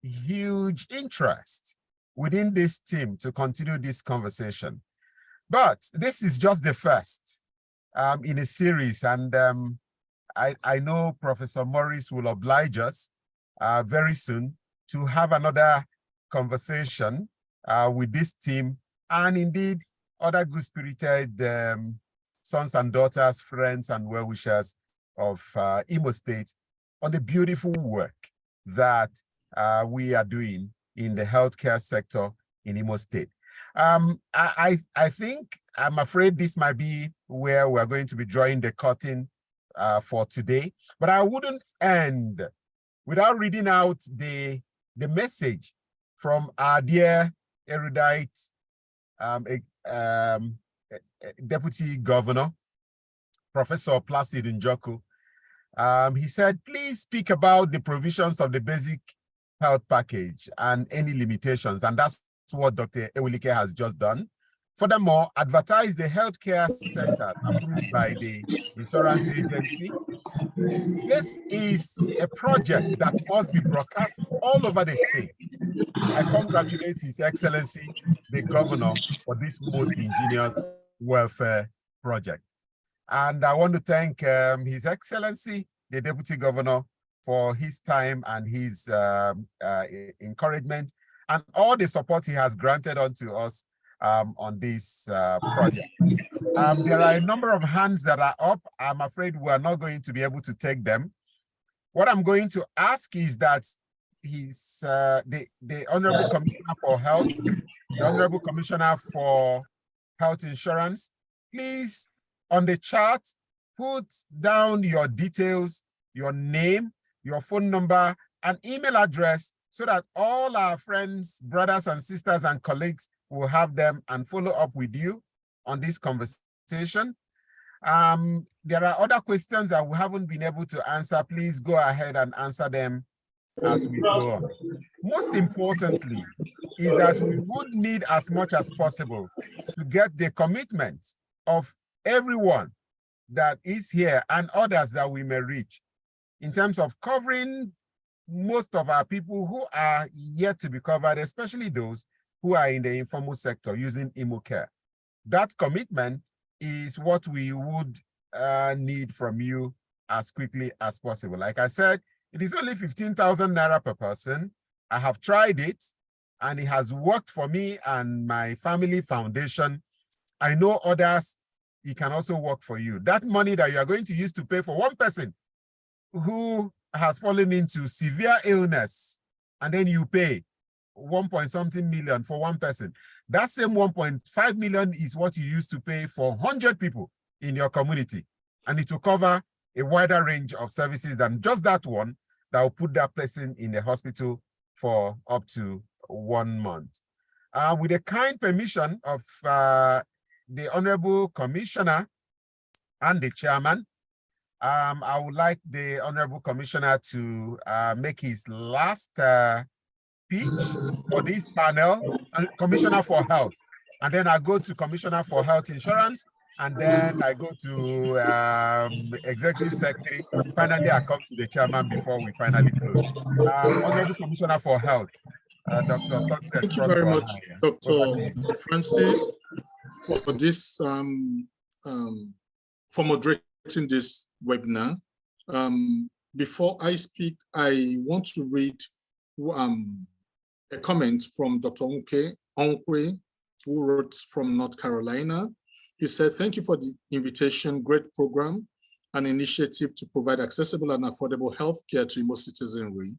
huge interest within this team to continue this conversation. But this is just the first in a series. And I know Professor Maurice will oblige us very soon to have another conversation with this team, and indeed other good-spirited sons and daughters, friends and well-wishers of Imo State on the beautiful work that we are doing in the healthcare sector in Imo State. I think, I'm afraid this might be where we're going to be drawing the curtain for today, but I wouldn't end without reading out the message from our dear erudite Deputy Governor, Professor Placid Njoku. He said, please speak about the provisions of the basic health package and any limitations. And that's what Dr. Ewelike has just done. Furthermore, advertise the healthcare centers approved by the insurance agency. This is a project that must be broadcast all over the state. I congratulate His Excellency, the Governor, for this most ingenious welfare project. And I want to thank His Excellency, the Deputy Governor, for his time and his encouragement and all the support he has granted unto us on this project. There are a number of hands that are up. I'm afraid we are not going to be able to take them. What I'm going to ask is that the Honorable Commissioner for Health, the Honorable Commissioner for Health Insurance, please, on the chart, put down your details, your name, your phone number, and email address so that all our friends, brothers and sisters and colleagues will have them and follow up with you on this conversation. There are other questions that we haven't been able to answer. Please go ahead and answer them as we go on. Most importantly is that we would need as much as possible to get the commitment of everyone that is here and others that we may reach in terms of covering most of our people who are yet to be covered, especially those who are in the informal sector using Imo Care. That commitment is what we would need from you as quickly as possible. Like I said, it is only 15,000 naira per person. I have tried it and it has worked for me and my family foundation. I know others, it can also work for you. That money that you are going to use to pay for one person who has fallen into severe illness, and then you pay 1.something million for one person. That same 1.5 million is what you used to pay for 100 people in your community. And it will cover a wider range of services than just that one that will put that person in the hospital for up to 1 month. With the kind permission of the Honorable Commissioner and the Chairman, I would like the Honorable Commissioner to make his last speech for this panel, Commissioner for Health. And then I go to Commissioner for Health Insurance, and then I go to Executive Secretary. Finally, I come to the Chairman before we finally close. Honorable Commissioner for Health, Dr. Success. Thank you very much, Dr. Francis, for this, for moderating this webinar. Before I speak, I want to read a comment from Dr. Uche Ewelike, who wrote from North Carolina. He said, thank you for the invitation, great program, an initiative to provide accessible and affordable health care to Imo citizenry.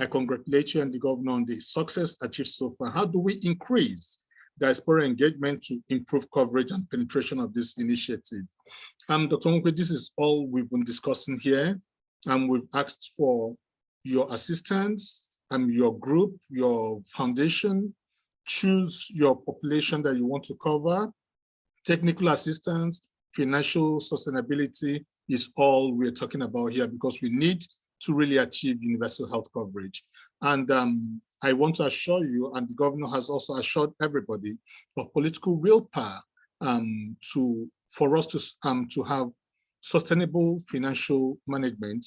I congratulate you and the governor on the success achieved so far. How do we increase diaspora engagement to improve coverage and penetration of this initiative? Dr. Ewelike, this is all we've been discussing here. We've asked for your assistance, your group, your foundation. Choose your population that you want to cover. Technical assistance, financial sustainability is all we're talking about here, because we need to really achieve universal health coverage. And I want to assure you, and the governor has also assured everybody, of political willpower for us to have sustainable financial management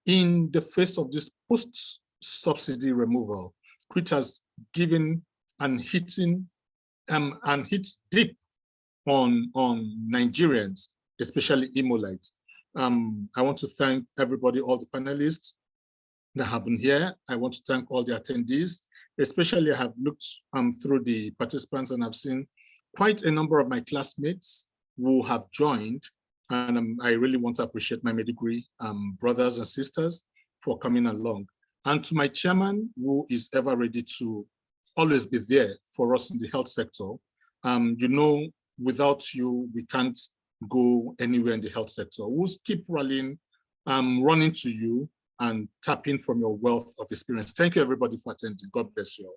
in the face of this post-subsidy removal, which has given and hit deep on Nigerians, especially Imolites. I want to thank everybody, all the panelists that have been here. I want to thank all the attendees, especially I have looked through the participants and I've seen quite a number of my classmates who have joined, and I really want to appreciate my medical brothers and sisters for coming along. And to my chairman, who is ever ready to always be there for us in the health sector, You know, without you, we can't go anywhere in the health sector. We'll keep rallying, running to you and tapping from your wealth of experience. Thank you, everybody, for attending. God bless you all.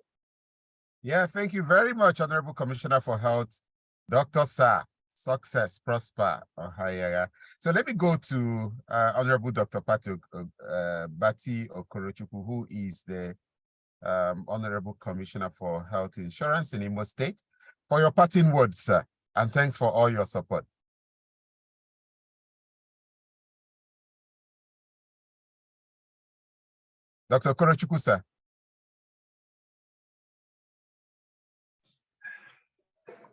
Yeah, thank you very much, Honorable Commissioner for Health, Dr. Sir Success, Prosper Ohayagha. So let me go to Honorable Dr. Bathy Okorochukwu, who is the Honorable Commissioner for Health Insurance in Imo State, for your parting words, sir, and thanks for all your support. Dr. Okorochukwu, sir.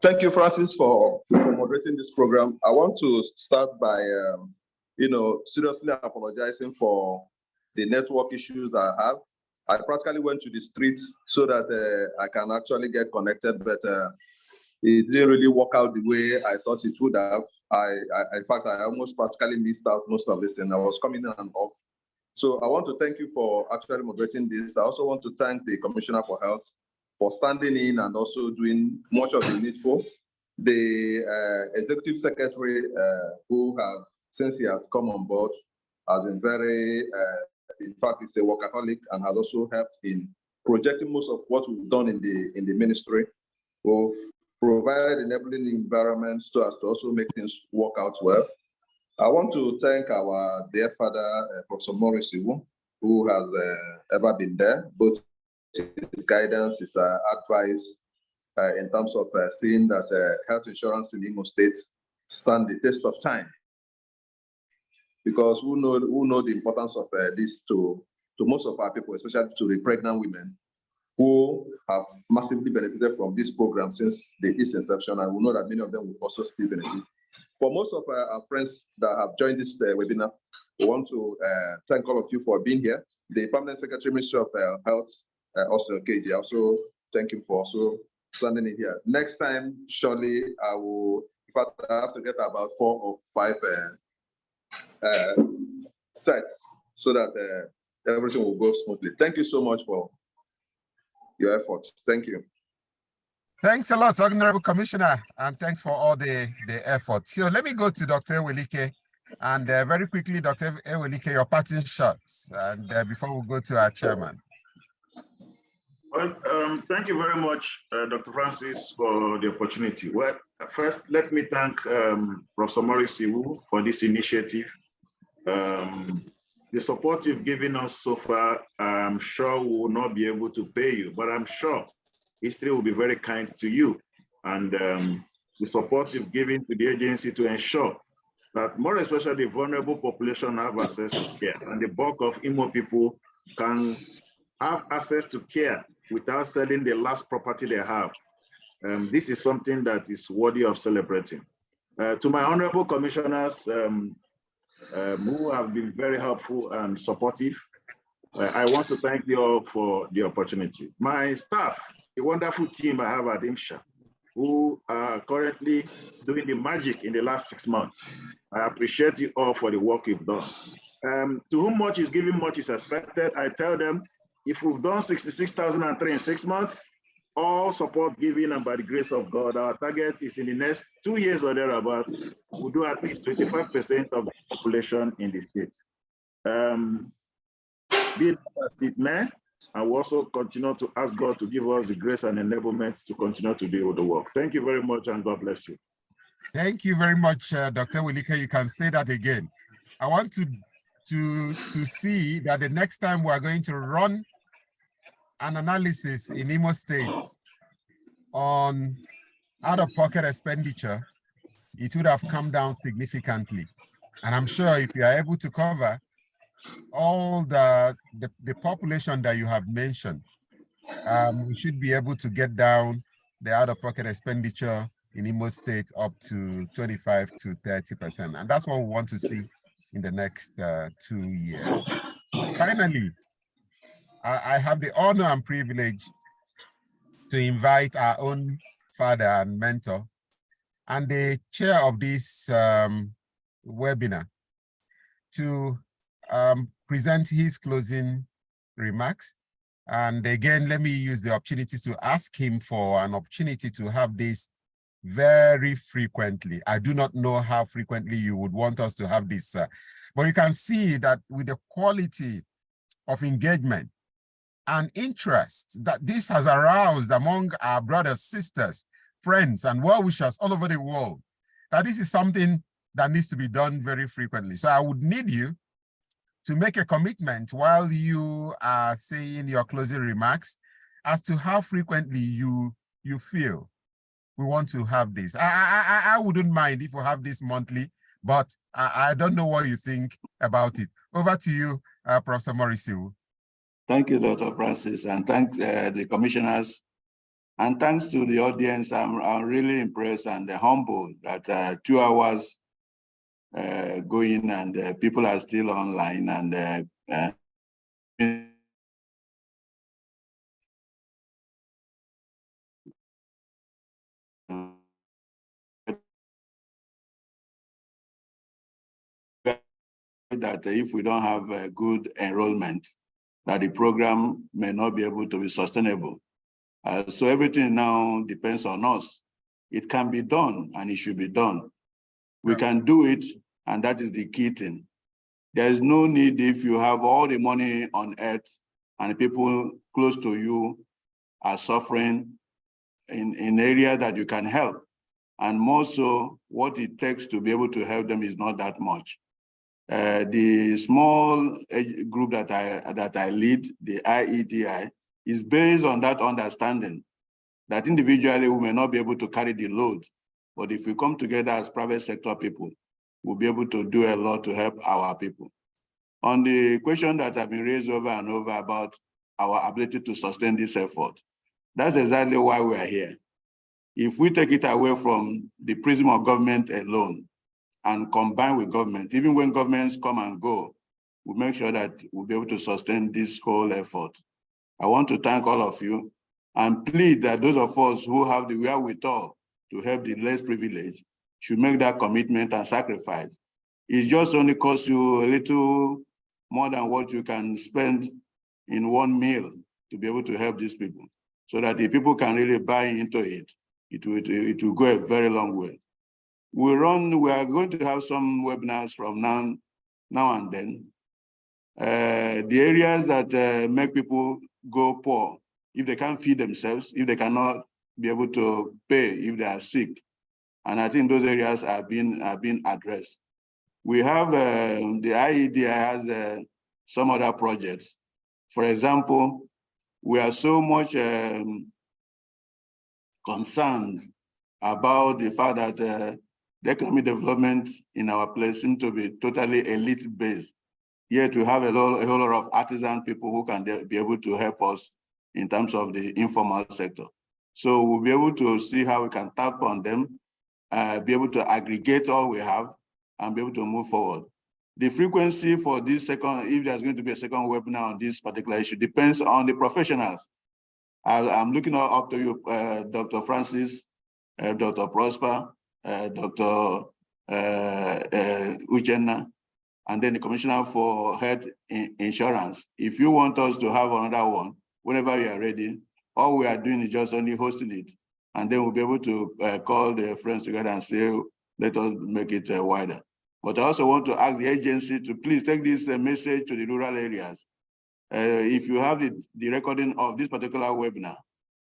Thank you, Francis, for moderating this program. I want to start by, seriously apologizing for the network issues I have. I practically went to the streets so that I can actually get connected, but it didn't really work out the way I thought it would have. In fact, I almost practically missed out most of this, and I was coming in and off. So I want to thank you for actually moderating this. I also want to thank the Commissioner for Health for standing in and also doing much of the needful. The Executive Secretary, who have, since he has come on board, has been very, in fact, he's a workaholic and has also helped in projecting most of what we've done in the ministry. We've provided enabling environments so as to also make things work out well. I want to thank our dear father, Professor Maurice Iwu, who has ever been there, both his guidance, his advice in terms of seeing that health insurance in Imo State stand the test of time. Because we know the importance of this to most of our people, especially to the pregnant women who have massively benefited from this program since its inception, and we know that many of them will also still benefit. For most of our friends that have joined this webinar, we want to thank all of you for being here. The Permanent Secretary, Ministry of Health, also KJ, also thank you for also standing in here. Next time, surely I will, in fact, I have to get about 4 or 5 sets so that everything will go smoothly. Thank you so much for your efforts. Thank you. Thanks a lot, Honorable Commissioner, and thanks for all the efforts. So let me go to Dr. Ewelike, and very quickly, Dr. Ewelike, your parting shots, and before we go to our chairman. Well, thank you very much, Dr. Francis, for the opportunity. Well, first, let me thank Professor Maurice Iwu for this initiative. The support you've given us so far, I'm sure we will not be able to pay you, but I'm sure history will be very kind to you. And the support you've given to the agency to ensure that more especially the vulnerable population have access to care, and the bulk of Imo people can have access to care without selling the last property they have. This is something that is worthy of celebrating. To my honorable commissioners who have been very helpful and supportive, I want to thank you all for the opportunity. My staff, the wonderful team I have at IMSHA, who are currently doing the magic in the last 6 months. I appreciate you all for the work you've done. To whom much is given, much is expected. I tell them, if we've done 66,003 in 6 months, all support given, and by the grace of God, our target is in the next 2 years or thereabout, we'll do at least 25% of the population in the state. Be it as it may, and we also continue to ask God to give us the grace and enablement to continue to do the work. Thank you very much, and God bless you. Thank you very much, Dr. Ewelike. You can say that again. I want to see that the next time we are going to run an analysis in Imo State on out-of-pocket expenditure, it would have come down significantly. And I'm sure if you are able to cover all the population that you have mentioned, we should be able to get down the out-of-pocket expenditure in Imo State up to 25 to 30%. And that's what we want to see in the next 2 years. Finally, I have the honor and privilege to invite our own father and mentor and the chair of this webinar to present his closing remarks. And again, let me use the opportunity to ask him for an opportunity to have this very frequently. I do not know how frequently you would want us to have this, but you can see that with the quality of engagement and interest that this has aroused among our brothers, sisters, friends, and well-wishers all over the world, that this is something that needs to be done very frequently. So I would need you to make a commitment while you are saying your closing remarks as to how frequently you feel we want to have this. I wouldn't mind if we have this monthly, but I don't know what you think about it. Over to you, Professor Maurice Iwu. Thank you, Dr. Francis, and thanks the commissioners, and thanks to the audience. I'm really impressed and humbled that 2 hours going and people are still online and that if we don't have a good enrollment, that the program may not be able to be sustainable. So everything now depends on us. It can be done and it should be done. We can do it, and that is the key thing. There is no need if you have all the money on earth and people close to you are suffering in areas that you can help. And more so, what it takes to be able to help them is not that much. The small group that I lead, the IEDI, is based on that understanding that individually we may not be able to carry the load, but if we come together as private sector people, we'll be able to do a lot to help our people. On the question that have been raised over and over about our ability to sustain this effort, that's exactly why we are here. If we take it away from the prism of government alone and combine with government, even when governments come and go, we make sure that we'll be able to sustain this whole effort. I want to thank all of you and plead that those of us who have the wherewithal to help the less privileged should make that commitment and sacrifice. It just only costs you a little more than what you can spend in one meal to be able to help these people, so that the people can really buy into it. It will go a very long way. We are going to have some webinars from now and then. The areas that make people go poor, if they can't feed themselves, if they cannot be able to pay, if they are sick, and I think those areas are being addressed. We have the IEDI has some other projects. For example, we are so much concerned about the fact that the economic development in our place seems to be totally elite-based. Yet we have a whole lot of artisan people who can be able to help us in terms of the informal sector. So we'll be able to see how we can tap on them, be able to aggregate all we have, and be able to move forward. The frequency for this second, if there's going to be a second webinar on this particular issue, depends on the professionals. I'm looking up to you, Dr. Francis, Dr. Prosper, Dr. Uchenna, and then the Commissioner for Health Insurance. If you want us to have another one, whenever you are ready, all we are doing is just only hosting it. And then we'll be able to call the friends together and say, let us make it wider. But I also want to ask the agency to please take this message to the rural areas. If you have the recording of this particular webinar,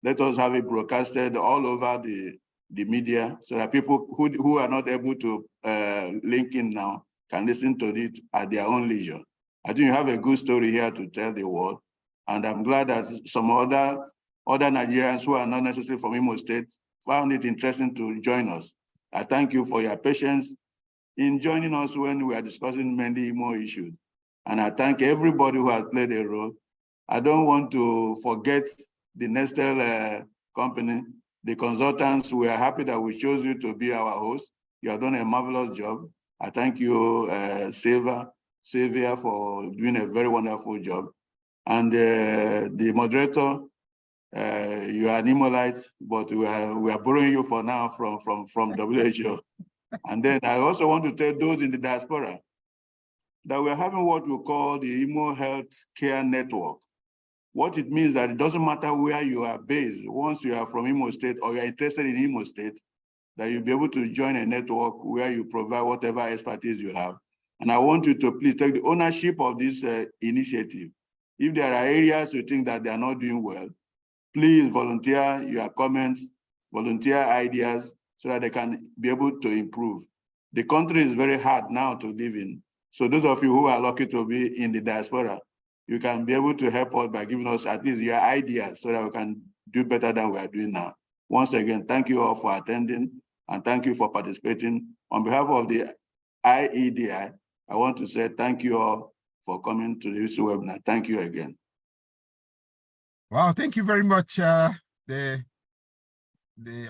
let us have it broadcasted all over the media so that people who are not able to link in now can listen to it at their own leisure. I think you have a good story here to tell the world. And I'm glad that some other Nigerians who are not necessarily from Imo State found it interesting to join us. I thank you for your patience in joining us when we are discussing many more issues. And I thank everybody who has played a role. I don't want to forget the Nestle company, the consultants. We are happy that we chose you to be our host. You have done a marvelous job. I thank you, Sylvia, for doing a very wonderful job. And the moderator, you are an Imolite, but we are borrowing you for now from WHO. And then I also want to tell those in the diaspora that we're having what we call the Imo Health Care Network. What it means that it doesn't matter where you are based. Once you are from Imo State or you're interested in Imo State, that you'll be able to join a network where you provide whatever expertise you have. And I want you to please take the ownership of this initiative. If there are areas you think that they are not doing well, please volunteer your comments, volunteer ideas so that they can be able to improve. The country is very hard now to live in. So those of you who are lucky to be in the diaspora, you can be able to help us by giving us at least your ideas so that we can do better than we are doing now. Once again, thank you all for attending and thank you for participating. On behalf of the IEDI, I want to say thank you all for coming to this webinar. Thank you again. Wow, thank you very much, the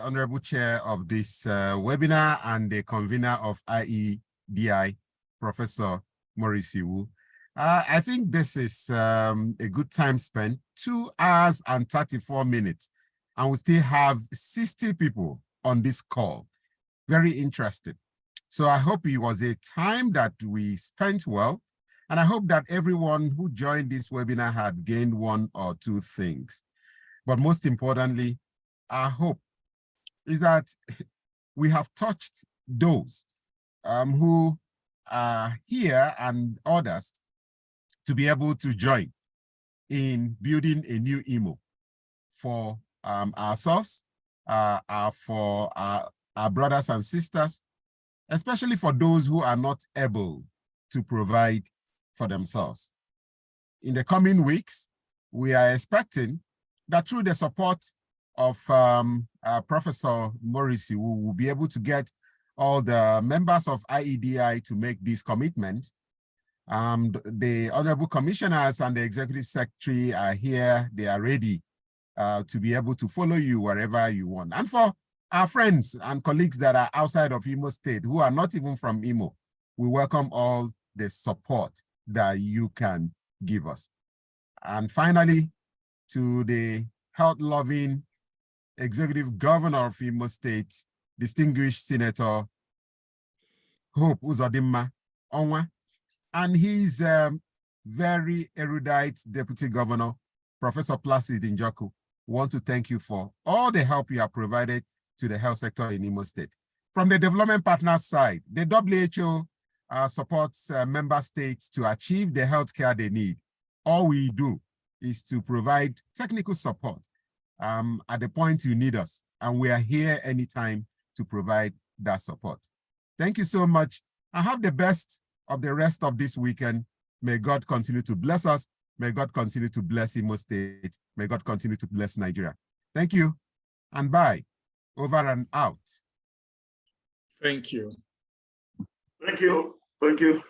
Honorable Chair of this webinar and the convener of IEDI, Professor Maurice Iwu. I think this is a good time spent, 2 hours and 34 minutes, and we still have 60 people on this call. Very interesting. So I hope it was a time that we spent well, and I hope that everyone who joined this webinar had gained 1 or 2 things. But most importantly, our hope is that we have touched those who are here and others to be able to join in building a new Imo for ourselves, for our brothers and sisters, especially for those who are not able to provide for themselves. In the coming weeks, we are expecting that through the support of Professor Maurice Iwu, will be able to get all the members of IEDI to make this commitment. The honorable commissioners and the executive secretary are here. They are ready to be able to follow you wherever you want. And for our friends and colleagues that are outside of Imo State, who are not even from Imo, we welcome all the support that you can give us. And finally, to the health-loving executive governor of Imo State, distinguished Senator Hope Uzodimma Onwa, and his very erudite deputy governor, Professor Placid Njoku, want to thank you for all the help you have provided to the health sector in Imo State. From the development partners side, the WHO supports member states to achieve the healthcare they need. All we do is to provide technical support at the point you need us, and we are here anytime to provide that support. Thank you so much, and have the best of the rest of this weekend. May God continue to bless us. May God continue to bless Imo State. May God continue to bless Nigeria. Thank you, and bye. Over and out. Thank you. Thank you. Thank you.